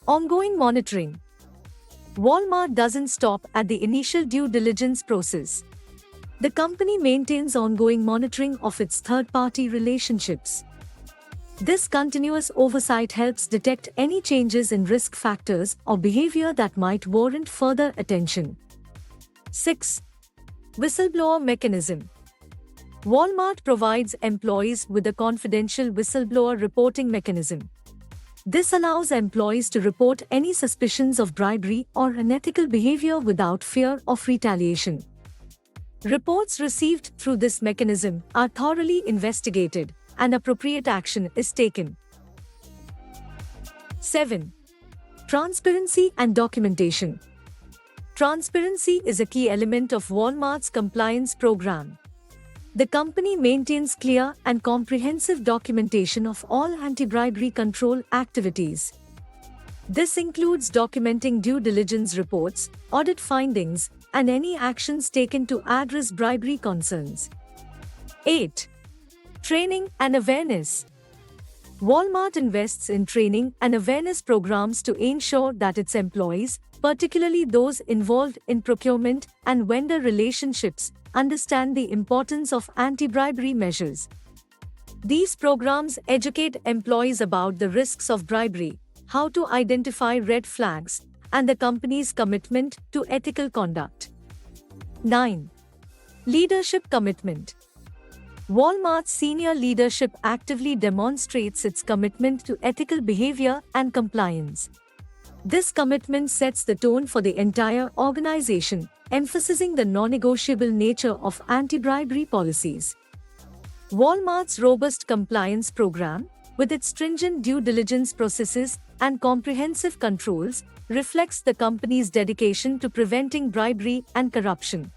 Ongoing monitoring. Walmart doesn't stop at the initial due diligence process. The company maintains ongoing monitoring of its third-party relationships. This continuous oversight helps detect any changes in risk factors or behavior that might warrant further attention. 6. Whistleblower mechanism. Walmart provides employees with a confidential whistleblower reporting mechanism. This allows employees to report any suspicions of bribery or unethical behavior without fear of retaliation. Reports received through this mechanism are thoroughly investigated, and appropriate action is taken. 7. Transparency and documentation. Transparency is a key element of Walmart's compliance program. The company maintains clear and comprehensive documentation of all anti-bribery control activities. This includes documenting due diligence reports, audit findings, and any actions taken to address bribery concerns. 8. Training and awareness. Walmart invests in training and awareness programs to ensure that its employees, particularly those involved in procurement and vendor relationships, understand the importance of anti-bribery measures. These programs educate employees about the risks of bribery, how to identify red flags, and the company's commitment to ethical conduct. 9. Leadership commitment. Walmart's senior leadership actively demonstrates its commitment to ethical behavior and compliance. This commitment sets the tone for the entire organization, emphasizing the non-negotiable nature of anti-bribery policies. Walmart's robust compliance program, with its stringent due diligence processes and comprehensive controls, reflects the company's dedication to preventing bribery and corruption.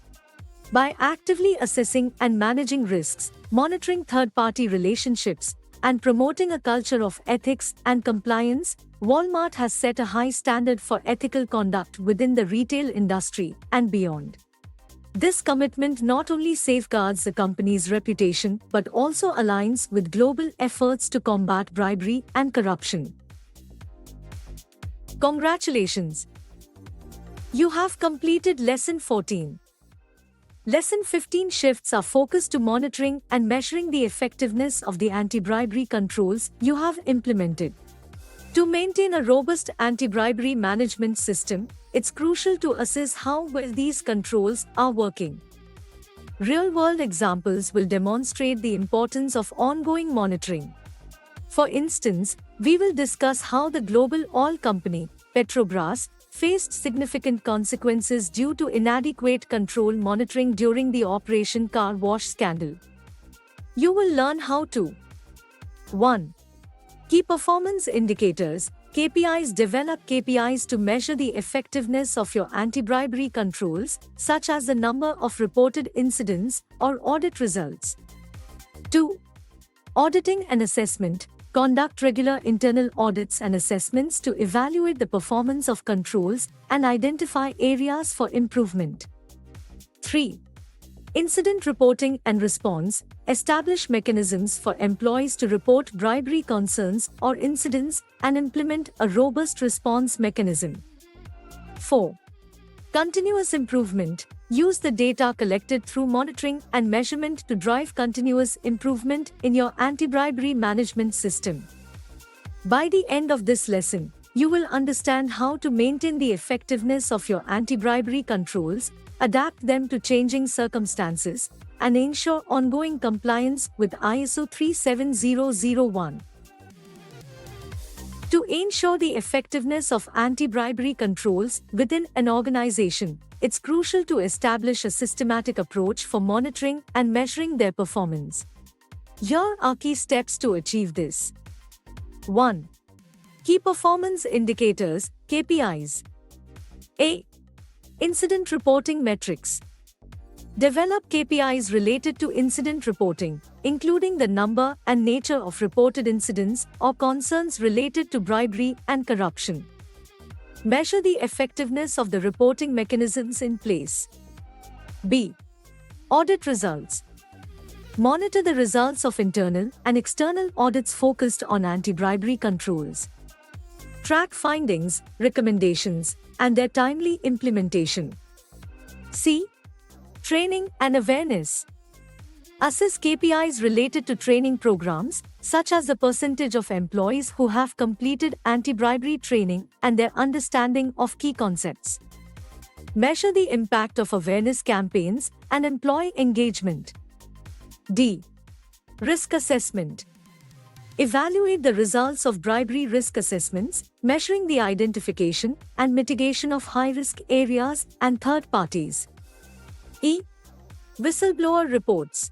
By actively assessing and managing risks, monitoring third-party relationships, and promoting a culture of ethics and compliance, Walmart has set a high standard for ethical conduct within the retail industry and beyond. This commitment not only safeguards the company's reputation but also aligns with global efforts to combat bribery and corruption. Congratulations! You have completed Lesson 14. Lesson 15 shifts our focus to monitoring and measuring the effectiveness of the anti-bribery controls you have implemented. To maintain a robust anti-bribery management system, it's crucial to assess how well these controls are working. Real-world examples will demonstrate the importance of ongoing monitoring. For instance, we will discuss how the global oil company, Petrobras, faced significant consequences due to inadequate control monitoring during the Operation Car Wash scandal. You will learn how to 1. Key performance indicators, KPIs. Develop KPIs to measure the effectiveness of your anti-bribery controls, such as the number of reported incidents or audit results. 2. Auditing and assessment. Conduct regular internal audits and assessments to evaluate the performance of controls and identify areas for improvement. 3. Incident reporting and response. Establish mechanisms for employees to report bribery concerns or incidents and implement a robust response mechanism. 4. Continuous improvement. Use the data collected through monitoring and measurement to drive continuous improvement in your anti-bribery management system. By the end of this lesson, you will understand how to maintain the effectiveness of your anti-bribery controls, adapt them to changing circumstances, and ensure ongoing compliance with ISO 37001. To ensure the effectiveness of anti-bribery controls within an organization, it's crucial to establish a systematic approach for monitoring and measuring their performance. Here are key steps to achieve this. 1. Key Performance Indicators, KPIs. A. Incident Reporting Metrics. Develop KPIs related to incident reporting, including the number and nature of reported incidents or concerns related to bribery and corruption. Measure the effectiveness of the reporting mechanisms in place. B. Audit results. Monitor the results of internal and external audits focused on anti-bribery controls. Track findings, recommendations, and their timely implementation. C. Training and awareness. Assess KPIs related to training programs, such as the percentage of employees who have completed anti-bribery training and their understanding of key concepts. Measure the impact of awareness campaigns and employee engagement. D. Risk assessment. Evaluate the results of bribery risk assessments, measuring the identification and mitigation of high-risk areas and third parties. E. Whistleblower reports.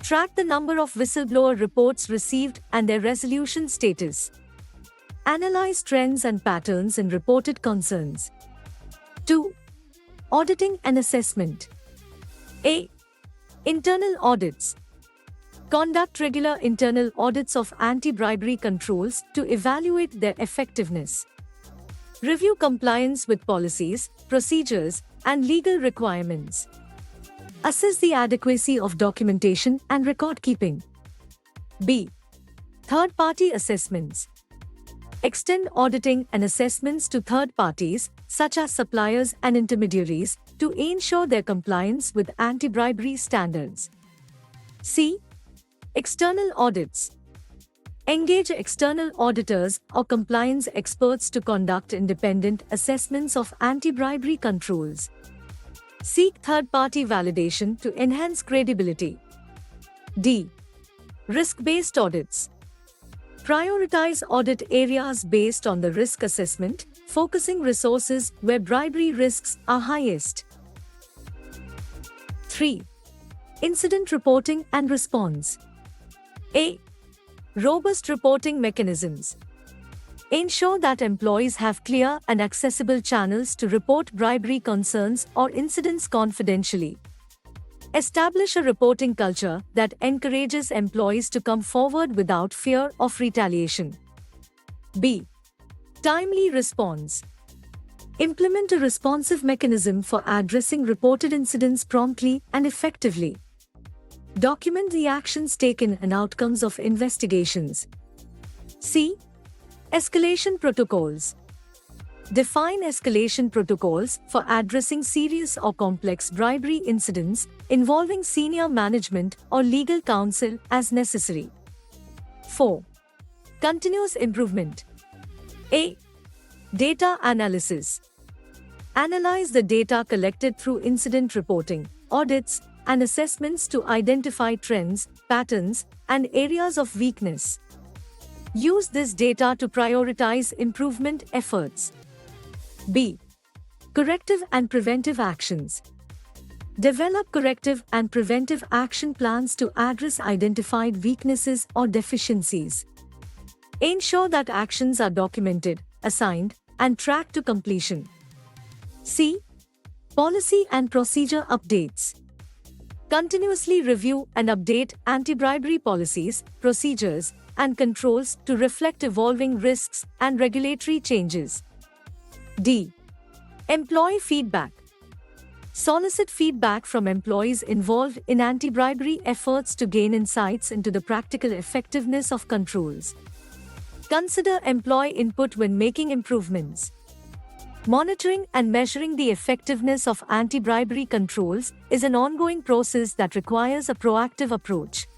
Track the number of whistleblower reports received and their resolution status. Analyze trends and patterns in reported concerns. 2. Auditing and assessment. A. Internal audits. Conduct regular internal audits of anti-bribery controls to evaluate their effectiveness. Review compliance with policies, procedures, and legal requirements. Assess the adequacy of documentation and record keeping. B. Third-party assessments. Extend auditing and assessments to third parties, such as suppliers and intermediaries, to ensure their compliance with anti-bribery standards. C. External audits. Engage external auditors or compliance experts to conduct independent assessments of anti-bribery controls. Seek third-party validation to enhance credibility. D. Risk-based audits. Prioritize audit areas based on the risk assessment, focusing resources where bribery risks are highest. 3. Incident reporting and response. A. Robust reporting mechanisms. Ensure that employees have clear and accessible channels to report bribery concerns or incidents confidentially. Establish a reporting culture that encourages employees to come forward without fear of retaliation. B. Timely response. Implement a responsive mechanism for addressing reported incidents promptly and effectively. Document the actions taken and outcomes of investigations. C. Escalation protocols. Define escalation protocols for addressing serious or complex bribery incidents involving senior management or legal counsel as necessary. 4. Continuous improvement. A. Data analysis. Analyze the data collected through incident reporting, audits, and assessments to identify trends, patterns, and areas of weakness. Use this data to prioritize improvement efforts. B. Corrective and preventive actions. Develop corrective and preventive action plans to address identified weaknesses or deficiencies. Ensure that actions are documented, assigned, and tracked to completion. C. Policy and procedure updates. Continuously review and update anti-bribery policies, procedures, and controls to reflect evolving risks and regulatory changes. D. Employee feedback. Solicit feedback from employees involved in anti-bribery efforts to gain insights into the practical effectiveness of controls. Consider employee input when making improvements. Monitoring and measuring the effectiveness of anti-bribery controls is an ongoing process that requires a proactive approach.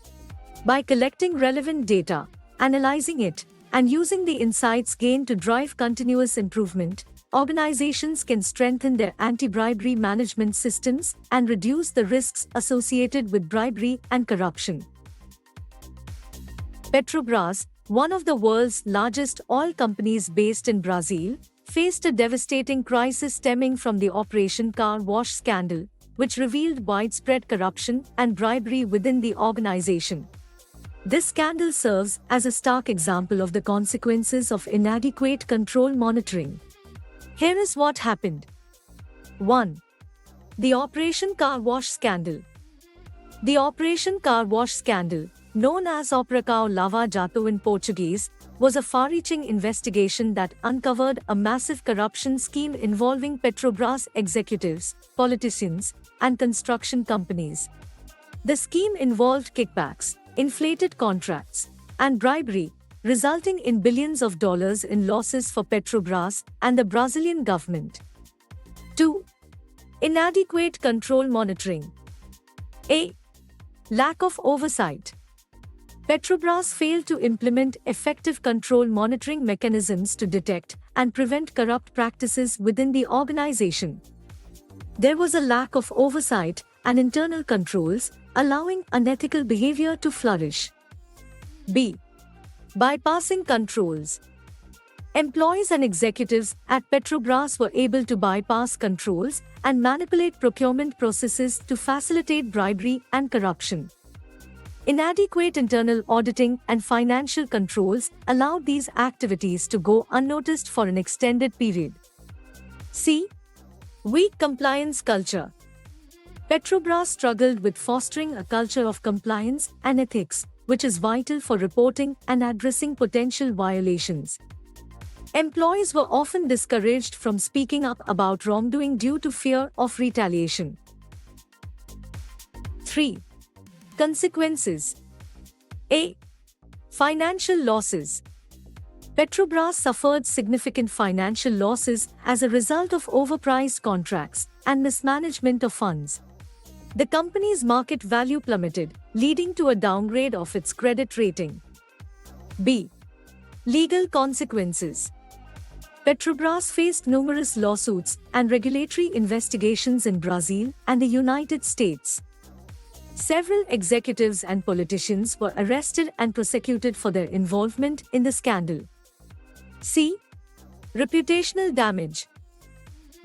By collecting relevant data, analyzing it, and using the insights gained to drive continuous improvement, organizations can strengthen their anti-bribery management systems and reduce the risks associated with bribery and corruption. Petrobras, one of the world's largest oil companies based in Brazil, faced a devastating crisis stemming from the Operation Car Wash scandal, which revealed widespread corruption and bribery within the organization. This scandal serves as a stark example of the consequences of inadequate control monitoring. Here is what happened. 1. The Operation Car Wash Scandal. The Operation Car Wash Scandal, known as Operação Lava Jato in Portuguese, was a far-reaching investigation that uncovered a massive corruption scheme involving Petrobras executives, politicians, and construction companies. The scheme involved kickbacks, inflated contracts, and bribery, resulting in billions of dollars in losses for Petrobras and the Brazilian government. 2. Inadequate control monitoring. A. Lack of oversight. Petrobras failed to implement effective control monitoring mechanisms to detect and prevent corrupt practices within the organization. There was a lack of oversight and internal controls, allowing unethical behavior to flourish. B. Bypassing controls. Employees and executives at Petrobras were able to bypass controls and manipulate procurement processes to facilitate bribery and corruption. Inadequate internal auditing and financial controls allowed these activities to go unnoticed for an extended period. C. Weak compliance culture. Petrobras struggled with fostering a culture of compliance and ethics, which is vital for reporting and addressing potential violations. Employees were often discouraged from speaking up about wrongdoing due to fear of retaliation. 3. Consequences. A. Financial losses. Petrobras suffered significant financial losses as a result of overpriced contracts and mismanagement of funds. The company's market value plummeted, leading to a downgrade of its credit rating. B. Legal consequences. Petrobras faced numerous lawsuits and regulatory investigations in Brazil and the United States. Several executives and politicians were arrested and prosecuted for their involvement in the scandal. C. Reputational damage.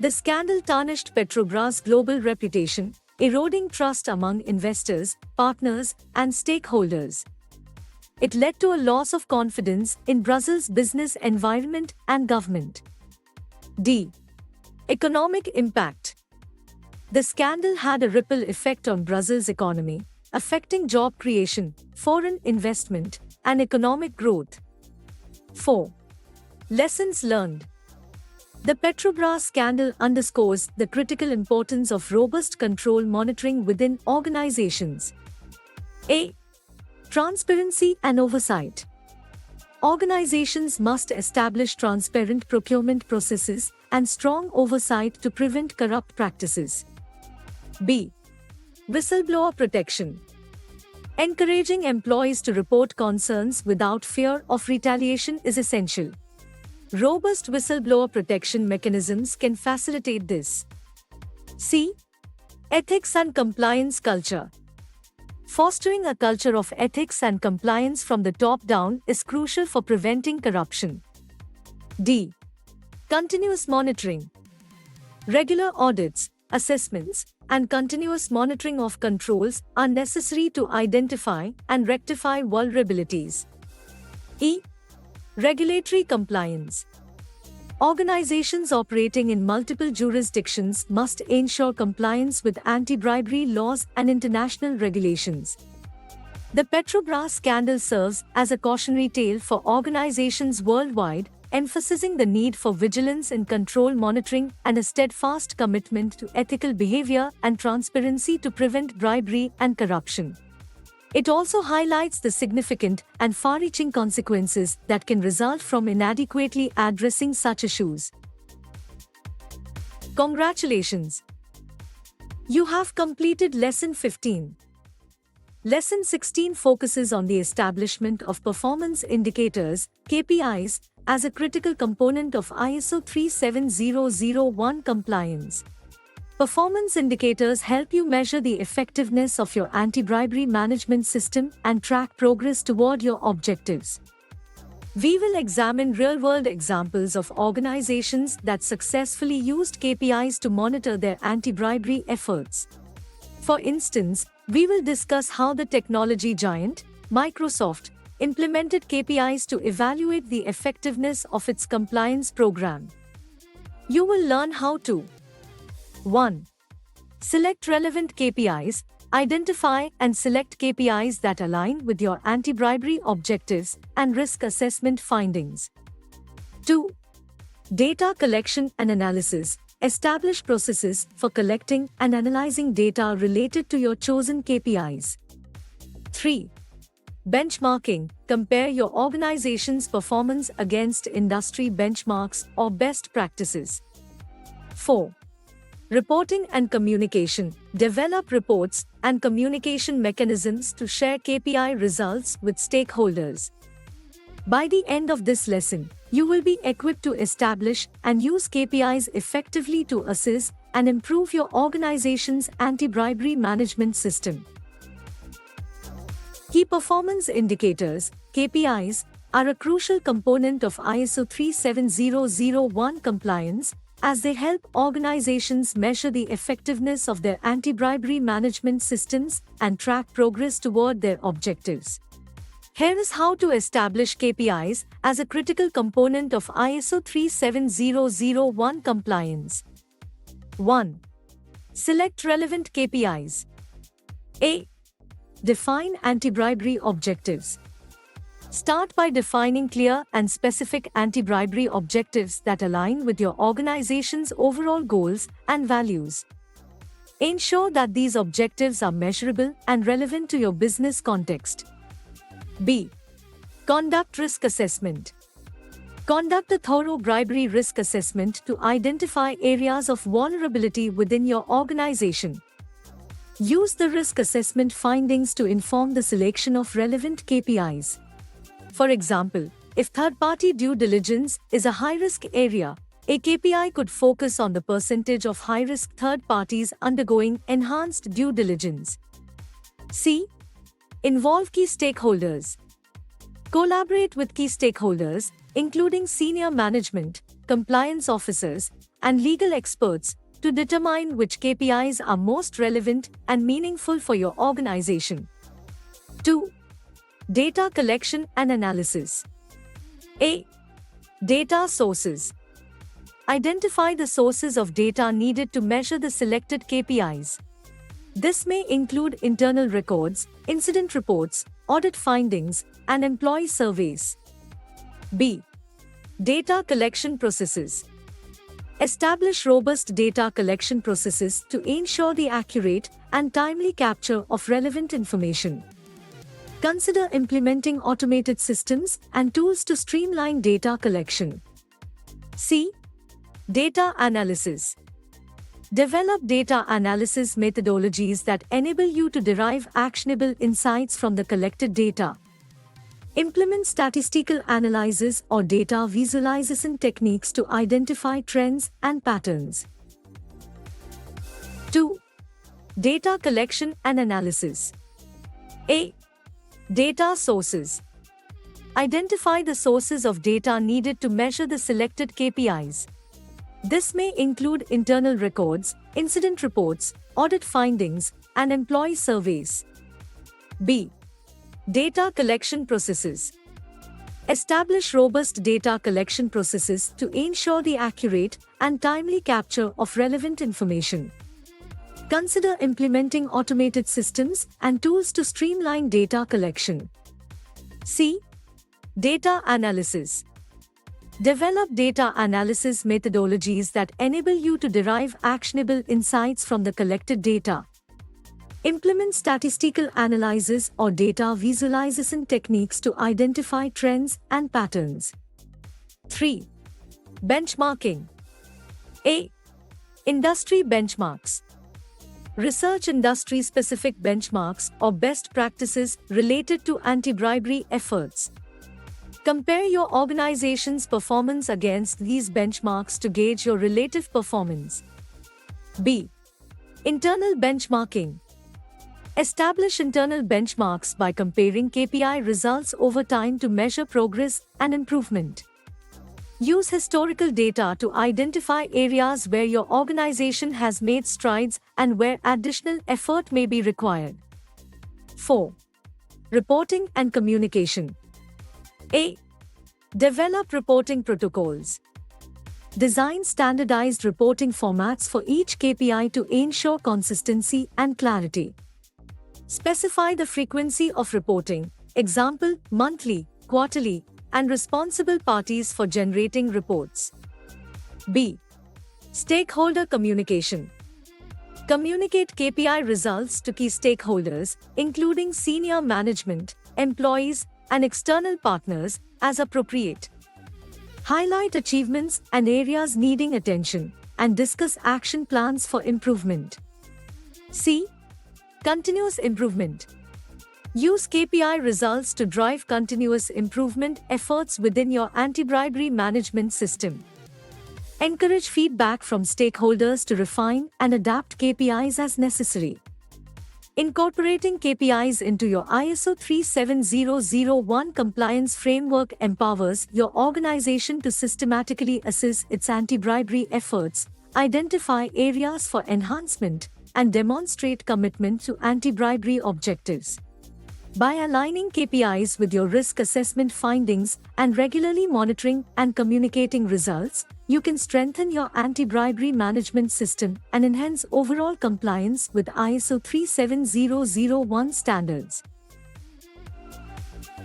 The scandal tarnished Petrobras' global reputation, eroding trust among investors, partners, and stakeholders. It led to a loss of confidence in Brazil's business environment and government. D. Economic impact. The scandal had a ripple effect on Brazil's economy, affecting job creation, foreign investment, and economic growth. 4. Lessons learned. The Petrobras scandal underscores the critical importance of robust control monitoring within organizations. A. Transparency and oversight. Organizations must establish transparent procurement processes and strong oversight to prevent corrupt practices. B. Whistleblower protection. Encouraging employees to report concerns without fear of retaliation is essential. Robust whistleblower protection mechanisms can facilitate this. C. Ethics and compliance culture. Fostering a culture of ethics and compliance from the top down is crucial for preventing corruption. D. Continuous monitoring. Regular audits, assessments, and continuous monitoring of controls are necessary to identify and rectify vulnerabilities. E. Regulatory compliance. Organizations operating in multiple jurisdictions must ensure compliance with anti-bribery laws and international regulations. The Petrobras scandal serves as a cautionary tale for organizations worldwide, emphasizing the need for vigilance in control monitoring and a steadfast commitment to ethical behavior and transparency to prevent bribery and corruption. It also highlights the significant and far-reaching consequences that can result from inadequately addressing such issues. Congratulations! You have completed Lesson 15. Lesson 16 focuses on the establishment of performance indicators, KPIs, as a critical component of ISO 37001 compliance. Performance indicators help you measure the effectiveness of your anti-bribery management system and track progress toward your objectives. We will examine real-world examples of organizations that successfully used KPIs to monitor their anti-bribery efforts. For instance, we will discuss how the technology giant, Microsoft implemented KPIs to evaluate the effectiveness of its compliance program. You will learn how to 1. Select relevant KPIs. Identify and select KPIs that align with your anti-bribery objectives and risk assessment findings. 2. Data collection and analysis. Establish processes for collecting and analyzing data related to your chosen KPIs. 3. Benchmarking. Compare your organization's performance against industry benchmarks or best practices. 4. Reporting and communication. Develop reports and communication mechanisms to share KPI results with stakeholders. By the end of this lesson, you will be equipped to establish and use KPIs effectively to assess and improve your organization's anti-bribery management system. Key performance indicators, KPIs, are a crucial component of ISO 37001 compliance, as they help organizations measure the effectiveness of their anti-bribery management systems and track progress toward their objectives. Here is how to establish KPIs as a critical component of ISO 37001 compliance. 1. Select relevant KPIs. A. Define anti-bribery objectives. Start by defining clear and specific anti-bribery objectives that align with your organization's overall goals and values. Ensure that these objectives are measurable and relevant to your business context. B. Conduct risk assessment. Conduct a thorough bribery risk assessment to identify areas of vulnerability within your organization. Use the risk assessment findings to inform the selection of relevant KPIs. For example, if third-party due diligence is a high-risk area, a KPI could focus on the percentage of high-risk third parties undergoing enhanced due diligence. C. Involve key stakeholders. Collaborate with key stakeholders, including senior management, compliance officers, and legal experts, to determine which KPIs are most relevant and meaningful for your organization. 2. Data collection and analysis. A. Data sources. Identify the sources of data needed to measure the selected KPIs. This may include internal records, incident reports, audit findings, and employee surveys. B. Data collection processes. Establish robust data collection processes to ensure the accurate and timely capture of relevant information. Consider implementing automated systems and tools to streamline data collection. C. Data analysis. Develop data analysis methodologies that enable you to derive actionable insights from the collected data. Implement statistical analysis or data visualization techniques to identify trends and patterns. 2. Data collection and analysis. A. Data sources. Identify the sources of data needed to measure the selected KPIs. This may include internal records, incident reports, audit findings, and employee surveys. B. Data collection processes. Establish robust data collection processes to ensure the accurate and timely capture of relevant information. Consider implementing automated systems and tools to streamline data collection. C. Data analysis. Develop data analysis methodologies that enable you to derive actionable insights from the collected data. Implement statistical analysis or data visualization techniques to identify trends and patterns. 3. Benchmarking. A. Industry benchmarks. Research industry-specific benchmarks or best practices related to anti-bribery efforts. Compare your organization's performance against these benchmarks to gauge your relative performance. B. Internal benchmarking. Establish internal benchmarks by comparing KPI results over time to measure progress and improvement. Use historical data to identify areas where your organization has made strides and where additional effort may be required. 4. Reporting and communication. A. Develop reporting protocols. Design standardized reporting formats for each KPI to ensure consistency and clarity. Specify the frequency of reporting, example, monthly, quarterly, and responsible parties for generating reports. B. Stakeholder communication. Communicate KPI results to key stakeholders, including senior management, employees, and external partners, as appropriate. Highlight achievements and areas needing attention, and discuss action plans for improvement. C. Continuous improvement. Use KPI results to drive continuous improvement efforts within your anti-bribery management system. Encourage feedback from stakeholders to refine and adapt KPIs as necessary. Incorporating KPIs into your ISO 37001 compliance framework empowers your organization to systematically assess its anti-bribery efforts, identify areas for enhancement, and demonstrate commitment to anti-bribery objectives. By aligning KPIs with your risk assessment findings and regularly monitoring and communicating results, you can strengthen your anti-bribery management system and enhance overall compliance with ISO 37001 standards.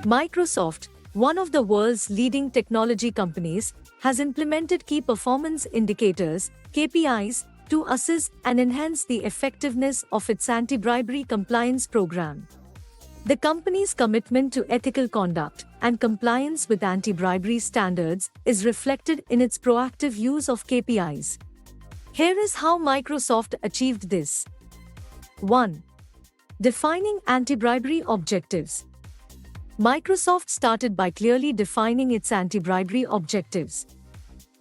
Microsoft, one of the world's leading technology companies, has implemented key performance indicators, KPIs, to assess and enhance the effectiveness of its anti-bribery compliance program. The company's commitment to ethical conduct and compliance with anti-bribery standards is reflected in its proactive use of KPIs. Here is how Microsoft achieved this. 1. Defining anti-bribery objectives. Microsoft started by clearly defining its anti-bribery objectives.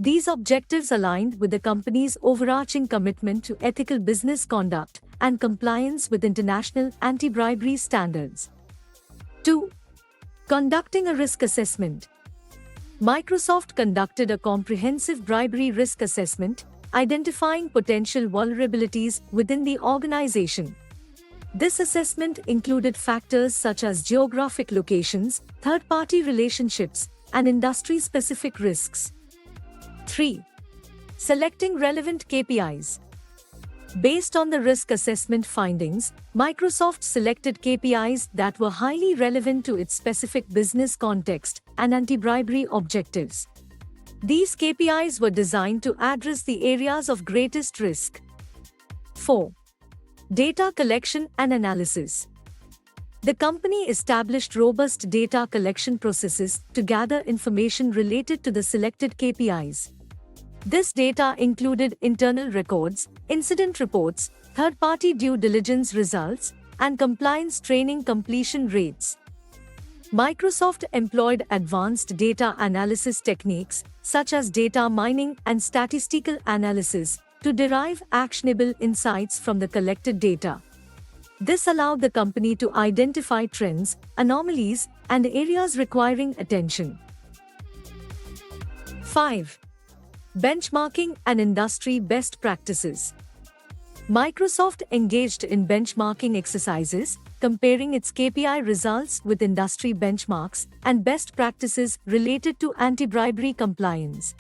These objectives aligned with the company's overarching commitment to ethical business conduct and compliance with international anti-bribery standards. 2. Conducting a risk assessment. Microsoft conducted a comprehensive bribery risk assessment, identifying potential vulnerabilities within the organization. This assessment included factors such as geographic locations, third-party relationships, and industry-specific risks. 3. Selecting relevant KPIs. Based on the risk assessment findings, Microsoft selected KPIs that were highly relevant to its specific business context and anti-bribery objectives. These KPIs were designed to address the areas of greatest risk. 4. Data collection and analysis. The company established robust data collection processes to gather information related to the selected KPIs. This data included internal records, incident reports, third-party due diligence results, and compliance training completion rates. Microsoft employed advanced data analysis techniques, such as data mining and statistical analysis, to derive actionable insights from the collected data. This allowed the company to identify trends, anomalies, and areas requiring attention. 5. Benchmarking and industry best practices. Microsoft engaged in benchmarking exercises, comparing its KPI results with industry benchmarks and best practices related to anti-bribery compliance.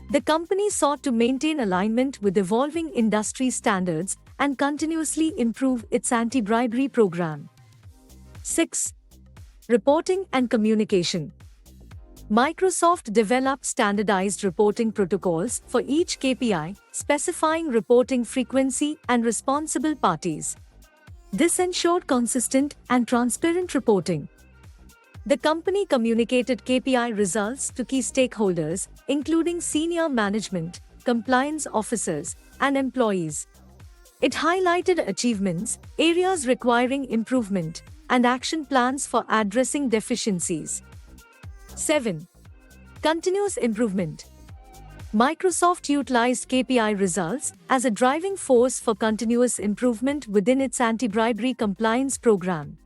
The company sought to maintain alignment with evolving industry standards and continuously improve its anti-bribery program. 6. Reporting and communication. Microsoft developed standardized reporting protocols for each KPI, specifying reporting frequency and responsible parties. This ensured consistent and transparent reporting. The company communicated KPI results to key stakeholders, including senior management, compliance officers, and employees. It highlighted achievements, areas requiring improvement, and action plans for addressing deficiencies. 7. Continuous improvement. Microsoft utilized KPI results as a driving force for continuous improvement within its anti-bribery compliance program.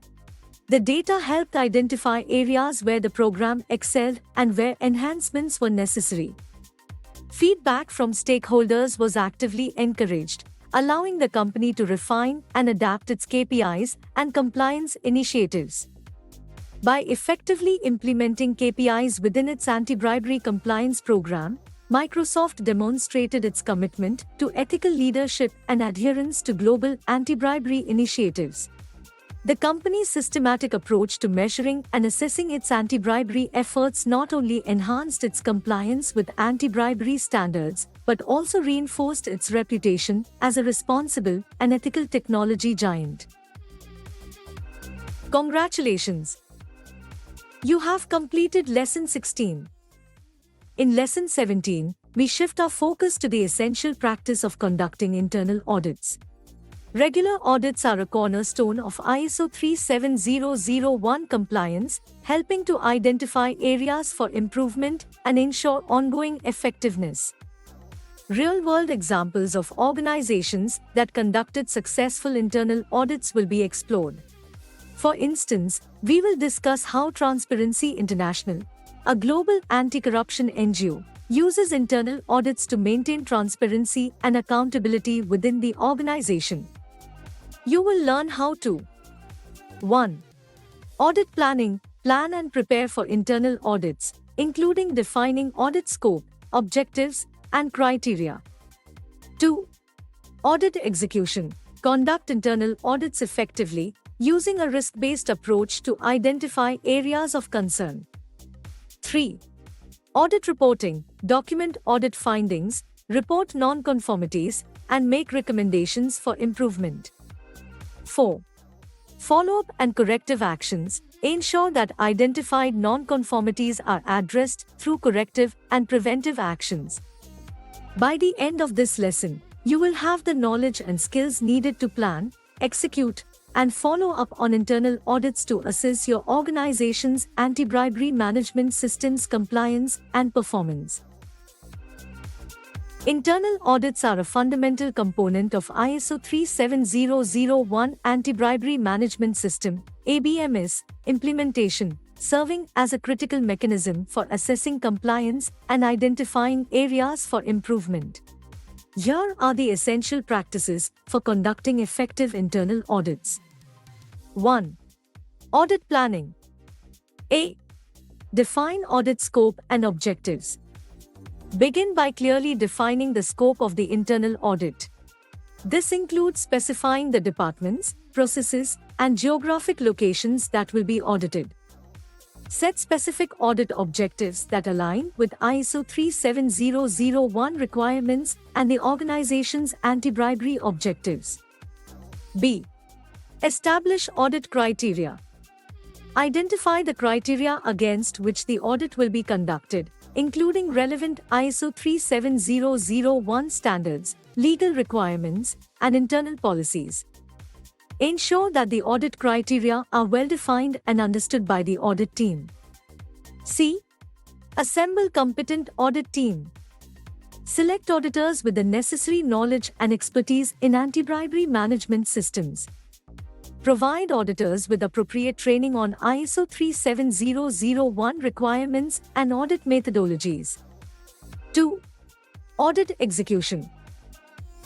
The data helped identify areas where the program excelled and where enhancements were necessary. Feedback from stakeholders was actively encouraged, allowing the company to refine and adapt its KPIs and compliance initiatives. By effectively implementing KPIs within its anti-bribery compliance program, Microsoft demonstrated its commitment to ethical leadership and adherence to global anti-bribery initiatives. The company's systematic approach to measuring and assessing its anti-bribery efforts not only enhanced its compliance with anti-bribery standards, but also reinforced its reputation as a responsible and ethical technology giant. Congratulations! You have completed Lesson 16. In Lesson 17, we shift our focus to the essential practice of conducting internal audits. Regular audits are a cornerstone of ISO 37001 compliance, helping to identify areas for improvement and ensure ongoing effectiveness. Real-world examples of organizations that conducted successful internal audits will be explored. For instance, we will discuss how Transparency International, a global anti-corruption NGO, uses internal audits to maintain transparency and accountability within the organization. You will learn how to 1. Audit planning, plan and prepare for internal audits, including defining audit scope, objectives, and criteria. 2. Audit execution, conduct internal audits effectively, using a risk-based approach to identify areas of concern. 3. Audit reporting, document audit findings, report non-conformities, and make recommendations for improvement. 4. Follow-up and corrective actions, ensure that identified non-conformities are addressed through corrective and preventive actions. By the end of this lesson, you will have the knowledge and skills needed to plan, execute, and follow up on internal audits to assess your organization's anti-bribery management system's compliance and performance. Internal audits are a fundamental component of ISO 37001 Anti-Bribery Management System (ABMS) implementation, serving as a critical mechanism for assessing compliance and identifying areas for improvement. Here are the essential practices for conducting effective internal audits. 1. Audit planning. A. Define audit scope and objectives. Begin by clearly defining the scope of the internal audit. This includes specifying the departments, processes, and geographic locations that will be audited. Set specific audit objectives that align with ISO 37001 requirements and the organization's anti-bribery objectives. B. Establish audit criteria. Identify the criteria against which the audit will be conducted, including relevant ISO 37001 standards, legal requirements, and internal policies. Ensure that the audit criteria are well defined and understood by the audit team. C. Assemble competent audit team. Select auditors with the necessary knowledge and expertise in anti-bribery management systems. Provide auditors with appropriate training on ISO 37001 requirements and audit methodologies. 2. Audit execution.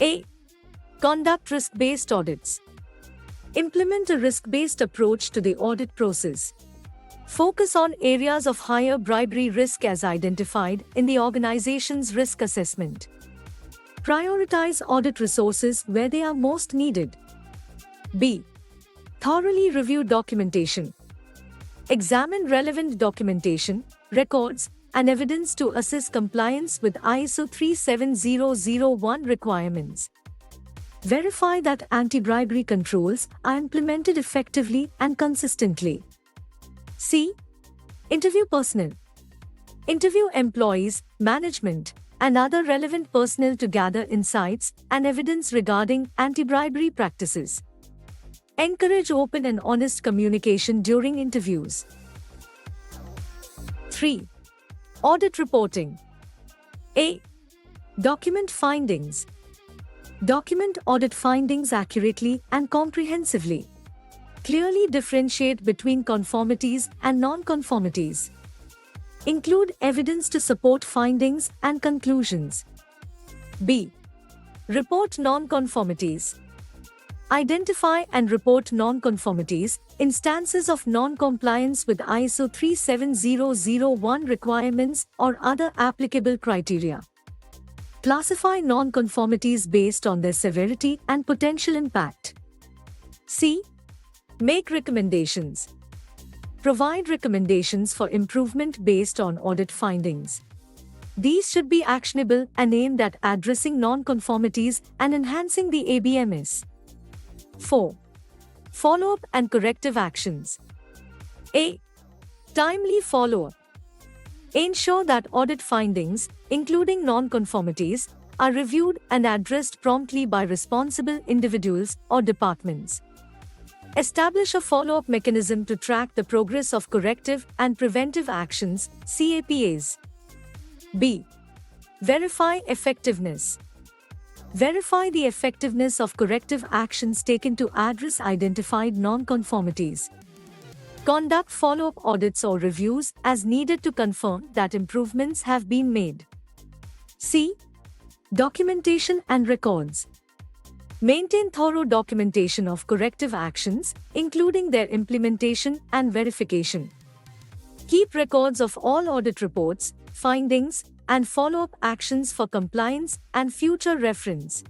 A. Conduct risk-based audits. Implement a risk-based approach to the audit process. Focus on areas of higher bribery risk as identified in the organization's risk assessment. Prioritize audit resources where they are most needed. B. Thoroughly review documentation. Examine relevant documentation, records, and evidence to assess compliance with ISO 37001 requirements. Verify that anti-bribery controls are implemented effectively and consistently. C. Interview personnel. Interview employees, management, and other relevant personnel to gather insights and evidence regarding anti-bribery practices. Encourage open and honest communication during interviews. 3. Audit reporting. A. Document findings. Document audit findings accurately and comprehensively. Clearly differentiate between conformities and non-conformities. Include evidence to support findings and conclusions. B. Report non-conformities. Identify and report non-conformities, instances of non-compliance with ISO 37001 requirements or other applicable criteria. Classify non-conformities based on their severity and potential impact. C. Make recommendations. Provide recommendations for improvement based on audit findings. These should be actionable and aimed at addressing non-conformities and enhancing the ABMS. 4. Follow-up and corrective actions. A. Timely follow-up. Ensure that audit findings, including non-conformities, are reviewed and addressed promptly by responsible individuals or departments. Establish a follow-up mechanism to track the progress of corrective and preventive actions, CAPAs. B. Verify effectiveness. Verify the effectiveness of corrective actions taken to address identified non-conformities. Conduct follow-up audits or reviews as needed to confirm that improvements have been made. C. Documentation and records. Maintain thorough documentation of corrective actions, including their implementation and verification. Keep records of all audit reports, findings, and follow-up actions for compliance and future reference.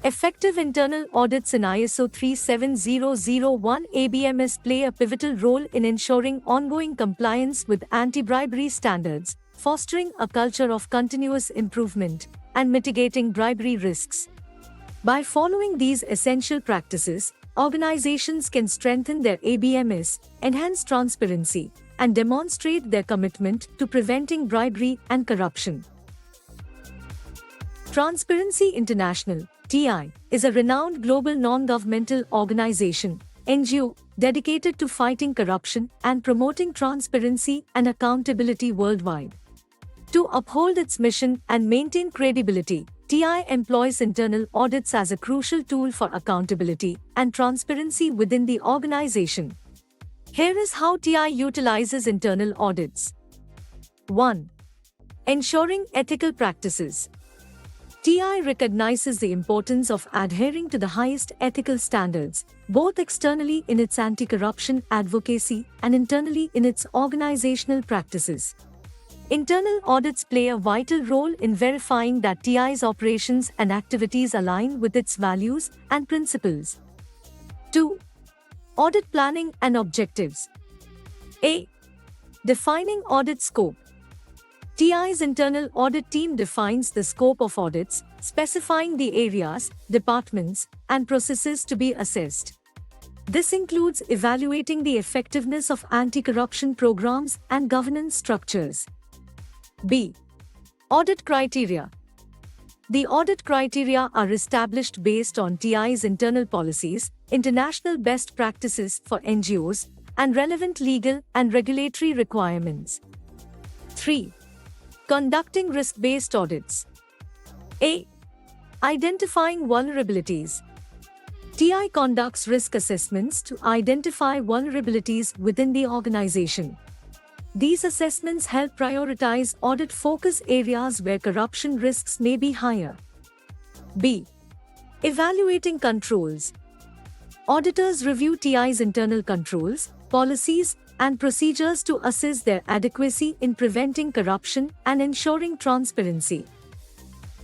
Effective internal audits in ISO 37001 ABMS play a pivotal role in ensuring ongoing compliance with anti-bribery standards, fostering a culture of continuous improvement, and mitigating bribery risks. By following these essential practices, organizations can strengthen their ABMS, enhance transparency, and demonstrate their commitment to preventing bribery and corruption. Transparency International (TI) is a renowned global non-governmental organization (NGO) dedicated to fighting corruption and promoting transparency and accountability worldwide. To uphold its mission and maintain credibility, TI employs internal audits as a crucial tool for accountability and transparency within the organization. Here is how TI utilizes internal audits. 1. Ensuring ethical practices. TI recognizes the importance of adhering to the highest ethical standards, both externally in its anti-corruption advocacy and internally in its organizational practices. Internal audits play a vital role in verifying that TI's operations and activities align with its values and principles. 2. Audit planning and objectives. A. Defining audit scope. TI's internal audit team defines the scope of audits, specifying the areas, departments, and processes to be assessed. This includes evaluating the effectiveness of anti-corruption programs and governance structures. B. Audit criteria. The audit criteria are established based on TI's internal policies, international best practices for NGOs, and relevant legal and regulatory requirements. 3. Conducting risk-based audits. A. Identifying vulnerabilities. TI conducts risk assessments to identify vulnerabilities within the organization. These assessments help prioritize audit focus areas where corruption risks may be higher. B. Evaluating controls. Auditors review TI's internal controls, policies, and procedures to assess their adequacy in preventing corruption and ensuring transparency.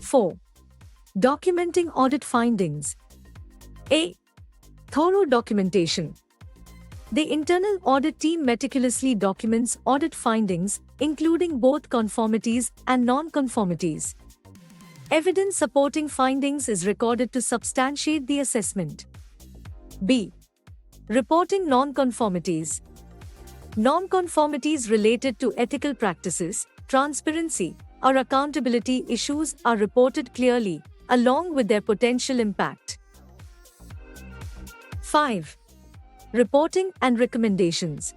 4. Documenting audit findings. A. Thorough documentation. The internal audit team meticulously documents audit findings, including both conformities and non-conformities. Evidence supporting findings is recorded to substantiate the assessment. B. Reporting non-conformities. Non-conformities related to ethical practices, transparency, or accountability issues are reported clearly, along with their potential impact. 5. Reporting and recommendations.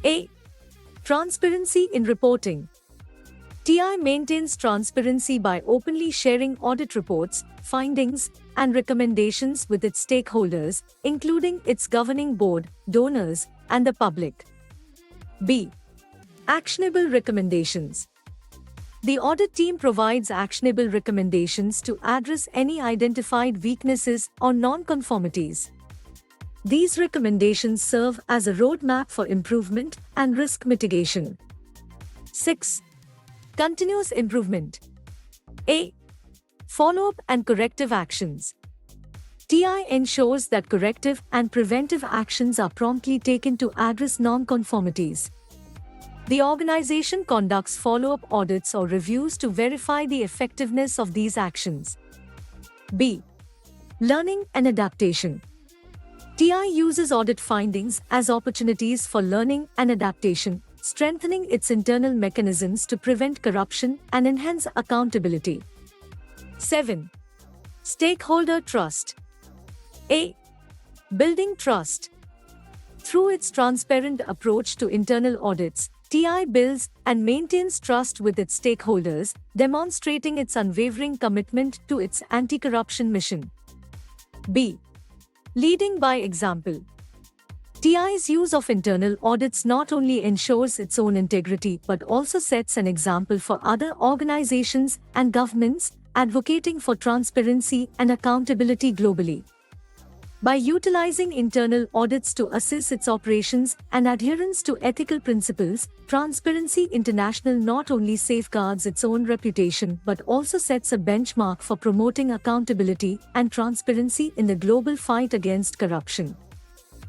A. Transparency in reporting. TI maintains transparency by openly sharing audit reports, findings, and recommendations with its stakeholders, including its governing board, donors, and the public. B. Actionable recommendations. The audit team provides actionable recommendations to address any identified weaknesses or non-conformities. These recommendations serve as a roadmap for improvement and risk mitigation. 6. Continuous improvement. A. Follow-up and corrective actions. TI ensures that corrective and preventive actions are promptly taken to address non-conformities. The organization conducts follow-up audits or reviews to verify the effectiveness of these actions. B. Learning and adaptation. TI uses audit findings as opportunities for learning and adaptation, strengthening its internal mechanisms to prevent corruption and enhance accountability. 7. Stakeholder trust. A. Building trust. Through its transparent approach to internal audits, TI builds and maintains trust with its stakeholders, demonstrating its unwavering commitment to its anti-corruption mission. B. Leading by example. TI's use of internal audits not only ensures its own integrity but also sets an example for other organizations and governments, advocating for transparency and accountability globally. By utilizing internal audits to assess its operations and adherence to ethical principles, Transparency International not only safeguards its own reputation but also sets a benchmark for promoting accountability and transparency in the global fight against corruption.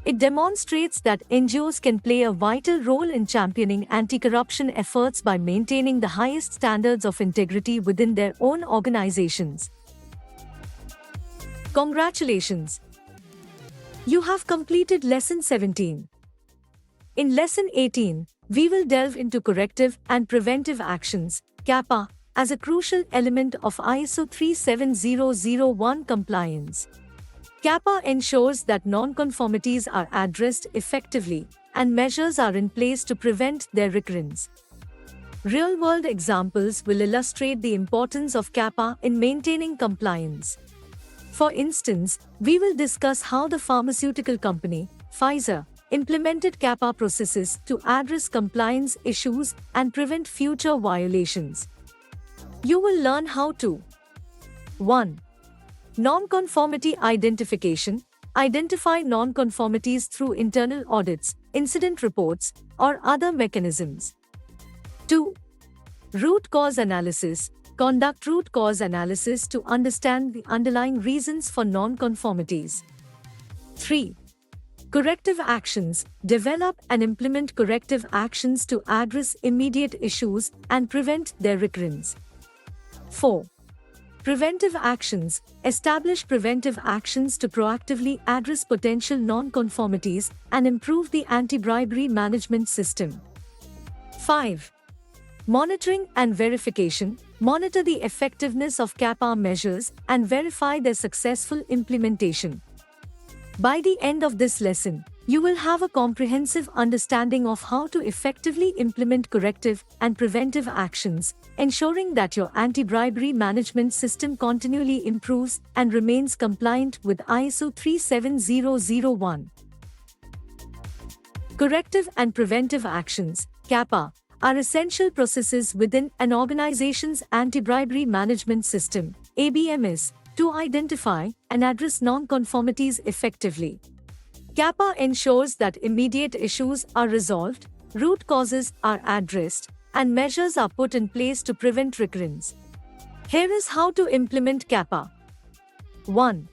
It demonstrates that NGOs can play a vital role in championing anti-corruption efforts by maintaining the highest standards of integrity within their own organizations. Congratulations! You have completed Lesson 17. In Lesson 18, we will delve into corrective and preventive actions, CAPA, as a crucial element of ISO 37001 compliance. CAPA ensures that non-conformities are addressed effectively and measures are in place to prevent their recurrence. Real-world examples will illustrate the importance of CAPA in maintaining compliance. For instance, we will discuss how the pharmaceutical company, Pfizer, implemented CAPA processes to address compliance issues and prevent future violations. You will learn how to 1. Non-conformity identification. Identify non-conformities through internal audits, incident reports, or other mechanisms. 2. Root cause analysis. Conduct root cause analysis to understand the underlying reasons for non-conformities. 3. Corrective actions. Develop and implement corrective actions to address immediate issues and prevent their recurrence. 4. Preventive actions. Establish preventive actions to proactively address potential non-conformities and improve the anti-bribery management system. 5. Monitoring and verification. Monitor the effectiveness of CAPA measures and verify their successful implementation. By the end of this lesson, you will have a comprehensive understanding of how to effectively implement corrective and preventive actions, ensuring that your anti-bribery management system continually improves and remains compliant with ISO 37001. Corrective and preventive actions, CAPA, are essential processes within an organization's anti-bribery management system, ABMS, to identify and address non-conformities effectively. CAPA ensures that immediate issues are resolved, root causes are addressed, and measures are put in place to prevent recurrence. Here is how to implement CAPA. 1.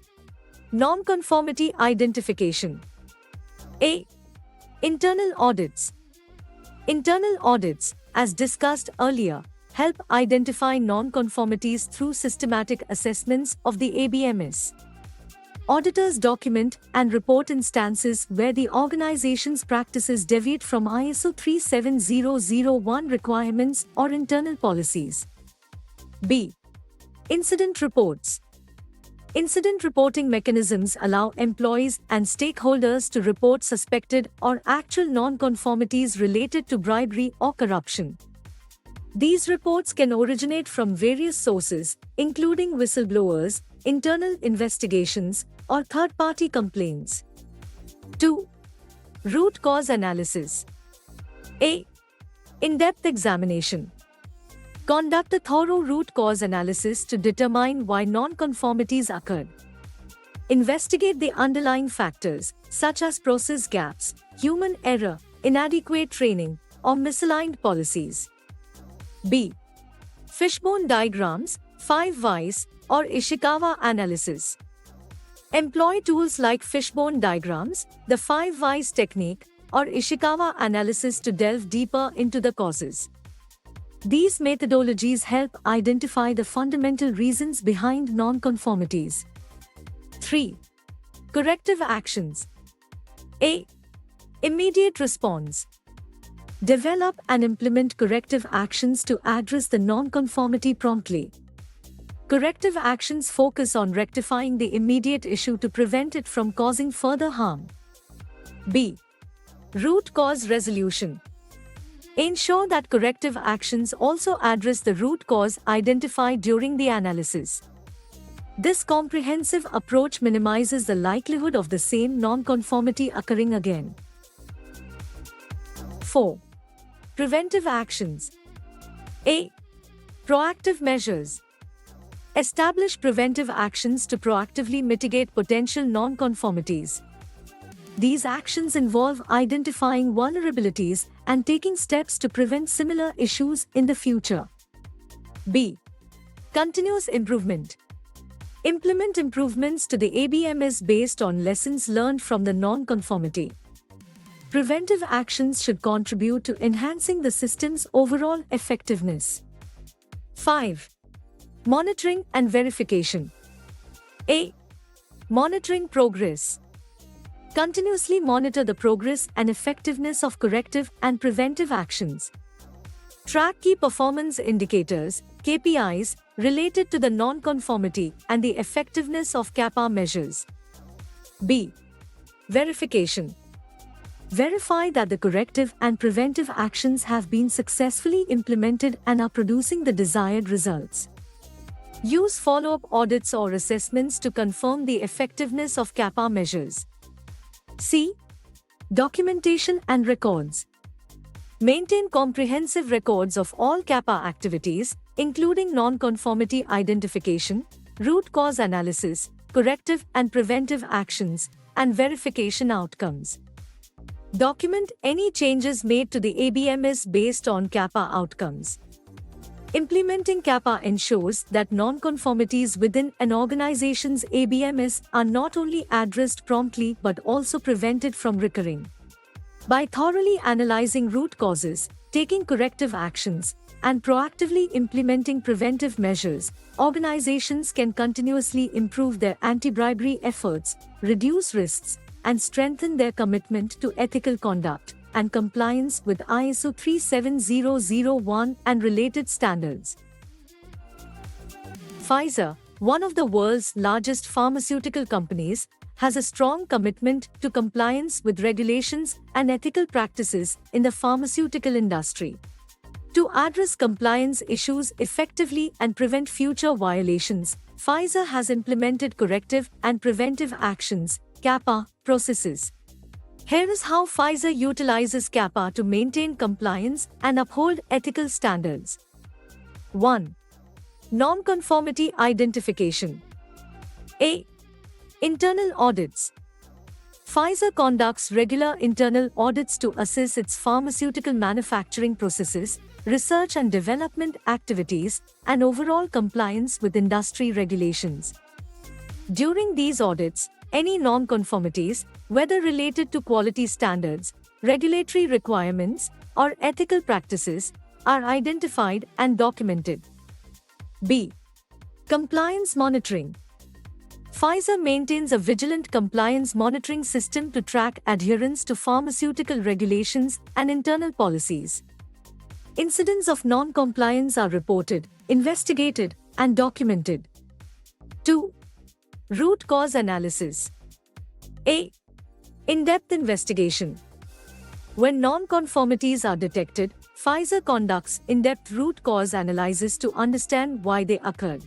Non-conformity identification. A. Internal audits. Internal audits, as discussed earlier, help identify non-conformities through systematic assessments of the ABMS. Auditors document and report instances where the organization's practices deviate from ISO 37001 requirements or internal policies. B. Incident reports. Incident reporting mechanisms allow employees and stakeholders to report suspected or actual non-conformities related to bribery or corruption. These reports can originate from various sources, including whistleblowers, internal investigations, or third-party complaints. 2. Root cause analysis. A. In-depth examination. Conduct a thorough root cause analysis to determine why non-conformities occurred. Investigate the underlying factors, such as process gaps, human error, inadequate training, or misaligned policies. B. Fishbone diagrams, 5 whys, or Ishikawa analysis. Employ tools like fishbone diagrams, the 5 whys technique, or Ishikawa analysis to delve deeper into the causes. These methodologies help identify the fundamental reasons behind non-conformities. 3. Corrective actions. A. Immediate response. Develop and implement corrective actions to address the non-conformity promptly. Corrective actions focus on rectifying the immediate issue to prevent it from causing further harm. B. Root cause resolution. Ensure that corrective actions also address the root cause identified during the analysis. This comprehensive approach minimizes the likelihood of the same non-conformity occurring again. 4. Preventive actions. A. Proactive measures. Establish preventive actions to proactively mitigate potential non-conformities. These actions involve identifying vulnerabilities and taking steps to prevent similar issues in the future. B. Continuous improvement. Implement improvements to the ABMS based on lessons learned from the non-conformity. Preventive actions should contribute to enhancing the system's overall effectiveness. 5. Monitoring and verification. A. Monitoring progress. Continuously monitor the progress and effectiveness of corrective and preventive actions. Track key performance indicators, KPIs, related to the non-conformity and the effectiveness of CAPA measures. B. Verification. Verify that the corrective and preventive actions have been successfully implemented and are producing the desired results. Use follow-up audits or assessments to confirm the effectiveness of CAPA measures. C. Documentation and records. Maintain comprehensive records of all CAPA activities, including non-conformity identification, root cause analysis, corrective and preventive actions, and verification outcomes. Document any changes made to the ABMS based on CAPA outcomes. Implementing CAPA ensures that non-conformities within an organization's ABMS are not only addressed promptly but also prevented from recurring. By thoroughly analyzing root causes, taking corrective actions, and proactively implementing preventive measures, organizations can continuously improve their anti-bribery efforts, reduce risks, and strengthen their commitment to ethical conduct and compliance with ISO 37001 and related standards. Pfizer, one of the world's largest pharmaceutical companies, has a strong commitment to compliance with regulations and ethical practices in the pharmaceutical industry. To address compliance issues effectively and prevent future violations, Pfizer has implemented corrective and preventive actions, CAPA, processes. Here is how Pfizer utilizes CAPA to maintain compliance and uphold ethical standards. 1. Non-conformity identification. A. Internal audits. Pfizer conducts regular internal audits to assess its pharmaceutical manufacturing processes, research and development activities, and overall compliance with industry regulations. During these audits, any non-conformities, whether related to quality standards, regulatory requirements, or ethical practices, are identified and documented. B. Compliance monitoring. Pfizer maintains a vigilant compliance monitoring system to track adherence to pharmaceutical regulations and internal policies. Incidents of non-compliance are reported, investigated, and documented. 2. Root cause analysis. A. In-depth investigation. When non-conformities are detected, Pfizer conducts in-depth root cause analysis to understand why they occurred.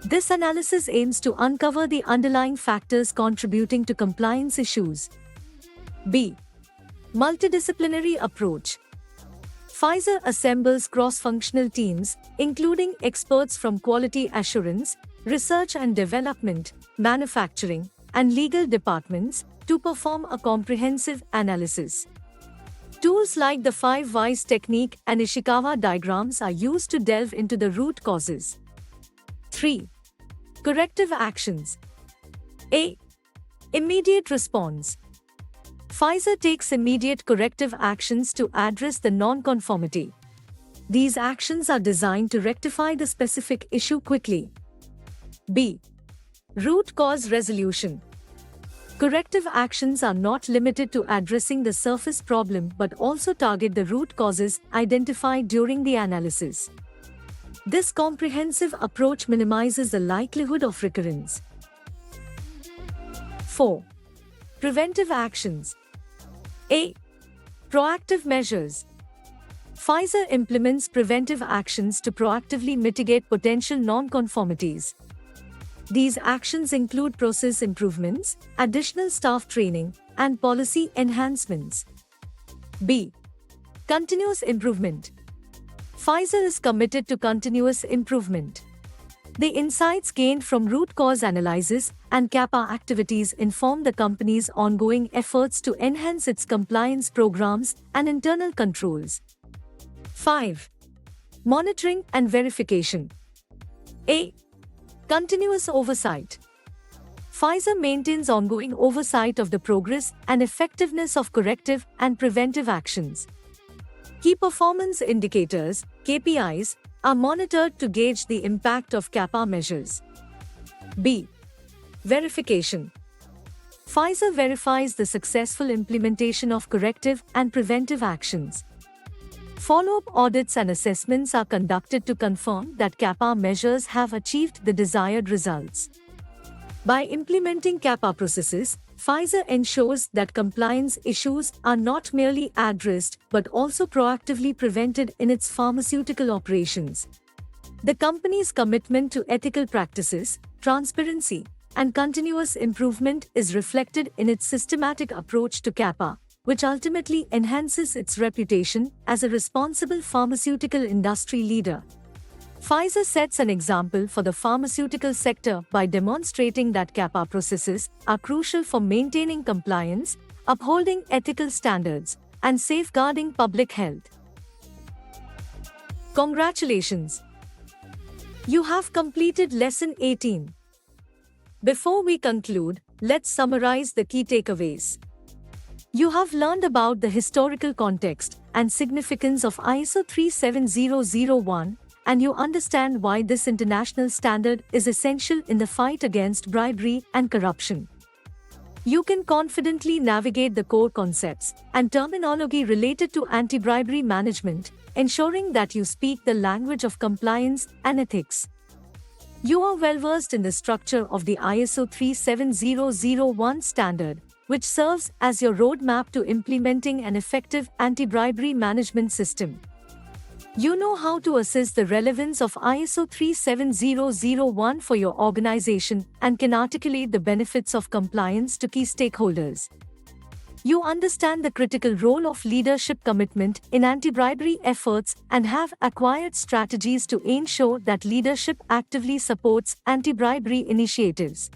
This analysis aims to uncover the underlying factors contributing to compliance issues. B. Multidisciplinary approach. Pfizer assembles cross-functional teams, including experts from quality assurance, research and development, manufacturing, and legal departments, to perform a comprehensive analysis. Tools like the 5 whys technique and Ishikawa diagrams are used to delve into the root causes. 3. Corrective actions. A. Immediate response. Pfizer takes immediate corrective actions to address the non-conformity. These actions are designed to rectify the specific issue quickly. B. Root cause resolution. Corrective actions are not limited to addressing the surface problem but also target the root causes identified during the analysis. This comprehensive approach minimizes the likelihood of recurrence. 4. Preventive actions. A. Proactive measures. Pfizer implements preventive actions to proactively mitigate potential non-conformities. These actions include process improvements, additional staff training, and policy enhancements. B. Continuous improvement. Pfizer is committed to continuous improvement. The insights gained from root cause analysis and CAPA activities inform the company's ongoing efforts to enhance its compliance programs and internal controls. 5. Monitoring and verification. A. Continuous oversight. Pfizer maintains ongoing oversight of the progress and effectiveness of corrective and preventive actions. Key performance indicators, KPIs, are monitored to gauge the impact of CAPA measures. B. Verification. Pfizer verifies the successful implementation of corrective and preventive actions. Follow-up audits and assessments are conducted to confirm that CAPA measures have achieved the desired results. By implementing CAPA processes, Pfizer ensures that compliance issues are not merely addressed but also proactively prevented in its pharmaceutical operations. The company's commitment to ethical practices, transparency, and continuous improvement is reflected in its systematic approach to CAPA, which ultimately enhances its reputation as a responsible pharmaceutical industry leader. Pfizer sets an example for the pharmaceutical sector by demonstrating that CAPA processes are crucial for maintaining compliance, upholding ethical standards, and safeguarding public health. Congratulations! You have completed Lesson 18. Before we conclude, let's summarize the key takeaways. You have learned about the historical context and significance of ISO 37001, and you understand why this international standard is essential in the fight against bribery and corruption. You can confidently navigate the core concepts and terminology related to anti-bribery management, ensuring that you speak the language of compliance and ethics. You are well versed in the structure of the ISO 37001 standard, which serves as your roadmap to implementing an effective anti-bribery management system. You know how to assess the relevance of ISO 37001 for your organization and can articulate the benefits of compliance to key stakeholders. You understand the critical role of leadership commitment in anti-bribery efforts and have acquired strategies to ensure that leadership actively supports anti-bribery initiatives.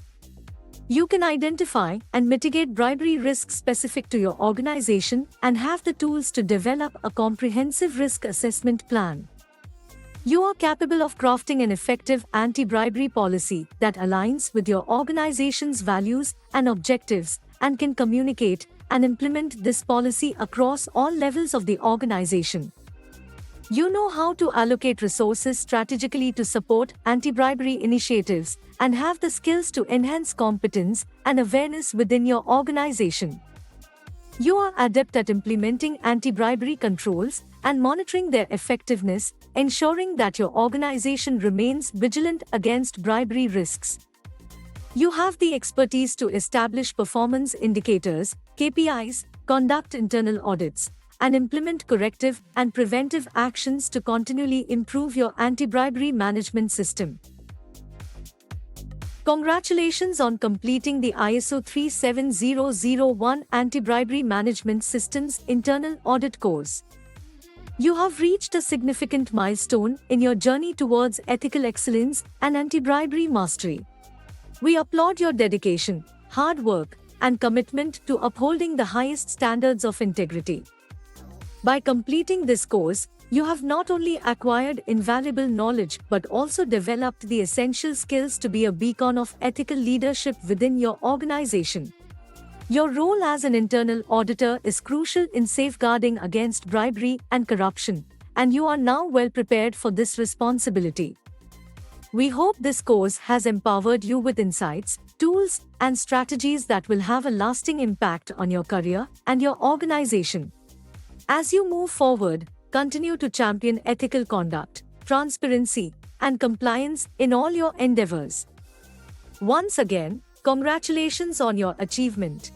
You can identify and mitigate bribery risks specific to your organization and have the tools to develop a comprehensive risk assessment plan. You are capable of crafting an effective anti-bribery policy that aligns with your organization's values and objectives and can communicate and implement this policy across all levels of the organization. You know how to allocate resources strategically to support anti-bribery initiatives and have the skills to enhance competence and awareness within your organization. You are adept at implementing anti-bribery controls and monitoring their effectiveness, ensuring that your organization remains vigilant against bribery risks. You have the expertise to establish performance indicators, KPIs, conduct internal audits, and implement corrective and preventive actions to continually improve your anti-bribery management system. Congratulations on completing the ISO 37001 Anti-Bribery Management Systems Internal Audit Course. You have reached a significant milestone in your journey towards ethical excellence and anti-bribery mastery. We applaud your dedication, hard work, and commitment to upholding the highest standards of integrity. By completing this course, you have not only acquired invaluable knowledge but also developed the essential skills to be a beacon of ethical leadership within your organization. Your role as an internal auditor is crucial in safeguarding against bribery and corruption, and you are now well prepared for this responsibility. We hope this course has empowered you with insights, tools, and strategies that will have a lasting impact on your career and your organization. As you move forward, continue to champion ethical conduct, transparency, and compliance in all your endeavors. Once again, congratulations on your achievement.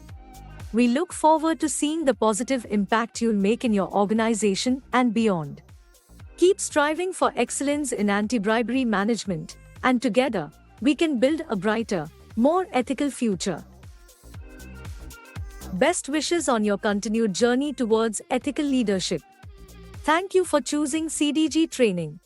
We look forward to seeing the positive impact you'll make in your organization and beyond. Keep striving for excellence in anti-bribery management, and together, we can build a brighter, more ethical future. Best wishes on your continued journey towards ethical leadership. Thank you for choosing CDG Training.